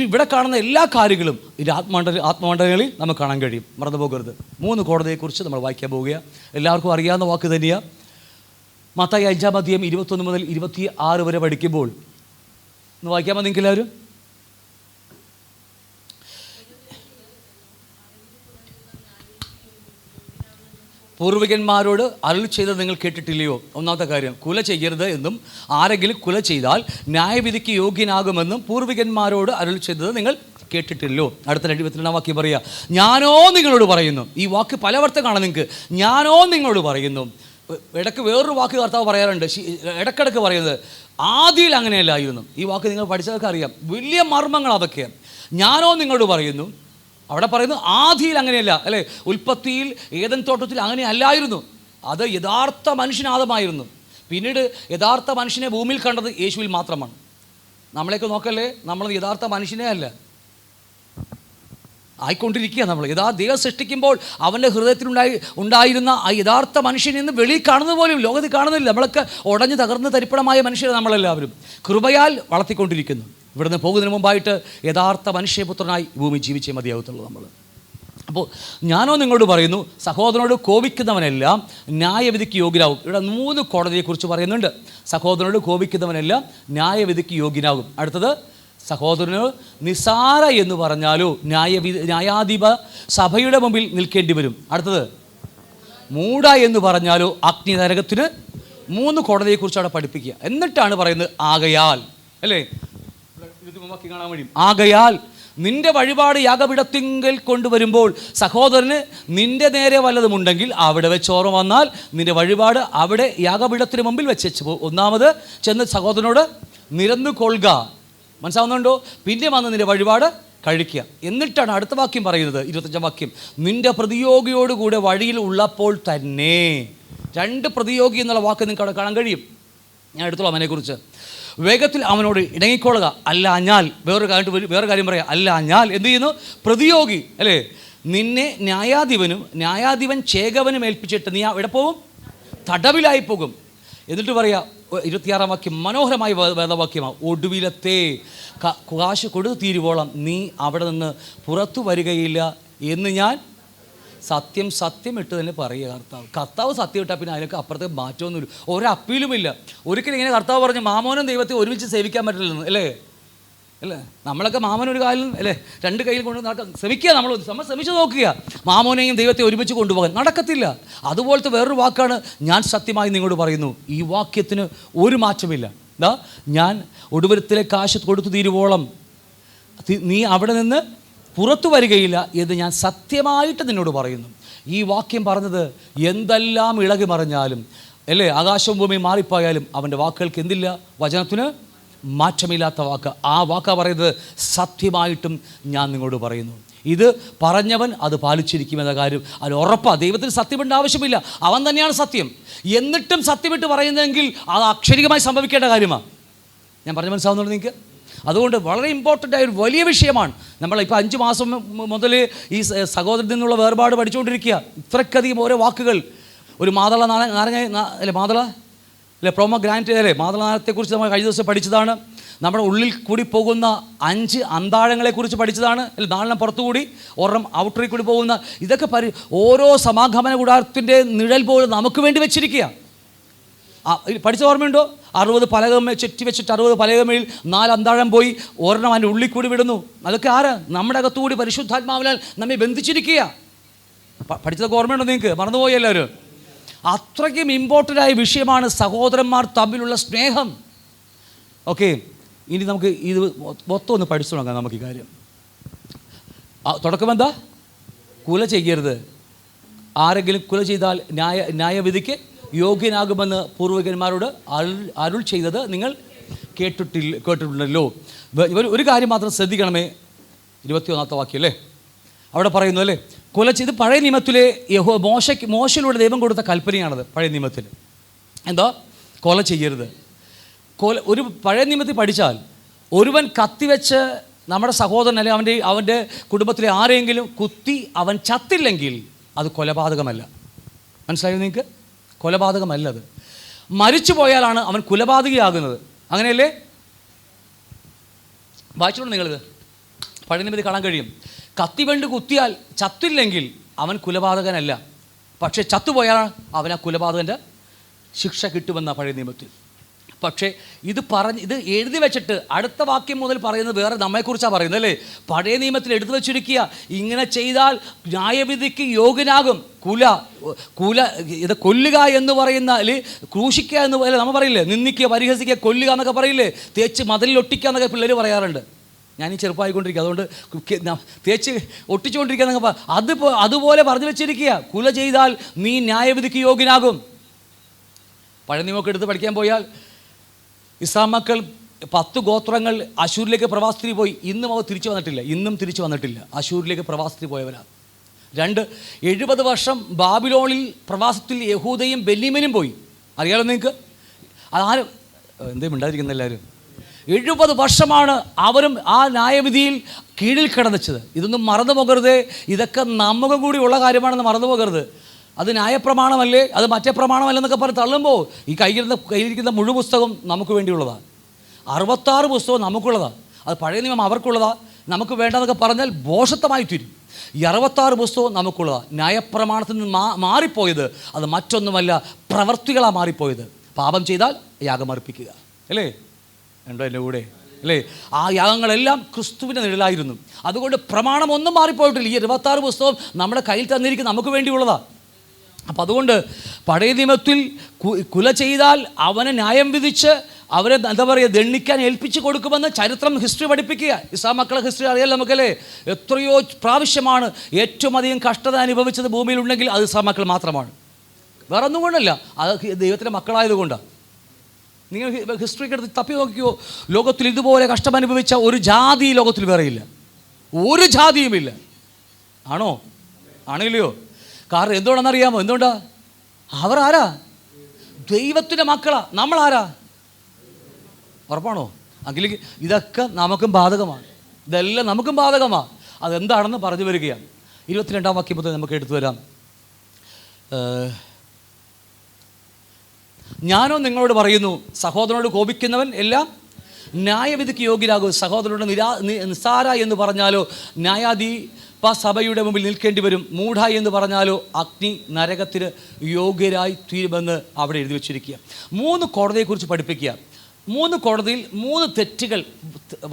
ഇവിടെ കാണുന്ന എല്ലാ കാര്യങ്ങളും ഇത് ആത്മമണ്ഡലങ്ങളിൽ നമുക്ക് കാണാൻ കഴിയും. മറന്നു പോകരുത്. 3 കോടതിയെക്കുറിച്ച് നമ്മൾ വായിക്കാൻ പോവുകയാണ്. എല്ലാവർക്കും അറിയാവുന്ന വാക്ക് തന്നെയാണ്. മത്തായി 5-ാം അധ്യായം 21 മുതൽ 26 വരെ പഠിക്കുമ്പോൾ ഒന്ന് വായിക്കാമോ നിങ്ങൾക്ക് എല്ലാവരും? പൂർവികന്മാരോട് അരുളി ചെയ്തത് നിങ്ങൾ കേട്ടിട്ടില്ലയോ? ഒന്നാമത്തെ കാര്യം, കുല ചെയ്യരുത് എന്നും ആരെങ്കിലും കുല ചെയ്താൽ ന്യായവിധിക്ക് യോഗ്യനാകുമെന്നും പൂർവികന്മാരോട് അരുളി ചെയ്തത് നിങ്ങൾ കേട്ടിട്ടില്ലയോ? അടുത്ത 22-ാം വാക്യം പറയുക, ഞാനോ നിങ്ങളോട് പറയുന്നു. ഈ വാക്ക് പലവർത്തം കാണാം നിങ്ങൾക്ക്. ഞാനോ നിങ്ങളോട് പറയുന്നു. ഇടയ്ക്ക് വേറൊരു വാക്ക് കർത്താവ് പറയാറുണ്ട്, ഇടയ്ക്കിടയ്ക്ക് പറയുന്നത് ആദിയിൽ അങ്ങനെയല്ലായിരുന്നു. ഈ വാക്ക് നിങ്ങൾ പഠിച്ചതൊക്കെ അറിയാം. വലിയ മർമ്മങ്ങൾ അതൊക്കെയാണ്. ഞാനോ നിങ്ങളോട് പറയുന്നു. അവിടെ പറയുന്നു ആദിയിൽ അങ്ങനെയല്ല, അല്ലേ, ഉൽപ്പത്തിയിൽ ഏദൻ തോട്ടത്തിൽ അങ്ങനെ അല്ലായിരുന്നു. അത് യഥാർത്ഥ മനുഷ്യനാദമായിരുന്നു. പിന്നീട് യഥാർത്ഥ മനുഷ്യനെ ഭൂമിയിൽ കണ്ടത് യേശുവിൽ മാത്രമാണ്. നമ്മളെയൊക്കെ നോക്കല്ലേ, നമ്മൾ യഥാർത്ഥ മനുഷ്യനെ അല്ല ആയിക്കൊണ്ടിരിക്കുക. നമ്മൾ ദൈവം സൃഷ്ടിക്കുമ്പോൾ അവൻ്റെ ഹൃദയത്തിൽ ഉണ്ടായിരുന്ന ആ യഥാർത്ഥ മനുഷ്യനെ ഇന്ന് വെളിയിൽ കാണുന്നത് പോലും ലോകത്തിൽ കാണുന്നില്ല. നമ്മളൊക്കെ ഉടഞ്ഞ് തകർന്ന് തരിപ്പണമായ മനുഷ്യരെ നമ്മളെല്ലാവരും കൃപയാൽ വളർത്തിക്കൊണ്ടിരിക്കുന്നു. ഇവിടുന്ന് പോകുന്നതിന് മുമ്പായിട്ട് യഥാർത്ഥ മനുഷ്യപുത്രനായി ഭൂമി ജീവിച്ചേ മതിയാവത്തുള്ളൂ നമ്മൾ. അപ്പോൾ ഞാനോ നിങ്ങളോട് പറയുന്നു, സഹോദരനോട് കോപിക്കുന്നവനെല്ലാം ന്യായവിധിക്ക് യോഗ്യനാകും. ഇവിടെ 3 കോടതിയെക്കുറിച്ച് പറയുന്നുണ്ട്. സഹോദരനോട് കോപിക്കുന്നവനെല്ലാം ന്യായവിധിക്ക് യോഗ്യനാകും. അടുത്തത്, സഹോദരന് നിസാര എന്ന് പറഞ്ഞാലോ ന്യായാധിപ സഭയുടെ മുമ്പിൽ നിൽക്കേണ്ടി വരും. അടുത്തത്, മൂഢ എന്ന് പറഞ്ഞാലോ അഗ്നി നരകത്തിന്. 3 കോടതിയെക്കുറിച്ച് അവിടെ പഠിപ്പിക്കുക. എന്നിട്ടാണ് പറയുന്നത് ആകയാൽ, അല്ലേ, കാണാൻ കഴിയും. ആകയാൽ നിന്റെ വഴിപാട് യാഗപീഠത്തിങ്കൽ കൊണ്ടുവരുമ്പോൾ സഹോദരന് നിന്റെ നേരെ വല്ലതുമുണ്ടെങ്കിൽ അവിടെ വെച്ച് ഓർമ്മ വന്നാൽ നിന്റെ വഴിപാട് അവിടെ യാഗപീഠത്തിന് മുമ്പിൽ വെച്ച് ഒന്നാമത് ചെന്ന് സഹോദരനോട് നിരന്നു കൊള്ളുക. മനസ്സിലാവുന്നുണ്ടോ? പിന്നെ വന്ന് നിന്റെ വഴിപാട് കഴിക്കുക. എന്നിട്ടാണ് അടുത്ത വാക്യം പറയുന്നത്, 25-ാം വാക്യം, നിന്റെ പ്രതിയോഗിയോടുകൂടെ വഴിയിൽ ഉള്ളപ്പോൾ തന്നെ. 2 പ്രതിയോഗി എന്നുള്ള വാക്ക് നിങ്ങൾക്ക് അവിടെ കാണാൻ കഴിയും. ഞാൻ എടുത്തോളാം അതിനെക്കുറിച്ച്. വേഗത്തിൽ അവനോട് ഇണങ്ങിക്കൊള്ളുക, അല്ല ഞാൻ വേറെ കാര്യം പറയാം, അല്ല ഞാൻ എന്ത് ചെയ്യുന്നു? പ്രതിയോഗി, അല്ലേ, നിന്നെ ന്യായാധിപൻ ചേകവനും ഏൽപ്പിച്ചിട്ട് നീ എവിടെ പോകും? തടവിലായി പോകും. എന്നിട്ട് പറയാ 26-ാം വാക്യം, മനോഹരമായ വേദവാക്യമാണ്, ഒടുവിലത്തെ കാശ് കൊടുത്തു തീരുവോളം നീ അവിടെ നിന്ന് പുറത്തു വരികയില്ല എന്ന് ഞാൻ സത്യം ഇട്ട് തന്നെ പറയുക. കർത്താവ് സത്യം ഇട്ടാൽ പിന്നെ അതിനൊക്കെ അപ്പുറത്തെ മാറ്റമൊന്നുമില്ല, ഒരു അപ്പീലുമില്ല. ഒരിക്കലും ഇങ്ങനെ കർത്താവ് പറഞ്ഞു മാമോനും ദൈവത്തെ ഒരുമിച്ച് സേവിക്കാൻ പറ്റില്ലെന്ന്, അല്ലേ, നമ്മളൊക്കെ മാമനൊരു കാലിൽ, അല്ലേ, 2 കയ്യിൽ കൊണ്ട് നടക്കാൻ ശ്രമിക്കുക. നമ്മൾ ശ്രമിച്ചു നോക്കുക മാമോനെയും ദൈവത്തെ ഒരുമിച്ച് കൊണ്ടുപോകാൻ. നടക്കത്തില്ല. അതുപോലത്തെ വേറൊരു വാക്കാണ് ഞാൻ സത്യമായി നിങ്ങളോട് പറയുന്നു. ഈ വാക്യത്തിന് ഒരു മാറ്റമില്ല. ഞാൻ ഒടുവിലത്തിലെ കാശ് കൊടുത്തു തീരുവോളം നീ അവിടെ നിന്ന് പുറത്തു വരികയില്ല എന്ന് ഞാൻ സത്യമായിട്ട് നിന്നോട് പറയുന്നു. ഈ വാക്യം പറഞ്ഞത് എന്തെല്ലാം ഇളകി മറിഞ്ഞാലും, അല്ലേ, ആകാശവും ഭൂമിയും മാറിപ്പോയാലും അവൻ്റെ വാക്കുകൾക്ക് എന്തില്ല? വചനത്തിന് മാറ്റമില്ലാത്ത വാക്ക്. ആ വാക്കാ പറയുന്നത് സത്യമായിട്ടും ഞാൻ നിങ്ങളോട് പറയുന്നു. ഇത് പറഞ്ഞവൻ അത് പാലിച്ചിരിക്കുമെന്ന കാര്യം അത് ഉറപ്പാണ്. ദൈവത്തിന് സത്യമിടേണ്ട ആവശ്യമില്ല, അവൻ തന്നെയാണ് സത്യം. എന്നിട്ടും സത്യമിട്ട് പറയുന്നതെങ്കിൽ അത് അക്ഷരികമായി സംഭവിക്കേണ്ട കാര്യമാണ്. ഞാൻ പറഞ്ഞ മനസ്സിലാവുന്നുണ്ട് നിങ്ങൾക്ക്? അതുകൊണ്ട് വളരെ ഇമ്പോർട്ടൻ്റ് ആയ ഒരു വലിയ വിഷയമാണ്. നമ്മളിപ്പോൾ 5 മാസം മുതൽ ഈ സഹോദരത്തിൽ നിന്നുള്ള വേർപാട് പഠിച്ചുകൊണ്ടിരിക്കുക. ഇത്രയ്ക്കധികം ഓരോ വാക്കുകൾ. ഒരു മാതള നാരങ്ങ അല്ലേ, മാതള അല്ലെ, പ്രോമോഗ്രാനൈറ്റ് അല്ലേ, മാതളനാരത്തെക്കുറിച്ച് നമ്മൾ കഴിഞ്ഞ ദിവസം പഠിച്ചതാണ്. നമ്മുടെ ഉള്ളിൽ കൂടി പോകുന്ന 5 അന്താഴങ്ങളെക്കുറിച്ച് പഠിച്ചതാണ്. അല്ലെ, 4 പുറത്തുകൂടി, 1 ഔട്ടറിൽ കൂടി പോകുന്ന. ഇതൊക്കെ ഓരോ സമാഗമന കൂടാരത്തിൻ്റെ നിഴൽ പോലും നമുക്ക് വേണ്ടി വെച്ചിരിക്കുക. പഠിച്ച ഓർമ്മയുണ്ടോ? 60 പലകമേ ചുറ്റി വെച്ചിട്ട് 60 പലകമേൽ 4 അന്താഴം പോയി, 1 അതിൻ്റെ ഉള്ളിൽ കൂടി വിടുന്നു. അതൊക്കെ ആരാ? നമ്മുടെ അകത്തുകൂടി പരിശുദ്ധാത്മാവിനാൽ നമ്മെ ബന്ധിച്ചിരിക്കുക. പഠിച്ചതൊക്കെ ഓർമ്മയുണ്ടോ നിങ്ങൾക്ക്? മറന്നുപോയി എല്ലാവരും? അത്രയ്ക്കും ഇമ്പോർട്ടൻ്റ് ആയ വിഷയമാണ് സഹോദരന്മാർ തമ്മിലുള്ള സ്നേഹം. ഓക്കെ, ഇനി നമുക്ക് ഇത് മൊത്തം ഒന്ന് പഠിച്ചു തുടങ്ങാം. നമുക്ക് ഈ കാര്യം തുടക്കം എന്താ? കുല ചെയ്യരുത്. ആരെങ്കിലും കുല ചെയ്താൽ ന്യായവിധിക്ക് യോഗ്യനാകുമെന്ന് പൂർവികന്മാരോട് അരുൾ ചെയ്തത് നിങ്ങൾ കേട്ടിട്ടുണ്ടല്ലോ. ഒരു കാര്യം മാത്രം ശ്രദ്ധിക്കണമേ. 21 വാക്യം അല്ലേ അവിടെ പറയുന്നു അല്ലേ, കൊല ചെയ്ത്. പഴയ നിയമത്തിലെ മോശയിലൂടെ ദൈവം കൊടുത്ത കൽപ്പനയാണത്. പഴയ നിയമത്തിൽ എന്താ? കൊല ചെയ്യരുത്. ഒരു പഴയ നിയമത്തിൽ പഠിച്ചാൽ ഒരുവൻ കത്തിവെച്ച് നമ്മുടെ സഹോദരൻ അല്ലെങ്കിൽ അവൻ്റെ കുടുംബത്തിലെ ആരെങ്കിലും കുത്തി അവൻ ചത്തില്ലെങ്കിൽ അത് കൊലപാതകമല്ല. മനസ്സിലായോ നിങ്ങൾക്ക്? കൊലപാതകമല്ല. അത് മരിച്ചു പോയാലാണ് അവൻ കൊലപാതകയാകുന്നത്. അങ്ങനെയല്ലേ? വായിച്ചോളൂ നിങ്ങളിത്. പഴയ നിയമത്തിൽ കാണാൻ കഴിയും. കത്തി കൊണ്ട് കുത്തിയാൽ ചത്തില്ലെങ്കിൽ അവൻ കൊലപാതകനല്ല. പക്ഷേ ചത്തുപോയാൽ അവൻ ആ കൊലപാതകൻ്റെ ശിക്ഷ കിട്ടുമെന്ന പഴയ നിയമത്തിൽ. പക്ഷേ ഇത് എഴുതി വെച്ചിട്ട് അടുത്ത വാക്യം മുതൽ പറയുന്നത് വേറെ നമ്മെക്കുറിച്ചാണ് പറയുന്നത് അല്ലേ. പഴയ നിയമത്തിൽ എടുത്തു വെച്ചിരിക്കുക, ഇങ്ങനെ ചെയ്താൽ ന്യായവിധിക്ക് യോഗ്യനാകും. ഇത് കൊല്ലുക എന്ന് പറയുന്ന ക്രൂശിക്കുക എന്ന് അല്ലെ നമ്മൾ പറയില്ലേ, നിന്ദിക്കുക, പരിഹസിക്കുക, കൊല്ലുക എന്നൊക്കെ പറയില്ലേ, തേച്ച് മതിലിലൊട്ടിക്കുക എന്നൊക്കെ പിള്ളേർ പറയാറുണ്ട്. ഞാൻ ഈ ചെറുപ്പമായിക്കൊണ്ടിരിക്കുക, അതുകൊണ്ട് തേച്ച് ഒട്ടിച്ചുകൊണ്ടിരിക്കുക എന്നൊക്കെ അതുപോലെ പറഞ്ഞു വെച്ചിരിക്കുക. കുല ചെയ്താൽ നീ ന്യായവിധിക്ക് യോഗ്യനാകും. പഴയ നിയമമൊക്കെ എടുത്ത് പഠിക്കാൻ പോയാൽ ഇസ്രായേൽ മക്കൾ 10 ഗോത്രങ്ങൾ അശൂരിലേക്ക് പ്രവാസത്തിൽ പോയി. ഇന്നും അവർ തിരിച്ചു വന്നിട്ടില്ല. അശൂരിലേക്ക് പ്രവാസത്തിൽ പോയവരാണ്. 2 70 വർഷം ബാബിലോണിൽ പ്രവാസത്തിൽ യഹൂദയും ബെന്യാമീനും പോയി. അറിയാലോ നിങ്ങൾക്ക്? അതാരും എന്തേ മിണ്ടാതിരിക്കുന്ന എല്ലാവരും. 70 വർഷമാണ് അവരും ആ ന്യായവിധിയിൽ കീഴിൽ കിടന്നിച്ചത്. ഇതൊന്നും മറന്നു പോകരുത്. ഇതൊക്കെ നമുക്ക് കൂടി ഉള്ള കാര്യമാണെന്ന് മറന്നു പോകരുത്. അത് ന്യായപ്രമാണമല്ലേ, അത് മറ്റേ പ്രമാണമല്ലെന്നൊക്കെ പറഞ്ഞ് തള്ളുമ്പോൾ ഈ കയ്യിലിരിക്കുന്ന മുഴുവൻ പുസ്തകം നമുക്ക് വേണ്ടിയുള്ളതാണ്. 66 പുസ്തകം നമുക്കുള്ളതാണ്. അത് പഴയ നിയമം അവർക്കുള്ളതാണ്. നമുക്ക് വേണ്ടതെന്നൊക്കെ പറഞ്ഞാൽ ഭോഷത്വമായി തീരും. ഈ 66 പുസ്തകവും നമുക്കുള്ളതാണ്. ന്യായപ്രമാണത്തിൽ നിന്ന് മാറിപ്പോയത് അത് മറ്റൊന്നുമല്ല, പ്രവർത്തികളാണ് മാറിപ്പോയത്. പാപം ചെയ്താൽ യാഗമർപ്പിക്കുക അല്ലേ, ഉണ്ടോ എൻ്റെ കൂടെ അല്ലേ? ആ യാഗങ്ങളെല്ലാം ക്രിസ്തുവിൻ്റെ നിഴലായിരുന്നു. അതുകൊണ്ട് പ്രമാണം ഒന്നും മാറിപ്പോയിട്ടില്ല. ഈ 66 പുസ്തകം നമ്മുടെ കയ്യിൽ തന്നിരിക്കുന്ന നമുക്ക് വേണ്ടിയുള്ളതാണ്. അപ്പം അതുകൊണ്ട് പഴയ നിയമത്തിൽ കുല ചെയ്താൽ അവനെ ന്യായം വിധിച്ച് അവരെ എന്താ പറയുക, ദണ്ഡിക്കാൻ ഏൽപ്പിച്ച് കൊടുക്കുമെന്ന് ചരിത്രം, ഹിസ്റ്ററി പഠിപ്പിക്കുക. ഇസ്രായേൽ മക്കളെ ഹിസ്റ്ററി അറിയാലോ നമുക്കല്ലേ. എത്രയോ പ്രാവശ്യമാണ് ഏറ്റവും അധികം കഷ്ടത അനുഭവിച്ചത് ഭൂമിയിലുണ്ടെങ്കിൽ അത് ഇസ്രായേൽ മക്കൾ മാത്രമാണ്. വേറെ ഒന്നും കൊണ്ടല്ല, അത് ദൈവത്തിൻ്റെ മക്കളായതുകൊണ്ടാണ്. നിങ്ങൾ ഹിസ്റ്ററിക്ക് എടുത്ത് തപ്പി നോക്കിയോ, ലോകത്തിൽ ഇതുപോലെ കഷ്ടം അനുഭവിച്ച ഒരു ജാതി ലോകത്തിൽ വേറെയില്ല, ഒരു ജാതിയുമില്ല. ആണോ? ആണെങ്കിലോ? കാരണം എന്തുകൊണ്ടാണെന്നറിയാമോ? എന്തുകൊണ്ടാ? അവർ ആരാ? ദൈവത്തിൻ്റെ മക്കളാ. നമ്മളാരാ? ഉറപ്പാണോ? എങ്കിൽ ഇതൊക്കെ നമുക്കും ബാധകമാണ്. ഇതെല്ലാം നമുക്കും ബാധകമാണ്. അതെന്താണെന്ന് പറഞ്ഞു വരികയാണ്. 22-ാം വാക്യം മുതൽ നമുക്ക് എടുത്തു വരാം. ഞാനോ നിങ്ങളോട് പറയുന്നു, സഹോദരനോട് കോപിക്കുന്നവൻ എല്ലാം ന്യായവിധിക്ക് യോഗ്യരാകും. സഹോദരനോട് നിസ്സാര എന്ന് പറഞ്ഞാലോ സഭയുടെ മുമ്പിൽ നിൽക്കേണ്ടി വരും. മൂഢ എന്ന് പറഞ്ഞാലോ അഗ്നി നരകത്തിന് യോഗ്യരായി തീരുമെന്ന് അവിടെ എഴുതി വച്ചിരിക്കുക. 3 കോടതിയെക്കുറിച്ച് പഠിപ്പിക്കുക. 3 കോടതിയിൽ 3 തെറ്റുകൾ,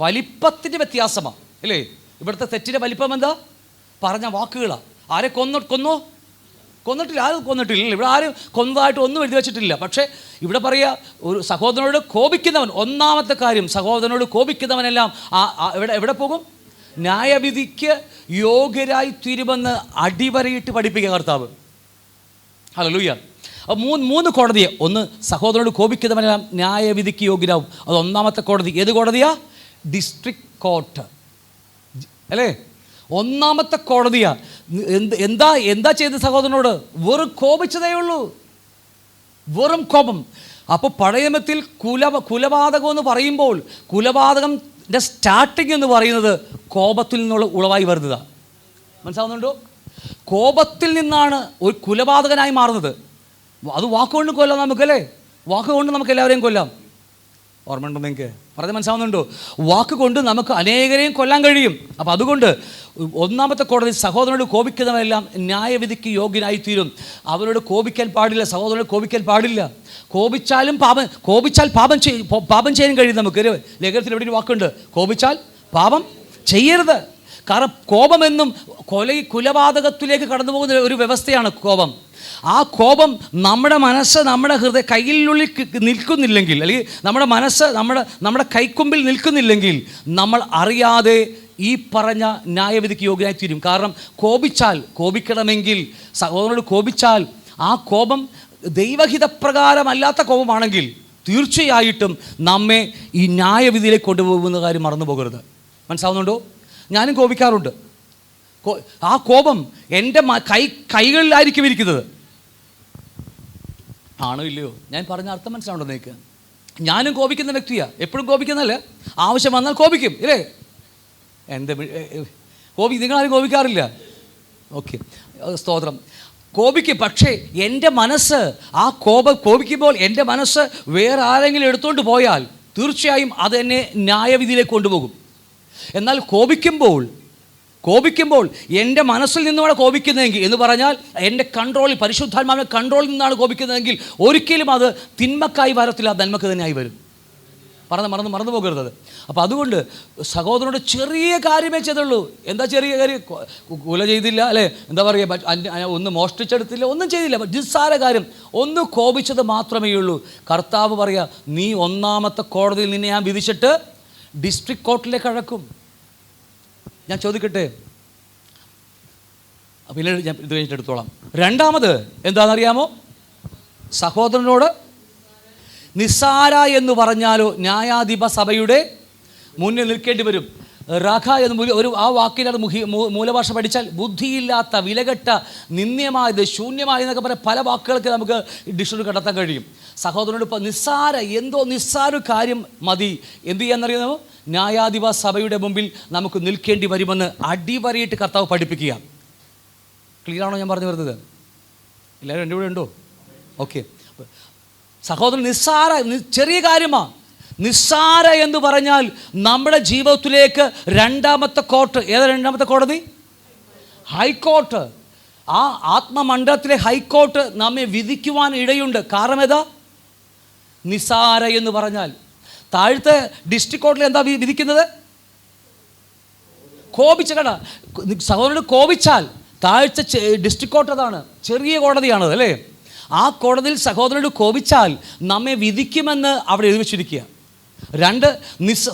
വലിപ്പത്തിൻ്റെ വ്യത്യാസമാണ് അല്ലേ. ഇവിടുത്തെ തെറ്റിൻ്റെ വലിപ്പം എന്താ? പറഞ്ഞ വാക്കുകളാണ്. ആരെ കൊന്നിട്ടില്ല, ആരും കൊന്നിട്ടില്ല. ഇവിടെ ആരും കൊന്നതായിട്ട് ഒന്നും എഴുതി വെച്ചിട്ടില്ല. പക്ഷേ ഇവിടെ പറയുക, ഒരു സഹോദരനോട് കോപിക്കുന്നവൻ, ഒന്നാമത്തെ കാര്യം, സഹോദരനോട് കോപിക്കുന്നവനെല്ലാം എവിടെ പോകും? ന്യായവിധിക്ക് യോഗ്യരായി തീരുമെന്ന് അടിവരയിട്ട് പഠിപ്പിക്കുക കർത്താവ്. ഹല്ലേലൂയ. അപ്പോൾ 3 കോടതിയെ, ഒന്ന് സഹോദരനോട് കോപിക്കുന്നവനെല്ലാം ന്യായവിധിക്ക് യോഗ്യരാകും. അത് ഒന്നാമത്തെ കോടതി. ഏത് കോടതിയാ? ഡിസ്ട്രിക്ട് കോർട്ട് അല്ലേ, ഒന്നാമത്തെ കോടതിയാ. എന്താ ചെയ്ത സഹോദരനോട്? വെറും കോപിച്ചതേ ഉള്ളൂ, വെറും കോപം. അപ്പോൾ പഴയ നിയമത്തിൽ കുലപാതകം എന്ന് പറയുമ്പോൾ കുലപാതകം സ്റ്റാർട്ടിങ് എന്ന് പറയുന്നത് കോപത്തിൽ നിന്നുള്ള ഉളവായി വരുന്നതാണ്. മനസ്സിലാവുന്നുണ്ടോ? കോപത്തിൽ നിന്നാണ് ഒരു കുലപാതകനായി മാറുന്നത്. അത് വാക്കുകൊണ്ട് കൊല്ലാം നമുക്കല്ലേ? വാക്കുകൊണ്ട് നമുക്ക് എല്ലാവരെയും കൊല്ലാം. ഓർമ്മയുണ്ടോ നിങ്ങൾക്ക്? പറഞ്ഞ് മനസ്സിലാവുന്നുണ്ടോ? വാക്കുകൊണ്ട് നമുക്ക് അനേകരെയും കൊല്ലാൻ കഴിയും. അപ്പോൾ അതുകൊണ്ട് ഒന്നാമത്തെ കോടതി സഹോദരനോട് കോപിക്കുന്നവരെല്ലാം ന്യായവിധിക്ക് യോഗ്യനായിത്തീരും. അവരോട് കോപിക്കാൻ പാടില്ല, സഹോദരനോട് കോപിക്കാൻ പാടില്ല. കോപിച്ചാൽ പാപം ചെയ്യാൻ കഴിയും നമുക്ക്. ലേഖനത്തിൽ എവിടെ ഒരു വാക്കുണ്ട്, കോപിച്ചാൽ പാപം ചെയ്യരുത്. കാരണം കോപമെന്നും കുലപാതകത്തിലേക്ക് കടന്നു പോകുന്ന ഒരു വ്യവസ്ഥയാണ് കോപം. ആ കോപം നമ്മുടെ മനസ്സ് നമ്മുടെ കയ്യിലുള്ളിൽ നിൽക്കുന്നില്ലെങ്കിൽ, അല്ലെങ്കിൽ നമ്മുടെ മനസ്സ് നമ്മുടെ കൈക്കൊമ്പിൽ നിൽക്കുന്നില്ലെങ്കിൽ നമ്മൾ അറിയാതെ ഈ പറഞ്ഞ ന്യായവിധിക്ക് യോഗ്യനായിത്തീരും. കാരണം കോപിക്കണമെങ്കിൽ, സഹോദരനോട് കോപിച്ചാൽ ആ കോപം ദൈവഹിതപ്രകാരമല്ലാത്ത കോപമാണെങ്കിൽ തീർച്ചയായിട്ടും നമ്മെ ഈ ന്യായവിധിയിലേക്ക് കൊണ്ടുപോകുന്ന കാര്യം മറന്നു പോകരുത്. മനസ്സിലാവുന്നുണ്ടോ? ഞാനും കോപിക്കാറുണ്ട്. ആ കോപം എൻ്റെ കൈകളിലായിരിക്കും ഇരിക്കുന്നത്. ആണോ ഇല്ലയോ? ഞാൻ പറഞ്ഞ അർത്ഥം മനസ്സിലാവുണ്ടോ നിങ്ങൾക്ക്? ഞാനും കോപിക്കുന്ന വ്യക്തിയാണ്, എപ്പോഴും കോപിക്കുന്നതല്ല, ആവശ്യം വന്നാൽ കോപിക്കും ഇല്ലേ? നിങ്ങളാരും കോപിക്കാറില്ല? ഓക്കെ, സ്തോത്രം. കോപിക്കും. പക്ഷേ എൻ്റെ മനസ്സ് കോപിക്കുമ്പോൾ എൻ്റെ മനസ്സ് വേറെ ആരെങ്കിലും എടുത്തുകൊണ്ട് പോയാൽ തീർച്ചയായും അത് എന്നെ ന്യായവിധിയിലേക്ക് കൊണ്ടുപോകും. എന്നാൽ കോപിക്കുമ്പോൾ എൻ്റെ മനസ്സിൽ നിന്നുമാണ് കോപിക്കുന്നതെങ്കിൽ എന്ന് പറഞ്ഞാൽ എൻ്റെ കൺട്രോളിൽ, പരിശുദ്ധാത്മാവിൻ്റെ കൺട്രോളിൽ നിന്നാണ് കോപിക്കുന്നതെങ്കിൽ ഒരിക്കലും അത് തിന്മക്കായി വരത്തില്ല, നന്മക്ക് തന്നെയായി വരും. മറന്നു പോകരുത്. അപ്പോൾ അതുകൊണ്ട് സഹോദരനോട് ചെറിയ കാര്യമേ ചെയ്തുള്ളൂ. എന്താ ചെറിയ കാര്യം? കൊല ചെയ്തില്ല അല്ലേ, എന്താ പറയുക, ഒന്ന് മോഷ്ടിച്ചെടുത്തില്ല, ഒന്നും ചെയ്തില്ല, നിസ്സാര കാര്യം, ഒന്ന് കോപിച്ചത് മാത്രമേ ഉള്ളൂ. കർത്താവ് പറയുക, നീ ഒന്നാമത്തെ കോടതിയിൽ നിന്നെ ഞാൻ വിധിച്ചിട്ട് ഡിസ്ട്രിക്ട് കോർട്ടിലേക്ക് അഴക്കും. ഞാൻ ചോദിക്കട്ടെ, പിന്നീട് ഞാൻ ഇത് കഴിഞ്ഞിട്ട് എടുത്തോളാം. രണ്ടാമത് എന്താണെന്നറിയാമോ? സഹോദരനോട് നിസ്സാര എന്ന് പറഞ്ഞാലോ ന്യായാധിപ സഭയുടെ മുന്നിൽ നിൽക്കേണ്ടി വരും. റഖ എന്ന് ആ വാക്കിൻ്റെ മൂലഭാഷ പഠിച്ചാൽ ബുദ്ധിയില്ലാത്ത, വിലകെട്ട, നിന്ദ്യമായത്, ശൂന്യമായത് എന്നൊക്കെ പറയാൻ പല വാക്കുകൾക്ക് നമുക്ക് ഡിക്ഷണറി കണ്ടെത്താൻ കഴിയും. സഹോദരനോട് ഇപ്പോൾ നിസ്സാര കാര്യം മതി എന്ത് ചെയ്യാന്നറിയാമോ? ന്യായാധിപ സഭയുടെ മുമ്പിൽ നമുക്ക് നിൽക്കേണ്ടി വരുമെന്ന് അടിവരയിട്ട് കർത്താവ് പഠിപ്പിക്കുക. ക്ലിയറാണോ ഞാൻ പറഞ്ഞു വരുന്നത്? എല്ലാവരും എൻ്റെ കൂടെ ഉണ്ടോ? ഓക്കെ. സഹോദരൻ ചെറിയ കാര്യമാണ്. നിസ്സാര എന്ന് പറഞ്ഞാൽ നമ്മുടെ ജീവിതത്തിലേക്ക് രണ്ടാമത്തെ കോർട്ട്, രണ്ടാമത്തെ കോടതി? ഹൈക്കോർട്ട്. ആ ആത്മമണ്ഡലത്തിലെ ഹൈക്കോർട്ട് നമ്മെ വിധിക്കുവാൻ ഇടയുണ്ട്. കാരണം ഏതാ? നിസ്സാര എന്ന് പറഞ്ഞാൽ. താഴത്തെ ഡിസ്ട്രിക്ട് കോർട്ടിൽ എന്താ വിധിക്കുന്നത്? സഹോദരനോട് കോപിച്ചാൽ താഴ്ച ഡിസ്ട്രിക്ട് കോർട്ട് അതാണ്, ചെറിയ കോടതിയാണത് അല്ലേ? ആ കോടതിയിൽ സഹോദരനോട് കോപിച്ചാൽ നമ്മെ വിധിക്കുമെന്ന് അവിടെ എഴുതി വച്ചിരിക്കുക. രണ്ട്,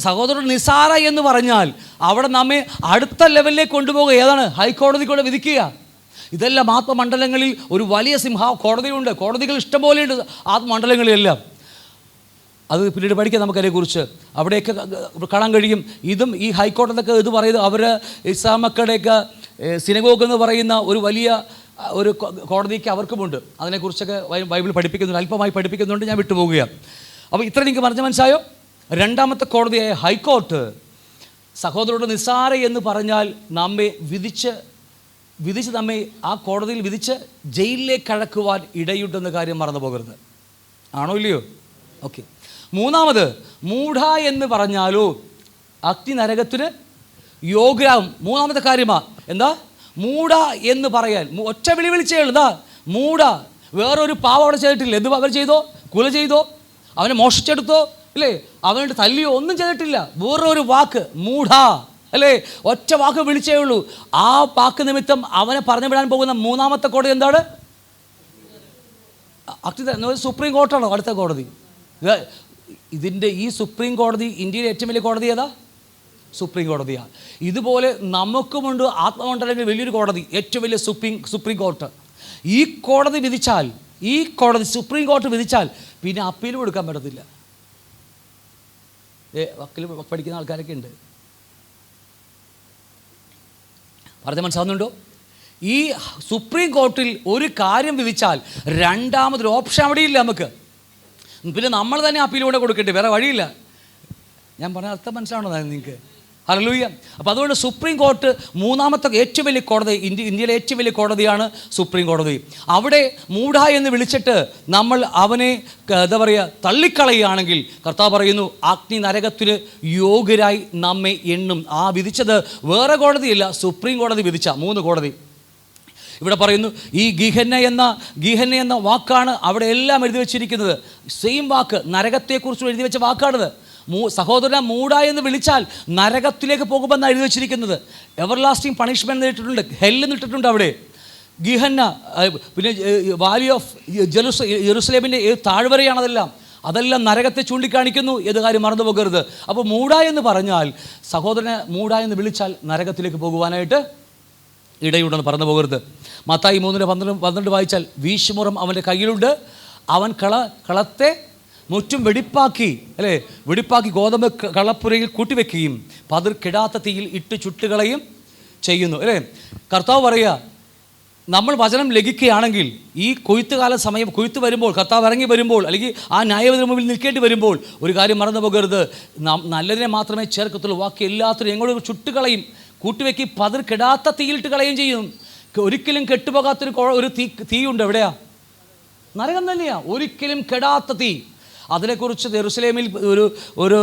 സഹോദരനോട് നിസ്സാര എന്ന് പറഞ്ഞാൽ അവിടെ നമ്മെ അടുത്ത ലെവലിലേക്ക് കൊണ്ടുപോകുക. ഏതാണ്? ഹൈക്കോടതിക്കൂടെ വിധിക്കുക. ഇതെല്ലാം ആത്മമണ്ഡലങ്ങളിൽ ഒരു വലിയ കോടതിയുണ്ട്. കോടതികൾ ഇഷ്ടംപോലെയുണ്ട് ആത്മമണ്ഡലങ്ങളിലെല്ലാം. അത് പിന്നീട് പഠിക്കാം നമുക്കതിനെക്കുറിച്ച്. അവിടെയൊക്കെ കാണാൻ കഴിയും. ഇതും ഈ ഹൈക്കോടതിയൊക്കെ ഇത് പറയുന്നത് അവർ ഇസ്ലാം മക്കളുടെയൊക്കെ സിനഗോഗ് എന്ന് പറയുന്ന ഒരു വലിയ ഒരു കോടതിക്ക് അവർക്കുമുണ്ട്. അതിനെക്കുറിച്ചൊക്കെ ബൈബിൾ പഠിപ്പിക്കുന്നുണ്ട്, അല്പമായി പഠിപ്പിക്കുന്നുണ്ട്, ഞാൻ വിട്ടുപോകുകയാണ്. അപ്പോൾ ഇത്ര നിങ്ങൾക്ക് മനസ്സിലായോ? രണ്ടാമത്തെ കോടതിയായ ഹൈക്കോർട്ട് സഹോദരനോട് നിസ്സാര എന്ന് പറഞ്ഞാൽ നമ്മെ വിധിച്ച് നമ്മെ ആ കോടതിയിൽ വിധിച്ച് ജയിലിലേക്ക് അഴക്കുവാൻ ഇടയുണ്ടെന്ന കാര്യം മറന്നു പോകരുത്. ആണോ ഇല്ലയോ? ഓക്കെ. മൂന്നാമത്, മൂഢ എന്ന് പറഞ്ഞാലോ അഗ്നി നരകത്തിന് യോഗ്യരാകും. മൂന്നാമത്തെ കാര്യമാണ് എന്താ? മൂഢ എന്ന് പറയാൻ ഒറ്റ വിളിച്ചേ ഉള്ളൂ. എന്താ? മൂഢ. വേറൊരു പാവം അവിടെ ചെയ്തിട്ടില്ല. എന്ത് അവർ ചെയ്തോ? കുല ചെയ്തോ? അവനെ മോഷിച്ചെടുത്തോ? അല്ലേ? അവനോട് തല്ലിയോ? ഒന്നും ചെയ്തിട്ടില്ല. വേറൊരു വാക്ക് മൂഢ അല്ലേ? ഒറ്റ വാക്ക് വിളിച്ചേ ഉള്ളൂ. ആ വാക്ക് നിമിത്തം അവനെ പറഞ്ഞു വിടാൻ പോകുന്ന മൂന്നാമത്തെ കോടതി എന്താണ്? സുപ്രീം കോർട്ടാണോ അടുത്ത കോടതി? ഈ സുപ്രീം കോടതി ഇന്ത്യയിലെ ഏറ്റവും വലിയ കോടതി ഏതാ? സുപ്രീം കോടതിയാണ്. ഇതുപോലെ നമുക്കുമുണ്ട് ആത്മമണ്ഡലങ്ങളിൽ വലിയൊരു കോടതി, ഏറ്റവും വലിയ സുപ്രീം കോർട്ട്. ഈ കോടതി വിധിച്ചാൽ, സുപ്രീം കോർട്ട് വിധിച്ചാൽ പിന്നെ അപ്പീൽ കൊടുക്കാൻ പറ്റത്തില്ല. വക്കീൽ പഠിക്കുന്ന ആൾക്കാരൊക്കെ ഉണ്ട്. പറഞ്ഞ മനസ്സിലാവുന്നുണ്ടോ? ഈ സുപ്രീം കോർട്ടിൽ ഒരു കാര്യം വിധിച്ചാൽ രണ്ടാമതൊരു ഓപ്ഷൻ അവിടെയില്ല നമുക്ക്. പിന്നെ നമ്മൾ തന്നെ അപ്പീൽ കൂടെ കൊടുക്കേണ്ടി, വേറെ വഴിയില്ല. ഞാൻ പറഞ്ഞ അർത്ഥം മനസ്സിലാണോ നിങ്ങൾക്ക്? ഹല്ലേലൂയ. അപ്പോൾ അതുകൊണ്ട് സുപ്രീം കോർട്ട് മൂന്നാമത്തെ ഏറ്റവും വലിയ കോടതി, ഇന്ത്യയിലെ ഏറ്റവും വലിയ കോടതിയാണ് സുപ്രീം കോടതി. അവിടെ മൂഢ എന്ന് വിളിച്ചിട്ട് നമ്മൾ അവനെ എന്താ പറയുക തള്ളിക്കളയുകയാണെങ്കിൽ കർത്താവ് പറയുന്നു അഗ്നി നരകത്തിന് യോഗ്യരായി നമ്മെ എണ്ണും. ആ വിധിച്ചത് വേറെ കോടതിയില്ല, സുപ്രീം കോടതി വിധിച്ച 3 കോടതി. ഇവിടെ പറയുന്നു ഈ ഗീഹന്ന എന്ന വാക്കാണ് അവിടെ എല്ലാം എഴുതി വച്ചിരിക്കുന്നത്. സെയിം വാക്ക്, നരകത്തെക്കുറിച്ച് എഴുതി വെച്ച വാക്കാണിത്. സഹോദരനെ മൂഢ എന്ന് വിളിച്ചാൽ നരകത്തിലേക്ക് പോകുമെന്നാണ് എഴുതി വെച്ചിരിക്കുന്നത്. എവർലാസ്റ്റിംഗ് പണിഷ്മെൻറ്റ് ഇട്ടിട്ടുണ്ട്, ഹെല്ലെന്ന് ഇട്ടിട്ടുണ്ട് അവിടെ. ഗിഹന്ന, പിന്നെ വാലി ഓഫ് ജെറുസലേമിൻ്റെ താഴ്വരയാണതെല്ലാം. അതെല്ലാം നരകത്തെ ചൂണ്ടിക്കാണിക്കുന്നു. ഏത് കാര്യം മറന്നു പോകരുത്. അപ്പോൾ മൂഢ എന്ന് പറഞ്ഞാൽ, സഹോദരനെ മൂഢ എന്ന് വിളിച്ചാൽ നരകത്തിലേക്ക് പോകുവാനായിട്ട് ഇടയുണ്ടെന്ന് പറഞ്ഞു പോകരുത്. മത്തായി 3:12 വായിച്ചാൽ വീശുമുറം അവൻ്റെ കയ്യിലുണ്ട്, അവൻ കളത്തെ മുറ്റും വെടിപ്പാക്കി ഗോതമ്പ് കളപ്പുരയിൽ കൂട്ടിവെക്കുകയും പതിർക്കിടാത്ത തീയിൽ ഇട്ട് ചുട്ടുകളയും ചെയ്യുന്നു. അല്ലേ? കർത്താവ് പറയുക, നമ്മൾ വചനം ലംഘിക്കുകയാണെങ്കിൽ ഈ കൊയ്ത്തുകാല സമയം, കൊയ്ത്ത് വരുമ്പോൾ, കർത്താവ് ഇറങ്ങി വരുമ്പോൾ, അല്ലെങ്കിൽ ആ ന്യായവിധിയുടെ മുമ്പിൽ നിൽക്കേണ്ടി വരുമ്പോൾ ഒരു കാര്യം മറന്നു പോകരുത്, നല്ലതിനെ മാത്രമേ ചേർക്കത്തുള്ളൂ, ബാക്കി എല്ലാത്തിനും എങ്ങോട്ട് ചുട്ടുകളയും, കൂട്ടിവെക്കി പതിർക്കിടാത്ത തീയിലിട്ട് കളയും ചെയ്യും. ഒരിക്കലും കെട്ടുപോകാത്തൊരു ഒരു തീയുണ്ട്. എവിടെയാ? നരകം തന്നെയാണ്. ഒരിക്കലും കെടാത്ത തീ. അതിനെക്കുറിച്ച് ജെറുസലേമിൽ ഒരു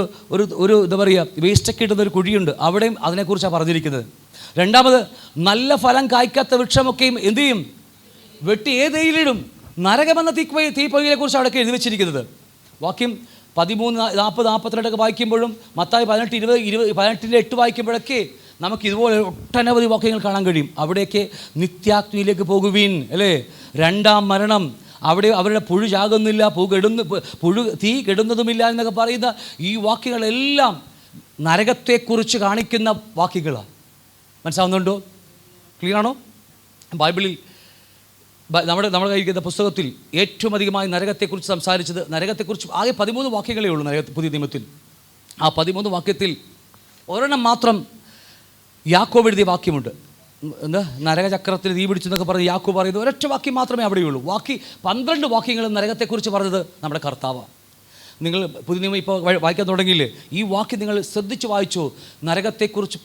എന്താ പറയുക വേസ്റ്റൊക്കെ ഇടുന്നൊരു കുഴിയുണ്ട്, അവിടെയും അതിനെക്കുറിച്ചാണ് പറഞ്ഞിരിക്കുന്നത്. രണ്ടാമത്, നല്ല ഫലം കായ്ക്കാത്ത വൃക്ഷമൊക്കെയും എന്തു ചെയ്യും? വെട്ടി ഏതയിലിടും. നരകമെന്ന തീപ്പൊയ്യെ കുറിച്ച് അവിടെയൊക്കെ എഴുതി വെച്ചിരിക്കുന്നത്. വാക്യം 13, 40, 42 വായിക്കുമ്പോഴും മത്തായി 18, 20, 18-8 വായിക്കുമ്പോഴൊക്കെ നമുക്ക് ഇതുപോലെ ഒട്ടനവധി വാക്യങ്ങൾ കാണാൻ കഴിയും. അവിടെയൊക്കെ നിത്യാഗ്നിയിലേക്ക് പോകുവീൻ, അല്ലേ? രണ്ടാം മരണം, അവിടെ അവരുടെ പുഴു ചാകുന്നില്ല, തീ കെടുന്നതുമില്ല എന്നൊക്കെ പറയുന്ന ഈ വാക്യങ്ങളെല്ലാം നരകത്തെക്കുറിച്ച് കാണിക്കുന്ന വാക്യങ്ങളാണ്. മനസ്സിലാവുന്നുണ്ടോ? ക്ലിയർ ആണോ? ബൈബിളിൽ നമ്മൾ കഴിക്കുന്ന പുസ്തകത്തിൽ ഏറ്റവും അധികമായി നരകത്തെക്കുറിച്ച് സംസാരിച്ചത്, നരകത്തെക്കുറിച്ച് ആകെ 13 വാക്യങ്ങളേ ഉള്ളൂ പുതിയ നിയമത്തിൽ. ആ 13 വാക്യത്തിൽ ഒരെണ്ണം മാത്രം യാക്കോബ് എഴുതിയ വാക്യമുണ്ട്. എന്താ? നരകചക്രത്തിന് തീ പിടിച്ചെന്നൊക്കെ പറഞ്ഞ് യാക്കോബ് പറയുന്നത് ഒരൊറ്റ വാക്യം മാത്രമേ അവിടെയുള്ളൂ. 12 വാക്യങ്ങളും നരകത്തെക്കുറിച്ച് പറഞ്ഞത് നമ്മുടെ കർത്താവാണ്. നിങ്ങൾ പുതിയ നിയമം ഇപ്പോൾ വായിക്കാൻ തുടങ്ങിയില്ലേ? ഈ വാക്യം നിങ്ങൾ ശ്രദ്ധിച്ച് വായിച്ചു. നരകത്തെക്കുറിച്ച്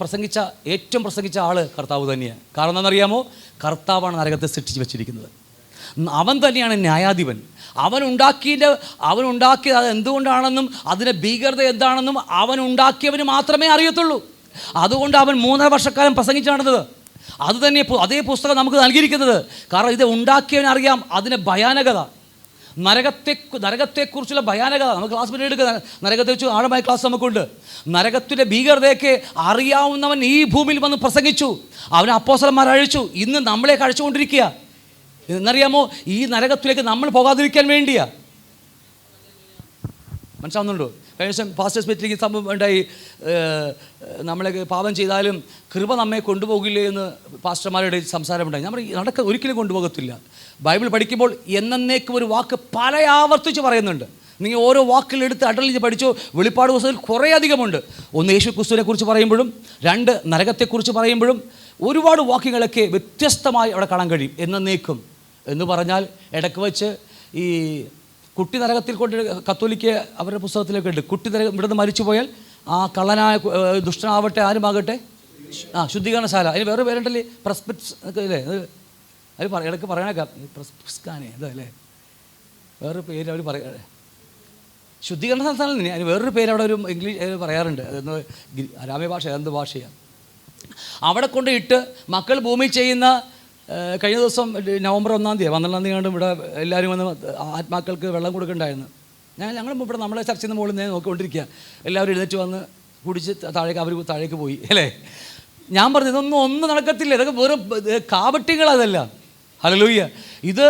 ഏറ്റവും പ്രസംഗിച്ച ആൾ കർത്താവ് തന്നെയാണ്. കാരണം എന്താണെന്നറിയാമോ? കർത്താവാണ് നരകത്തെ സൃഷ്ടിച്ച് വെച്ചിരിക്കുന്നത്. അവൻ തന്നെയാണ് ന്യായാധിപൻ. അവനുണ്ടാക്കിയത് അത് എന്തുകൊണ്ടാണെന്നും അതിൻ്റെ ഭീകരത എന്താണെന്നും അവനുണ്ടാക്കിയവന് മാത്രമേ അറിയത്തുള്ളൂ. അതുകൊണ്ട് അവൻ 3.5 വർഷക്കാലം പ്രസംഗിച്ചാണത്. അത് തന്നെ അതേ പുസ്തകം നമുക്ക് നൽകിയിരിക്കുന്നത്. കാരണം ഇത് ഉണ്ടാക്കിയവനറിയാം അതിൻ്റെ ഭയാനകത, നരകത്തെക്കുറിച്ചുള്ള ഭയാനകത. നമുക്ക് ക്ലാസ് പിന്നീട് എടുക്കുക, നരകത്തെക്കുറിച്ച് ആഴമായ ക്ലാസ് നമുക്കുണ്ട്. നരകത്തിൻ്റെ ഭീകരതയൊക്കെ അറിയാവുന്നവൻ ഈ ഭൂമിയിൽ വന്ന് പ്രസംഗിച്ചു. അവനെ അപ്പോസ്തലന്മാർ അഴിച്ചു. ഇന്ന് നമ്മളെ കഴിച്ചുകൊണ്ടിരിക്കുക. എന്നറിയാമോ? ഈ നരകത്തിലേക്ക് നമ്മൾ പോകാതിരിക്കാൻ വേണ്ടിയാ. മനസ്സിലാവുന്നുണ്ടോ? കഴിഞ്ഞ ദിവസം പാസ്റ്റേഴ്സ് മീറ്റിംഗ് സംഭവം ഉണ്ടായി. നമ്മളെ പാപം ചെയ്താലും കൃപ നമ്മെ കൊണ്ടുപോകില്ലേ എന്ന് പാസ്റ്റർമാരുടെ സംസാരമുണ്ടായി. ഞാൻ ഒരിക്കലും കൊണ്ടുപോകത്തില്ല. ബൈബിൾ പഠിക്കുമ്പോൾ എന്നേക്കും ഒരു വാക്ക് പല ആവർത്തിച്ച് പറയുന്നുണ്ട്. നിങ്ങൾ ഓരോ വാക്കിലെടുത്ത് അടലിച്ച് പഠിച്ചോ. വെളിപ്പാട് പുസ്തകത്തിൽ കുറേ അധികമുണ്ട്. ഒന്ന് യേശു ക്രിസ്തുവിനെ കുറിച്ച് പറയുമ്പോഴും, 2 നരകത്തെക്കുറിച്ച് പറയുമ്പോഴും ഒരുപാട് വാക്യങ്ങളൊക്കെ വ്യത്യസ്തമായി അവിടെ കാണാൻ കഴിയും. എന്നേക്കും എന്ന് പറഞ്ഞാൽ ഇടയ്ക്ക് വെച്ച് ഈ കുട്ടി നരകത്തിൽ കൊണ്ട് കത്തോലിക്ക അവരുടെ പുസ്തകത്തിലൊക്കെ ഉണ്ട്. കുട്ടി നരകം ഇവിടുന്ന് മരിച്ചു പോയാൽ ആ കള്ളനായ ദുഷ്ടനാവട്ടെ ആരുമാകട്ടെ ശുദ്ധീകരണശാല, അതിന് വേറെ പേരുണ്ടല്ലേ, പ്രസ്പിറ്റ്സ് അല്ലേ, അത് ഇടയ്ക്ക് പറയണേക്കാം, പ്രസ്പിസ്കാനെ ഇതല്ലേ വേറൊരു പേര് അവർ പറയാ, ശുദ്ധീകരണ സ്ഥലം തന്നെ. അതിന് വേറൊരു പേര് അവിടെ ഒരു ഇംഗ്ലീഷ് പറയാറുണ്ട്. അതെന്ന് അരാമ്യ ഭാഷ, എന്ത് ഭാഷയാണ്. അവിടെ കൊണ്ട് ഇട്ട് മക്കൾ ഭൂമി ചെയ്യുന്ന കഴിഞ്ഞ ദിവസം നവംബർ 1-ാം തീയതി 12-ാം തീയതി ഇവിടെ എല്ലാവരും വന്ന് ആത്മാക്കൾക്ക് വെള്ളം കൊടുക്കണ്ടായിരുന്നു. ഞങ്ങൾ ഇവിടെ നമ്മളെ ചർച്ച ചെയ്യുന്ന മുകളിൽ നിന്ന് നോക്കിക്കൊണ്ടിരിക്കുക. എല്ലാവരും എഴുന്നേറ്റ് വന്ന് കുടിച്ച് അവർ താഴേക്ക് പോയി അല്ലേ. ഞാൻ പറഞ്ഞു ഒന്നും നടക്കത്തില്ല, ഇതൊക്കെ വെറും കാപട്യങ്ങളതല്ല. ഹല്ലേലൂയ. ഇത്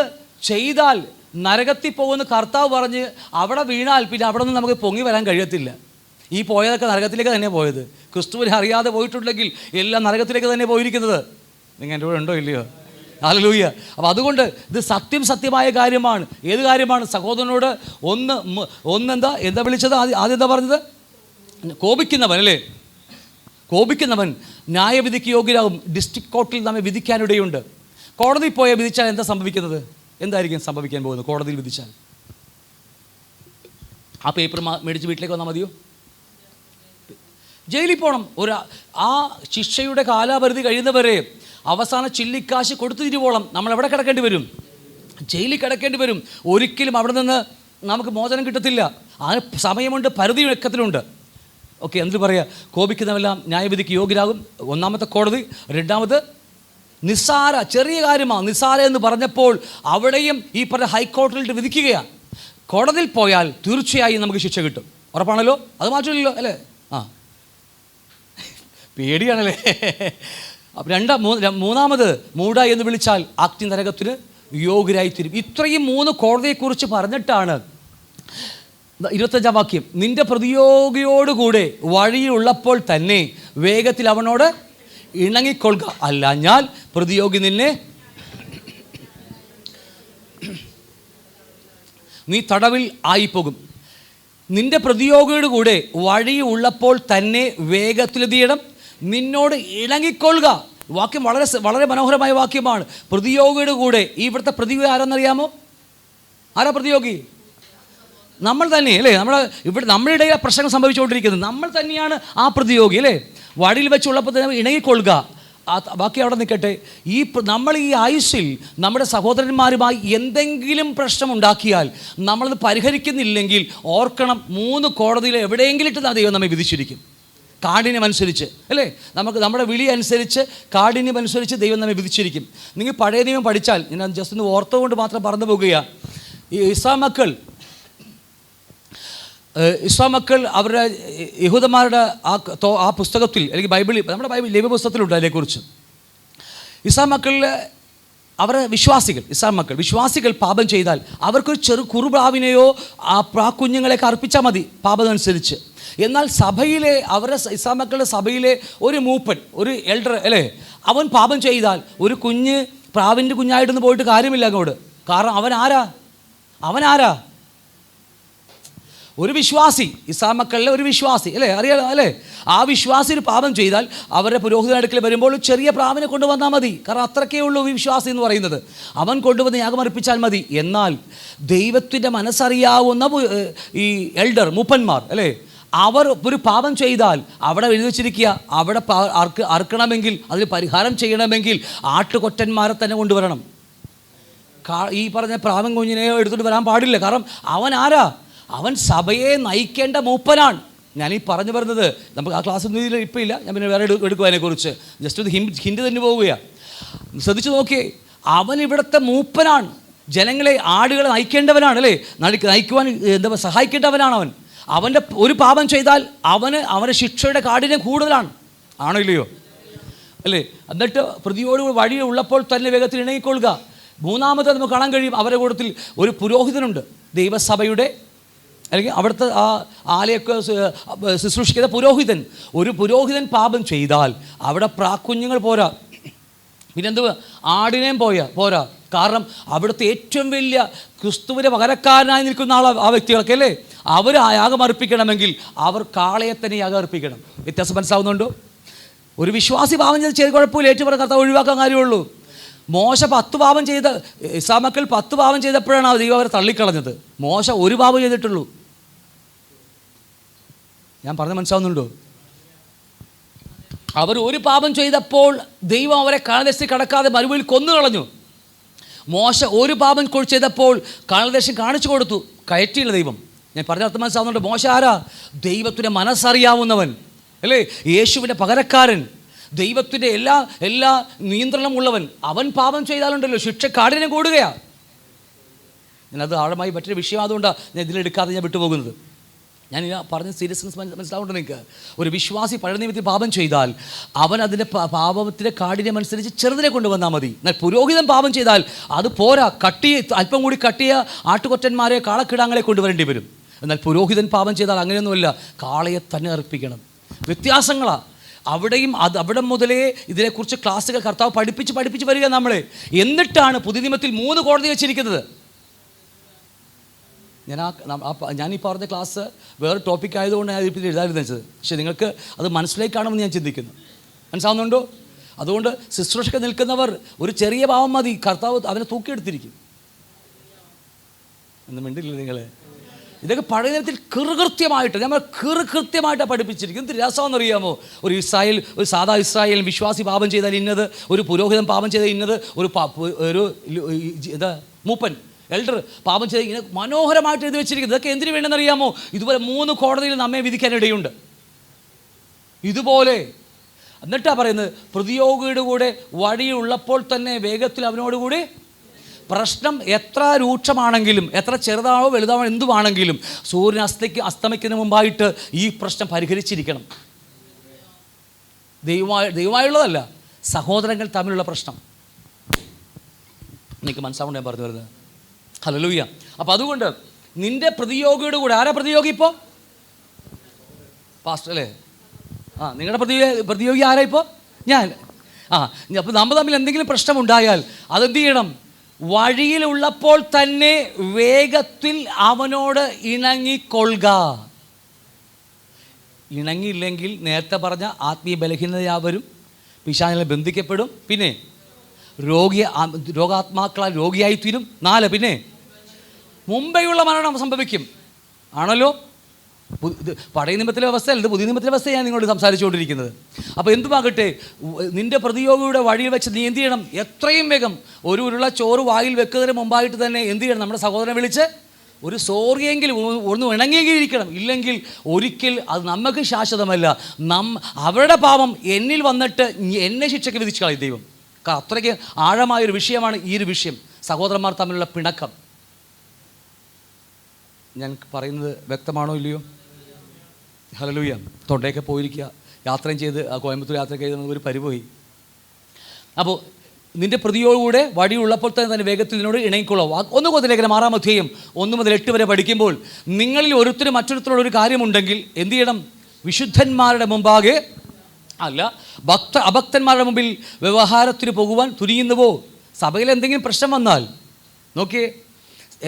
ചെയ്താൽ നരകത്തിൽ പോകുന്ന കർത്താവ് പറഞ്ഞ് അവിടെ വീണാൽ പിന്നെ അവിടെ നിന്ന് നമുക്ക് പൊങ്ങി വരാൻ കഴിയത്തില്ല. ഈ പോയതൊക്കെ നരകത്തിലേക്ക് തന്നെ പോയത്. ക്രിസ്തുവിനെ അറിയാതെ പോയിട്ടുണ്ടെങ്കിൽ എല്ലാം നരകത്തിലേക്ക് തന്നെ പോയിരിക്കുന്നത്. നിങ്ങൾ എൻ്റെ കൂടെ ഉണ്ടോ ഇല്ലയോ? ഹല്ലേലൂയ. അപ്പോൾ അതുകൊണ്ട് ഇത് സത്യമായ കാര്യമാണ്. ഏത് കാര്യമാണ്? സഹോദരനോട് എന്താ വിളിച്ചത്? ആദ്യം എന്താ പറഞ്ഞത്? കോപിക്കുന്നവൻ അല്ലേ, കോപിക്കുന്നവൻ ന്യായവിധിക്ക് യോഗ്യരാകും. ഡിസ്ട്രിക്ട് കോർട്ടിൽ നമ്മെ വിധിക്കാനിടയുണ്ട്. കോടതിയിൽ പോയാൽ വിധിച്ചാൽ എന്താ സംഭവിക്കുന്നത്? എന്തായിരിക്കും സംഭവിക്കാൻ പോകുന്നത്? കോടതിയിൽ വിധിച്ചാൽ ആ പേപ്പർ മേടിച്ച് വീട്ടിലേക്ക് വന്നാൽ മതിയോ? ജയിലിൽ പോകണം. ആ ശിക്ഷയുടെ കാലാപരിധി കഴിയുന്നവരെ അവസാന ചില്ലിക്കാശ് കൊടുത്തു തിരുവോളം നമ്മൾ എവിടെ കിടക്കേണ്ടി വരും? ജയിലിൽ കിടക്കേണ്ടി വരും. ഒരിക്കലും അവിടെ നിന്ന് നമുക്ക് മോചനം കിട്ടത്തില്ല. അതിന് സമയമുണ്ട്, പരിധി വെക്കത്തിലുണ്ട്. ഓക്കെ, എന്നിട്ട് പറയുക, കോപിക്കുന്നവെല്ലാം ന്യായവിധിക്ക് യോഗ്യരാകും. ഒന്നാമത്തെ കോടതി. രണ്ടാമത് നിസ്സാര, ചെറിയ കാര്യമാണ് നിസ്സാര എന്ന് പറഞ്ഞപ്പോൾ അവിടെയും ഈ പറഞ്ഞ ഹൈക്കോടതിയിൽ വിധിക്കുകയാണ്. കോടതിയിൽ പോയാൽ തീർച്ചയായും നമുക്ക് ശിക്ഷ കിട്ടും. ഉറപ്പാണല്ലോ, അത് മാറ്റില്ലല്ലോ അല്ലേ? പേടിയാണല്ലേ? മൂന്നാമത് മൂഢ എന്ന് വിളിച്ചാൽ അഗ്നി നരകത്തിന് യോഗ്യരായിത്തീരും. ഇത്രയും 3 കോടതിയെക്കുറിച്ച് പറഞ്ഞിട്ടാണ് 25-ാം വാക്യം, നിന്റെ പ്രതിയോഗിയോടുകൂടെ വഴിയുള്ളപ്പോൾ തന്നെ വേഗത്തിൽ അവനോട് ഇണങ്ങിക്കൊള്ളുക, അല്ലാഞ്ഞാൽ പ്രതിയോഗി നിന്നെ നീ തടവിൽ ആയിപ്പോകും. നിന്റെ പ്രതിയോഗിയുടെ കൂടെ വഴിയുള്ളപ്പോൾ തന്നെ വേഗത്തിലെത്തിയിടം നിന്നോട് ഇണങ്ങിക്കൊള്ളുക. വാക്യം വളരെ വളരെ മനോഹരമായ വാക്യമാണ്. പ്രതിയോഗിയുടെ കൂടെ. ഇവിടുത്തെ പ്രതിയോഗി ആരാന്നറിയാമോ? ആരാ പ്രതിയോഗി? നമ്മൾ തന്നെ അല്ലേ? നമ്മുടെ ഇടയിൽ പ്രശ്നങ്ങൾ സംഭവിച്ചുകൊണ്ടിരിക്കുന്നത് നമ്മൾ തന്നെയാണ് ആ പ്രതിയോഗി അല്ലേ? വഴിയിൽ വെച്ചുള്ളപ്പോൾ തന്നെ ഇണങ്ങിക്കൊള്ളുക. ബാക്കി അവിടെ നിൽക്കട്ടെ. നമ്മൾ ഈ ആയുസ്സിൽ നമ്മുടെ സഹോദരന്മാരുമായി എന്തെങ്കിലും പ്രശ്നം ഉണ്ടാക്കിയാൽ നമ്മളത് പരിഹരിക്കുന്നില്ലെങ്കിൽ ഓർക്കണം, 3 കോടതിയിൽ എവിടെയെങ്കിലും ഇട്ട് ദൈവം നമ്മെ വിധിച്ചിരിക്കും. കാഠിന്യമനുസരിച്ച് അല്ലേ? നമ്മുടെ വിളി അനുസരിച്ച്, കാഠിന്യമനുസരിച്ച് ദൈവം നമ്മെ വിധിച്ചിരിക്കും. നിങ്ങൾ പഴയ നിയമം പഠിച്ചാൽ, ഞാൻ ജസ്റ്റ് ഒന്ന് ഓർത്തുകൊണ്ട് മാത്രം പറഞ്ഞു പോകുകയാണ്. ഈ ഇസ്രായേൽ മക്കൾ അവരുടെ യഹൂദന്മാരുടെ ആ പുസ്തകത്തിൽ, അല്ലെങ്കിൽ ബൈബിളിൽ, നമ്മുടെ ലേവ്യ പുസ്തകത്തിലുണ്ട് അതിനെക്കുറിച്ച്. ഇസ്രായേൽ മക്കളിൽ വിശ്വാസികൾ പാപം ചെയ്താൽ അവർക്കൊരു കുറുപ്രാവിനെയോ ആ കുഞ്ഞുങ്ങളെയൊക്കെ അർപ്പിച്ചാൽ മതി പാപമനുസരിച്ച്. എന്നാൽ സഭയിലെ ഇസ്രായേൽ മക്കളുടെ സഭയിലെ ഒരു മൂപ്പൻ, ഒരു എൽഡർ അല്ലേ, അവൻ പാപം ചെയ്താൽ ഒരു കുഞ്ഞ് പ്രാവിൻ്റെ കുഞ്ഞായിട്ടൊന്നും പോയിട്ട് കാര്യമില്ല അങ്ങോട്ട്. കാരണം അവൻ ആരാ? ഒരു വിശ്വാസി. ഇസ്രായേൽ മക്കളിലെ ഒരു വിശ്വാസി അല്ലേ? അറിയാലോ അല്ലേ? ആ വിശ്വാസി ഒരു പാപം ചെയ്താൽ അവരുടെ പുരോഹിതന്റെ അടുക്കൽ വരുമ്പോൾ ചെറിയ പ്രാവിനെ കൊണ്ടുവന്നാൽ മതി. കാരണം അത്രക്കേ ഉള്ളൂ ഈ വിശ്വാസി എന്ന് പറയുന്നത്. അവൻ കൊണ്ടുവന്ന് യാഗമർപ്പിച്ചാൽ മതി. എന്നാൽ ദൈവത്തിൻ്റെ മനസ്സറിയാവുന്ന ഈ എൽഡർ, മൂപ്പന്മാർ അല്ലേ, അവർ ഒരു പാപം ചെയ്താൽ അവിടെ എഴുതി വച്ചിരിക്കുക, അവിടെ അറുക്കണമെങ്കിൽ, അതിന് പരിഹാരം ചെയ്യണമെങ്കിൽ ആട്ടുകൊറ്റന്മാരെ തന്നെ കൊണ്ടുവരണം. ഈ പറഞ്ഞ പ്രാവൻ കുഞ്ഞിനെ എടുത്തുകൊണ്ട് വരാൻ പാടില്ല. കാരണം അവൻ ആരാ? അവൻ സഭയെ നയിക്കേണ്ട മൂപ്പനാണ്. ഞാനീ പറഞ്ഞു വരുന്നത്, നമുക്ക് ആ ക്ലാസ് ഒന്നും ഇപ്പോൾ ഇല്ല, ഞാൻ പിന്നെ വേറെ എടുക്കും അതിനെക്കുറിച്ച്. ജസ്റ്റ് ഒരു ഹിൻഡ് തന്നെ പോവുകയാണ്. ശ്രദ്ധിച്ചു നോക്കിയേ, അവൻ ഇവിടുത്തെ മൂപ്പനാണ്. ജനങ്ങളെ, ആടുകളെ നയിക്കേണ്ടവനാണ് അല്ലേ? നയിക്കുവാൻ സഹായിക്കേണ്ടവനാണ് അവൻ. അവൻ്റെ ഒരു പാപം ചെയ്താൽ അവൻ്റെ ശിക്ഷയുടെ കാഠിന്യം കൂടുതലാണ്. ആണോ ഇല്ലയോ അല്ലേ? എന്നിട്ട് പ്രതിയോട് വഴി ഉള്ളപ്പോൾ തന്നെ വേഗത്തിൽ ഇണങ്ങിക്കൊള്ളുക. മൂന്നാമത് നമുക്ക് കാണാൻ കഴിയും, അവരുടെ കൂട്ടത്തിൽ ഒരു പുരോഹിതനുണ്ട്. ദൈവസഭയുടെ അല്ലെങ്കിൽ അവിടുത്തെ ആ ആലയൊക്കെ ശുശ്രൂഷിക്കുന്ന പുരോഹിതൻ. ഒരു പുരോഹിതൻ പാപം ചെയ്താൽ അവിടെ പ്രാക്കുഞ്ഞുങ്ങൾ പോരാ, പിന്നെന്തുവാ, ആടിനെയും പോരാ. കാരണം അവിടുത്തെ ഏറ്റവും വലിയ ക്രിസ്തുവിൻ്റെ പകരക്കാരനായി നിൽക്കുന്ന ആ വ്യക്തികളൊക്കെ അല്ലേ, അവർ യാഗം അർപ്പിക്കണമെങ്കിൽ അവർ കാളയെ തന്നെ യാഗം അർപ്പിക്കണം. വ്യത്യാസം മനസ്സിലാവുന്നുണ്ടോ? ഒരു വിശ്വാസി പാപം ചെയ്ത് ചെറിയ കുഴപ്പമില്ല, ഏറ്റുപറ കർത്താവ് ഒഴിവാക്കാൻ കാര്യമുള്ളൂ. മോശ 10 പാപം ചെയ്ത്, ഇസ്രായേൽ മക്കൾ 10 പാപം ചെയ്തപ്പോഴാണ് ദൈവം അവരെ തള്ളിക്കളഞ്ഞത്. മോശ 1 പാപം ചെയ്തിട്ടുള്ളൂ. ഞാൻ പറഞ്ഞത് മനസ്സിലാവുന്നുണ്ടോ? അവർ 1 പാപം ചെയ്തപ്പോൾ ദൈവം അവരെ കാനദേശത്തിൽ കടക്കാതെ മരുഭൂമിയിൽ കൊന്നുകളഞ്ഞു. മോശ 1 പാപം ചെയ്തപ്പോൾ കാനദേശം കാണിച്ചു കൊടുത്തു, കയറ്റിയില്ല ദൈവം. ഞാൻ പറഞ്ഞ അർത്ഥം മനസ്സിലാവുന്നുണ്ട്? മോശ ആരാ? ദൈവത്തിൻ്റെ മനസ്സറിയാവുന്നവൻ അല്ലേ? യേശുവിൻ്റെ പകരക്കാരൻ, ദൈവത്തിൻ്റെ എല്ലാ നിയന്ത്രണമുള്ളവൻ. അവൻ പാപം ചെയ്താലുണ്ടല്ലോ ശിക്ഷ കാഠിന്യം കൂടുകയാണ്. ഞാനത് ആഴമായി മറ്റൊരു വിഷയമായതുകൊണ്ടാണ് ഞാൻ ഇതിലെടുക്കാതെ ഞാൻ വിട്ടുപോകുന്നത്. ഞാൻ പറഞ്ഞ സീരിയസ്നെസ് മനസ്സിലാവുന്നുണ്ട് നിങ്ങൾക്ക്? ഒരു വിശ്വാസി പഴയ നിയമത്തിൽ പാപം ചെയ്താൽ അവൻ അതിൻ്റെ പാപത്തിൻ്റെ കാഠിന്യം അനുസരിച്ച് ചെറുതിനെ കൊണ്ടുവന്നാൽ മതി. എന്നാൽ പുരോഹിതൻ പാപം ചെയ്താൽ അത് പോരാ, അല്പം കൂടി കട്ടിയ ആട്ടുകൊറ്റന്മാരെ, കാളക്കിടാങ്ങളെ കൊണ്ടുവരേണ്ടി വരും. എന്നാൽ പുരോഹിതൻ പാപം ചെയ്താൽ അങ്ങനെയൊന്നുമില്ല, കാളയെ തന്നെ അർപ്പിക്കണം. വ്യത്യാസങ്ങളാണ് അവിടെയും. അവിടെ മുതലേ ഇതിനെക്കുറിച്ച് ക്ലാസ്സുകൾ കർത്താവ് പഠിപ്പിച്ച് വരിക നമ്മളെ. എന്നിട്ടാണ് പുതിയ നിയമത്തിൽ 3 കോടതി വെച്ചിരിക്കുന്നത്. ഞാനീ പറഞ്ഞ ക്ലാസ് വേറെ ടോപ്പിക് ആയതുകൊണ്ട് ഞാൻ ഇതിൽ എഴുതാതിരുന്നത്. പക്ഷേ നിങ്ങൾക്ക് അത് മനസ്സിലേക്ക് കാണുമെന്ന് ഞാൻ ചിന്തിക്കുന്നു. മനസ്സിലാവുന്നുണ്ടോ? അതുകൊണ്ട് ശുശ്രൂഷയ്ക്ക് നിൽക്കുന്നവർ ഒരു ചെറിയ പാവം മതി, കർത്താവ് അവനെ തൂക്കിയെടുത്തിരിക്കും. എന്ന് മിണ്ടില്ല നിങ്ങൾ? ഇതൊക്കെ പഴയ നിയമത്തിൽ കൃത്യമായിട്ട് നമ്മൾ കൃത്യമായിട്ട് പഠിപ്പിച്ചിരിക്കും. എന്ത് രസമെന്നറിയാമോ? ഒരു സാധാ ഇസ്രായേൽ വിശ്വാസി പാപം ചെയ്താൽ ഇന്നത്, ഒരു പുരോഹിതൻ പാപം ചെയ്താൽ ഇന്നത്, ഒരു മൂപ്പൻ എൽഡർ പാപം ചെയ്താൽ ഇങ്ങനെ മനോഹരമായിട്ട് എഴുതി വെച്ചിരിക്കുന്നത്. ഇതൊക്കെ എന്തിനു വേണമെന്നറിയാമോ? ഇതുപോലെ 3 കോടതിയിൽ നമ്മെ വിധിക്കാനിടയുണ്ട്. ഇതുപോലെ എന്നിട്ടാണ് പറയുന്നത്, പ്രതിയോഗിയുടെ കൂടെ വഴിയുള്ളപ്പോൾ തന്നെ വേഗത്തിൽ അവനോടുകൂടി. പ്രശ്നം എത്ര രൂക്ഷമാണെങ്കിലും, എത്ര ചെറുതാണോ വലുതാണോ എന്തുവാണെങ്കിലും സൂര്യൻ അസ്തമിക്കുന്നതിന് മുമ്പായിട്ട് ഈ പ്രശ്നം പരിഹരിച്ചിരിക്കണം. ദൈവമായുള്ളതല്ല, സഹോദരങ്ങൾ തമ്മിലുള്ള പ്രശ്നം. എനിക്ക് മനസ്സിലാവുണ്ട് ഞാൻ പറഞ്ഞു വരുന്നത്. ഹല്ലേലൂയ. അപ്പോൾ അതുകൊണ്ട് നിൻ്റെ പ്രതിയോഗിയുടെ കൂടെ, ആരാ പ്രതിയോഗി ഇപ്പോൾ? പാസ്റ്റർ അല്ലേ? നിങ്ങളുടെ പ്രതിയോഗി ആരാ ഇപ്പോൾ? ഞാൻ. അപ്പോൾ നമ്മൾ തമ്മിൽ എന്തെങ്കിലും പ്രശ്നമുണ്ടായാൽ അതെന്ത് ചെയ്യണം? വഴിയിലുള്ളപ്പോൾ തന്നെ വേഗത്തിൽ അവനോട് ഇണങ്ങിക്കൊള്ളുക. ഇണങ്ങിയില്ലെങ്കിൽ നേരത്തെ പറഞ്ഞ ആത്മീയ ബലഹീനതയാവരും, പിശാചിനെ ബന്ധിക്കപ്പെടും, പിന്നെ രോഗാത്മാക്കളാൽ രോഗിയായിത്തീരും. 4 പിന്നെ മുമ്പെയുള്ള മരണം സംഭവിക്കും. ആണല്ലോ? പഴയ നിയമത്തിലെ അവസ്ഥയല്ല, ഇത് പുതിയ നിയമത്തിലെ അവസ്ഥ ഞാൻ നിങ്ങളോട് സംസാരിച്ചുകൊണ്ടിരിക്കുന്നത്. അപ്പോൾ എന്തുമാകട്ടെ, നിൻ്റെ പ്രതിയോഗിയുടെ വഴിയിൽ വെച്ച് നീ എന്ത് ചെയ്യണം? എത്രയും വേഗം ഒരു ഉരുള ചോറ് വായിൽ വെക്കുന്നതിന് മുമ്പായിട്ട് തന്നെ എന്ത് ചെയ്യണം? നമ്മുടെ സഹോദരനെ വിളിച്ച് ഒരു സോറിയെങ്കിലും ഒന്ന് ഇണങ്ങിയിരിക്കണം. ഇല്ലെങ്കിൽ ഒരിക്കൽ അത് നമുക്ക് ശാശ്വതമല്ല. അവരുടെ പാപം എന്നിൽ വന്നിട്ട് എന്നെ ശിക്ഷയ്ക്ക് വിധിച്ചു കളയും ദൈവം. അത്രയ്ക്ക് ആഴമായൊരു വിഷയമാണ് ഈ ഒരു വിഷയം, സഹോദരന്മാർ തമ്മിലുള്ള പിണക്കം. ഞാൻ പറയുന്നത് വ്യക്തമാണോ ഇല്ലയോ? ഹല്ലേലൂയ. തൊണ്ടയൊക്കെ പോയിരിക്കുക, യാത്രയും ചെയ്ത് കോയമ്പത്തൂർ യാത്രയൊക്കെ ചെയ്ത് ഒരു പരിപോയി. അപ്പോൾ നിൻ്റെ പ്രതിയോടുകൂടെ വഴിയുള്ളപ്പോൾ തന്നെ വേഗത്തിൽ നിന്നോട് ഇണങ്ങിക്കൊള്ളോ. 1 കൊരിന്ത്യർ 6-ാം അധ്യായം 1 മുതൽ 8 വരെ പഠിക്കുമ്പോൾ, നിങ്ങളിൽ ഒരുത്തരും മറ്റൊരുത്തരോട് ഒരു കാര്യമുണ്ടെങ്കിൽ എന്ത് ചെയ്യണം? വിശുദ്ധന്മാരുടെ മുമ്പാകെ അല്ല, അഭക്തന്മാരുടെ മുമ്പിൽ വ്യവഹാരത്തിന് പോകുവാൻ തുനിയുന്നുവോ? സഭയിൽ എന്തെങ്കിലും പ്രശ്നം വന്നാൽ നോക്കിയേ,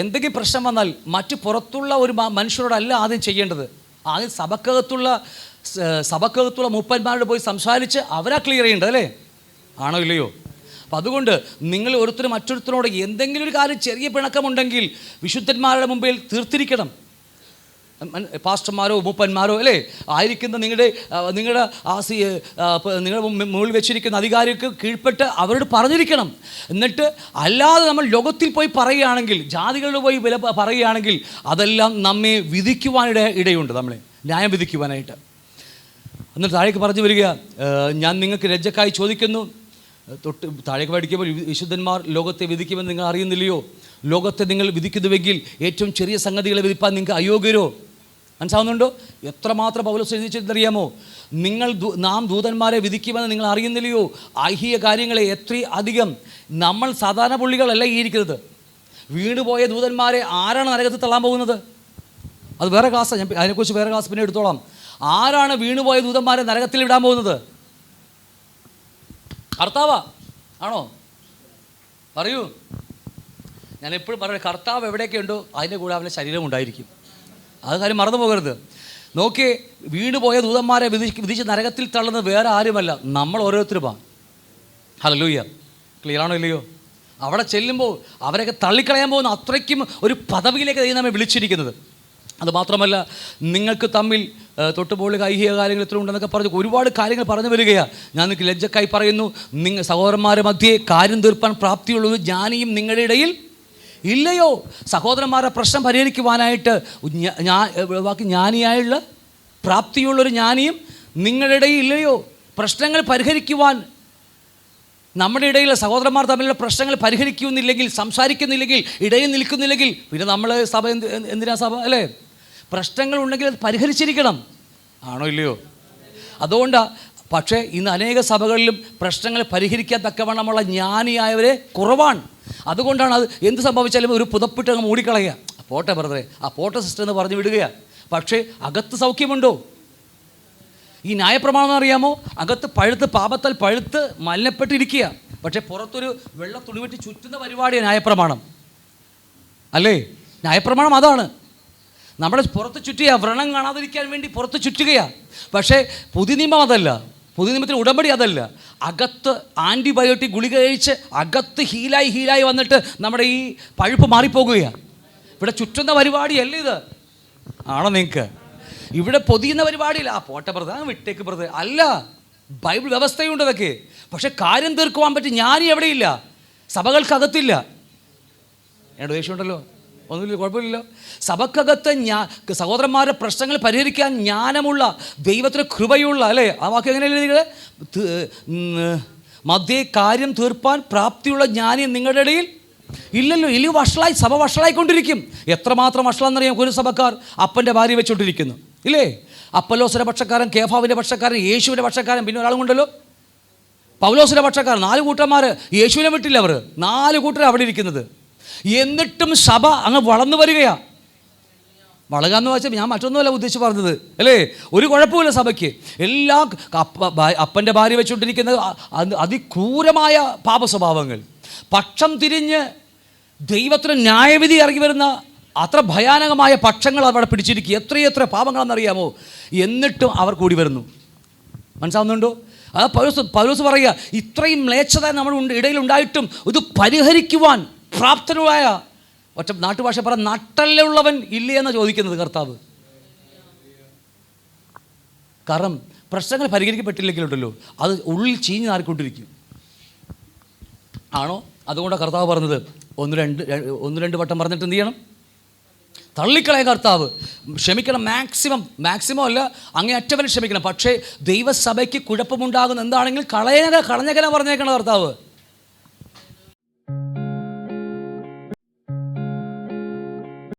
എന്തെങ്കിലും പ്രശ്നം വന്നാൽ മറ്റു പുറത്തുള്ള ഒരു മനുഷ്യരോടല്ല ആദ്യം ചെയ്യേണ്ടത്. ആദ്യം സഭക്കകത്തുള്ള മൂപ്പന്മാരോട് പോയി സംസാരിച്ച് അവരാ ക്ലിയർ ചെയ്യേണ്ടത്, അല്ലേ? ആണോ ഇല്ലയോ? അപ്പം അതുകൊണ്ട് നിങ്ങൾ ഒരുത്തരും മറ്റൊരുത്തരോട് എന്തെങ്കിലും ഒരു കാര്യം ചെറിയ പിണക്കമുണ്ടെങ്കിൽ വിശുദ്ധന്മാരുടെ മുമ്പിൽ തീർത്തിരിക്കണം. പാസ്റ്റർമാരോ മൂപ്പന്മാരോ അല്ലേ ആയിരിക്കുന്ന നിങ്ങളുടെ മുകളിൽ വെച്ചിരിക്കുന്ന അധികാരിക്ക് കീഴ്പ്പെട്ട് അവരോട് പറഞ്ഞിരിക്കണം. എന്നിട്ട് അല്ലാതെ നമ്മൾ ലോകത്തിൽ പോയി പറയുകയാണെങ്കിൽ, ജാതികളിൽ പോയി പറയുകയാണെങ്കിൽ അതെല്ലാം നമ്മെ ഇടയുണ്ട്, നമ്മളെ ന്യായം വിധിക്കുവാനായിട്ട്. എന്നിട്ട് താഴേക്ക് പറഞ്ഞു വരിക, ഞാൻ നിങ്ങൾക്ക് ലജ്ജക്കായി ചോദിക്കുന്നു. താഴേക്ക് പഠിക്കുമ്പോൾ, വിശുദ്ധന്മാർ ലോകത്തെ വിധിക്കുമെന്ന് നിങ്ങൾ അറിയുന്നില്ലയോ? ലോകത്തെ നിങ്ങൾ വിധിക്കുന്നുവെങ്കിൽ ഏറ്റവും ചെറിയ സംഗതികളെ വിധിപ്പാൻ നിങ്ങൾക്ക് അയോഗ്യരോ? മനസ്സിലാവുന്നുണ്ടോ? എത്രമാത്രം പൗലോസ് എഴുതിച്ചെന്നറിയാമോ? നാം ദൂതന്മാരെ വിധിക്കുമെന്ന് നിങ്ങൾ അറിയുന്നില്ലയോ? ഐഹിക കാര്യങ്ങളെ എത്ര അധികം. നമ്മൾ സാധാരണ പുള്ളികളല്ല ഈ ഇരിക്കുന്നത്. വീണുപോയ ദൂതന്മാരെ ആരാണ് നരകത്തിൽ തള്ളാൻ പോകുന്നത്? അത് വേറെ ക്ലാസ്സാണ്, ഞാൻ അതിനെക്കുറിച്ച് വേറെ ക്ലാസ് പിന്നെ എടുത്തോളാം. ആരാണ് വീണുപോയ ദൂതന്മാരെ നരകത്തിൽ വിടാൻ പോകുന്നത്? കർത്താവാ? ആണോ? പറയൂ. ഞാൻ എപ്പോഴും പറയുന്നത്, കർത്താവ് എവിടെയൊക്കെ ഉണ്ടോ അതിൻ്റെ കൂടെ അവൻ്റെ ശരീരം ഉണ്ടായിരിക്കും. അത് കാര്യം മറന്നു പോകരുത്. നോക്കി, വീണുപോയ ദൂതന്മാരെ വിധിച്ച് നരകത്തിൽ തള്ളുന്നത് വേറെ ആരുമല്ല, നമ്മൾ ഓരോരുത്തരുമാണ്. ഹല്ലേലൂയ. ക്ലിയർ ആണോ ഇല്ലയോ? അവിടെ ചെല്ലുമ്പോൾ അവരൊക്കെ തള്ളിക്കളയാൻ പോകുന്ന അത്രയ്ക്കും ഒരു പദവിയിലേക്ക് ദൈവം നമ്മെ വിളിച്ചിരിക്കുന്നത്. അതുമാത്രമല്ല, നിങ്ങൾക്ക് തമ്മിൽ തൊട്ടുപോളി ഐഹിക കാര്യങ്ങൾ എത്ര ഉണ്ടെന്നൊക്കെ പറഞ്ഞ് ഒരുപാട് കാര്യങ്ങൾ പറഞ്ഞു വരികയാണ്. ഞാൻ നിങ്ങൾക്ക് ലജ്ജക്കായി പറയുന്നു, നിങ്ങൾ സഹോദരന്മാരുടെ മധ്യേ കാര്യം തീർപ്പാൻ പ്രാപ്തിയുള്ളൊരു ജ്ഞാനിയും നിങ്ങളുടെ ഇടയിൽ ഇല്ലയോ? സഹോദരന്മാരുടെ പ്രശ്നം പരിഹരിക്കുവാനായിട്ട് ജ്ഞാനിയായുള്ള പ്രാപ്തിയുള്ളൊരു ജ്ഞാനിയും നിങ്ങളുടെ ഇടയിൽ ഇല്ലയോ? പ്രശ്നങ്ങൾ പരിഹരിക്കുവാൻ നമ്മുടെ ഇടയിലെ സഹോദരന്മാർ തമ്മിലുള്ള പ്രശ്നങ്ങൾ പരിഹരിക്കുന്നില്ലെങ്കിൽ, സംസാരിക്കുന്നില്ലെങ്കിൽ, ഇടയിൽ നിൽക്കുന്നില്ലെങ്കിൽ പിന്നെ നമ്മൾ സഭ എന്തിനാ സഭ, അല്ലേ? പ്രശ്നങ്ങൾ ഉണ്ടെങ്കിൽ അത് പരിഹരിച്ചിരിക്കണം. ആണോ ഇല്ലയോ? അതുകൊണ്ടാണ്. പക്ഷേ ഇന്ന് അനേക സഭകളിലും പ്രശ്നങ്ങൾ പരിഹരിക്കാൻ തക്കവണ്ണമുള്ള ജ്ഞാനിയായവരെ കുറവാണ്. അതുകൊണ്ടാണ് അത് എന്ത് സംഭവിച്ചാലും ഒരു പുതപ്പിട്ട് അങ്ങ് മൂടിക്കളയുക. പോട്ടെ ബ്രദറെ, പോട്ടെ സിസ്റ്റർ എന്ന് പറഞ്ഞു വിടുകയാണ്. പക്ഷേ അകത്ത് സൗഖ്യമുണ്ടോ? ഈ ന്യായപ്രമാണം അറിയാമോ? അകത്ത് പാപത്താൽ പഴുത്ത് മലിനപ്പെട്ടിരിക്കുക. പക്ഷേ പുറത്തൊരു വെള്ള തുണിവെട്ടി ചുറ്റുന്ന പരിപാടിയാണ് ന്യായപ്രമാണം, അല്ലേ? ന്യായപ്രമാണം അതാണ്. നമ്മുടെ പുറത്ത് ചുറ്റുക, വ്രണം കാണാതിരിക്കാൻ വേണ്ടി പുറത്ത് ചുറ്റുകയാണ്. പക്ഷേ പുതിയ നിയമം അതല്ല. പുതിയ നിയമത്തിൽ ഉടമ്പടി അതല്ല. അകത്ത് ആൻറ്റിബയോട്ടിക് ഗുളിക കഴിച്ച് അകത്ത് ഹീലായി വന്നിട്ട് നമ്മുടെ ഈ പഴുപ്പ് മാറിപ്പോകുകയാണ്. ഇവിടെ ചുറ്റുന്ന പരിപാടിയല്ല ഇത്. ആണോ നിങ്ങൾക്ക്? ഇവിടെ പൊതിയുന്ന പരിപാടിയില്ല. ആ പോട്ടെ ബ്രദർ, വിട്ടേക്ക് ബ്രദർ, അല്ല. ബൈബിൾ വ്യവസ്ഥയുണ്ട് അതൊക്കെ. പക്ഷെ കാര്യം തീർക്കുവാൻ പറ്റി ജ്ഞാനി എവിടെയില്ല, സഭകൾക്കകത്തില്ല. എന്നോട് ദേഷ്യമുണ്ടല്ലോ, ഒന്നുമില്ല, കുഴപ്പമില്ലല്ലോ. സഭക്കകത്ത് സഹോദരന്മാരുടെ പ്രശ്നങ്ങൾ പരിഹരിക്കാൻ ജ്ഞാനമുള്ള, ദൈവത്തിന് കൃപയുള്ള, അല്ലേ? ആ വാക്ക് എങ്ങനെയല്ലേ നിങ്ങൾ? മധ്യേ കാര്യം തീർപ്പാൻ പ്രാപ്തിയുള്ള ജ്ഞാനി നിങ്ങളുടെ ഇടയിൽ ഇല്ലല്ലോ. ഇനി വഷളായി, സഭ വഷളായിക്കൊണ്ടിരിക്കും. എത്രമാത്രം വഷളാന്നറിയാം? ഒരു സഭക്കാർ അപ്പൻ്റെ ഭാര്യ വെച്ചുകൊണ്ടിരിക്കുന്നു, ഇല്ലേ? അപ്പല്ലോസിൻ്റെ പക്ഷക്കാരൻ, കേഫാവിൻ്റെ പക്ഷക്കാരൻ, യേശുവിൻ്റെ പക്ഷക്കാരൻ, പിന്നെ ഒരാളും കൊണ്ടല്ലോ പൗലോസിൻ്റെ പക്ഷക്കാരൻ. 4 കൂട്ടന്മാർ യേശുവിനെ വിട്ടില്ല. അവർ 4 കൂട്ടർ അവിടെ ഇരിക്കുന്നത്. എന്നിട്ടും സഭ അങ്ങ് വളർന്നു വരികയാണ്. വളരുക എന്ന് വെച്ചാൽ ഞാൻ മറ്റൊന്നുമല്ല ഉദ്ദേശിച്ച് പറഞ്ഞത്, അല്ലേ? ഒരു കുഴപ്പമില്ല സഭയ്ക്ക്. എല്ലാ അപ്പൻ്റെ ഭാര്യ വെച്ചുകൊണ്ടിരിക്കുന്ന അതിക്രൂരമായ പാപ സ്വഭാവങ്ങൾ, പക്ഷം തിരിഞ്ഞ് ദൈവത്തിന് ന്യായവിധി ഇറങ്ങി വരുന്ന അത്ര ഭയാനകമായ പക്ഷങ്ങൾ അവിടെ പിടിച്ചിരിക്കുക. എത്രയെത്ര പാപങ്ങളെന്നറിയാമോ? എന്നിട്ടും അവർ കൂടി വരുന്നു. മനസ്സിലാവുന്നുണ്ടോ? അത് പൗലോസ് പറയുക, ഇത്രയും മ്ലേച്ഛത നമ്മുടെ ഇടയിലുണ്ടായിട്ടും ഇത് പരിഹരിക്കുവാൻ പ്രാപ്തനുമായ, ഒറ്റ നാട്ടുഭാഷ പറ, നട്ടല്ലുള്ളവൻ ഇല്ലേ എന്ന് ചോദിക്കുന്നത് കർത്താവ്. കാരണം പ്രശ്നങ്ങൾ പരിഹരിക്കപ്പെട്ടില്ലെങ്കിലുണ്ടല്ലോ അത് ഉള്ളിൽ ചീഞ്ഞ് നാറിക്കൊണ്ടിരിക്കും. ആണോ? അതുകൊണ്ടാണ് കർത്താവ് പറഞ്ഞത്, ഒന്ന് രണ്ട് വട്ടം പറഞ്ഞിട്ട് എന്ത് ചെയ്യണം? തള്ളിക്കളയ കർത്താവ്. ക്ഷമിക്കണം, മാക്സിമം അല്ല, അങ്ങേയറ്റവനെ ക്ഷമിക്കണം. പക്ഷേ ദൈവസഭയ്ക്ക് കുഴപ്പമുണ്ടാകുന്ന എന്താണെങ്കിലും കളഞ്ഞകല പറഞ്ഞേക്കണം കർത്താവ്.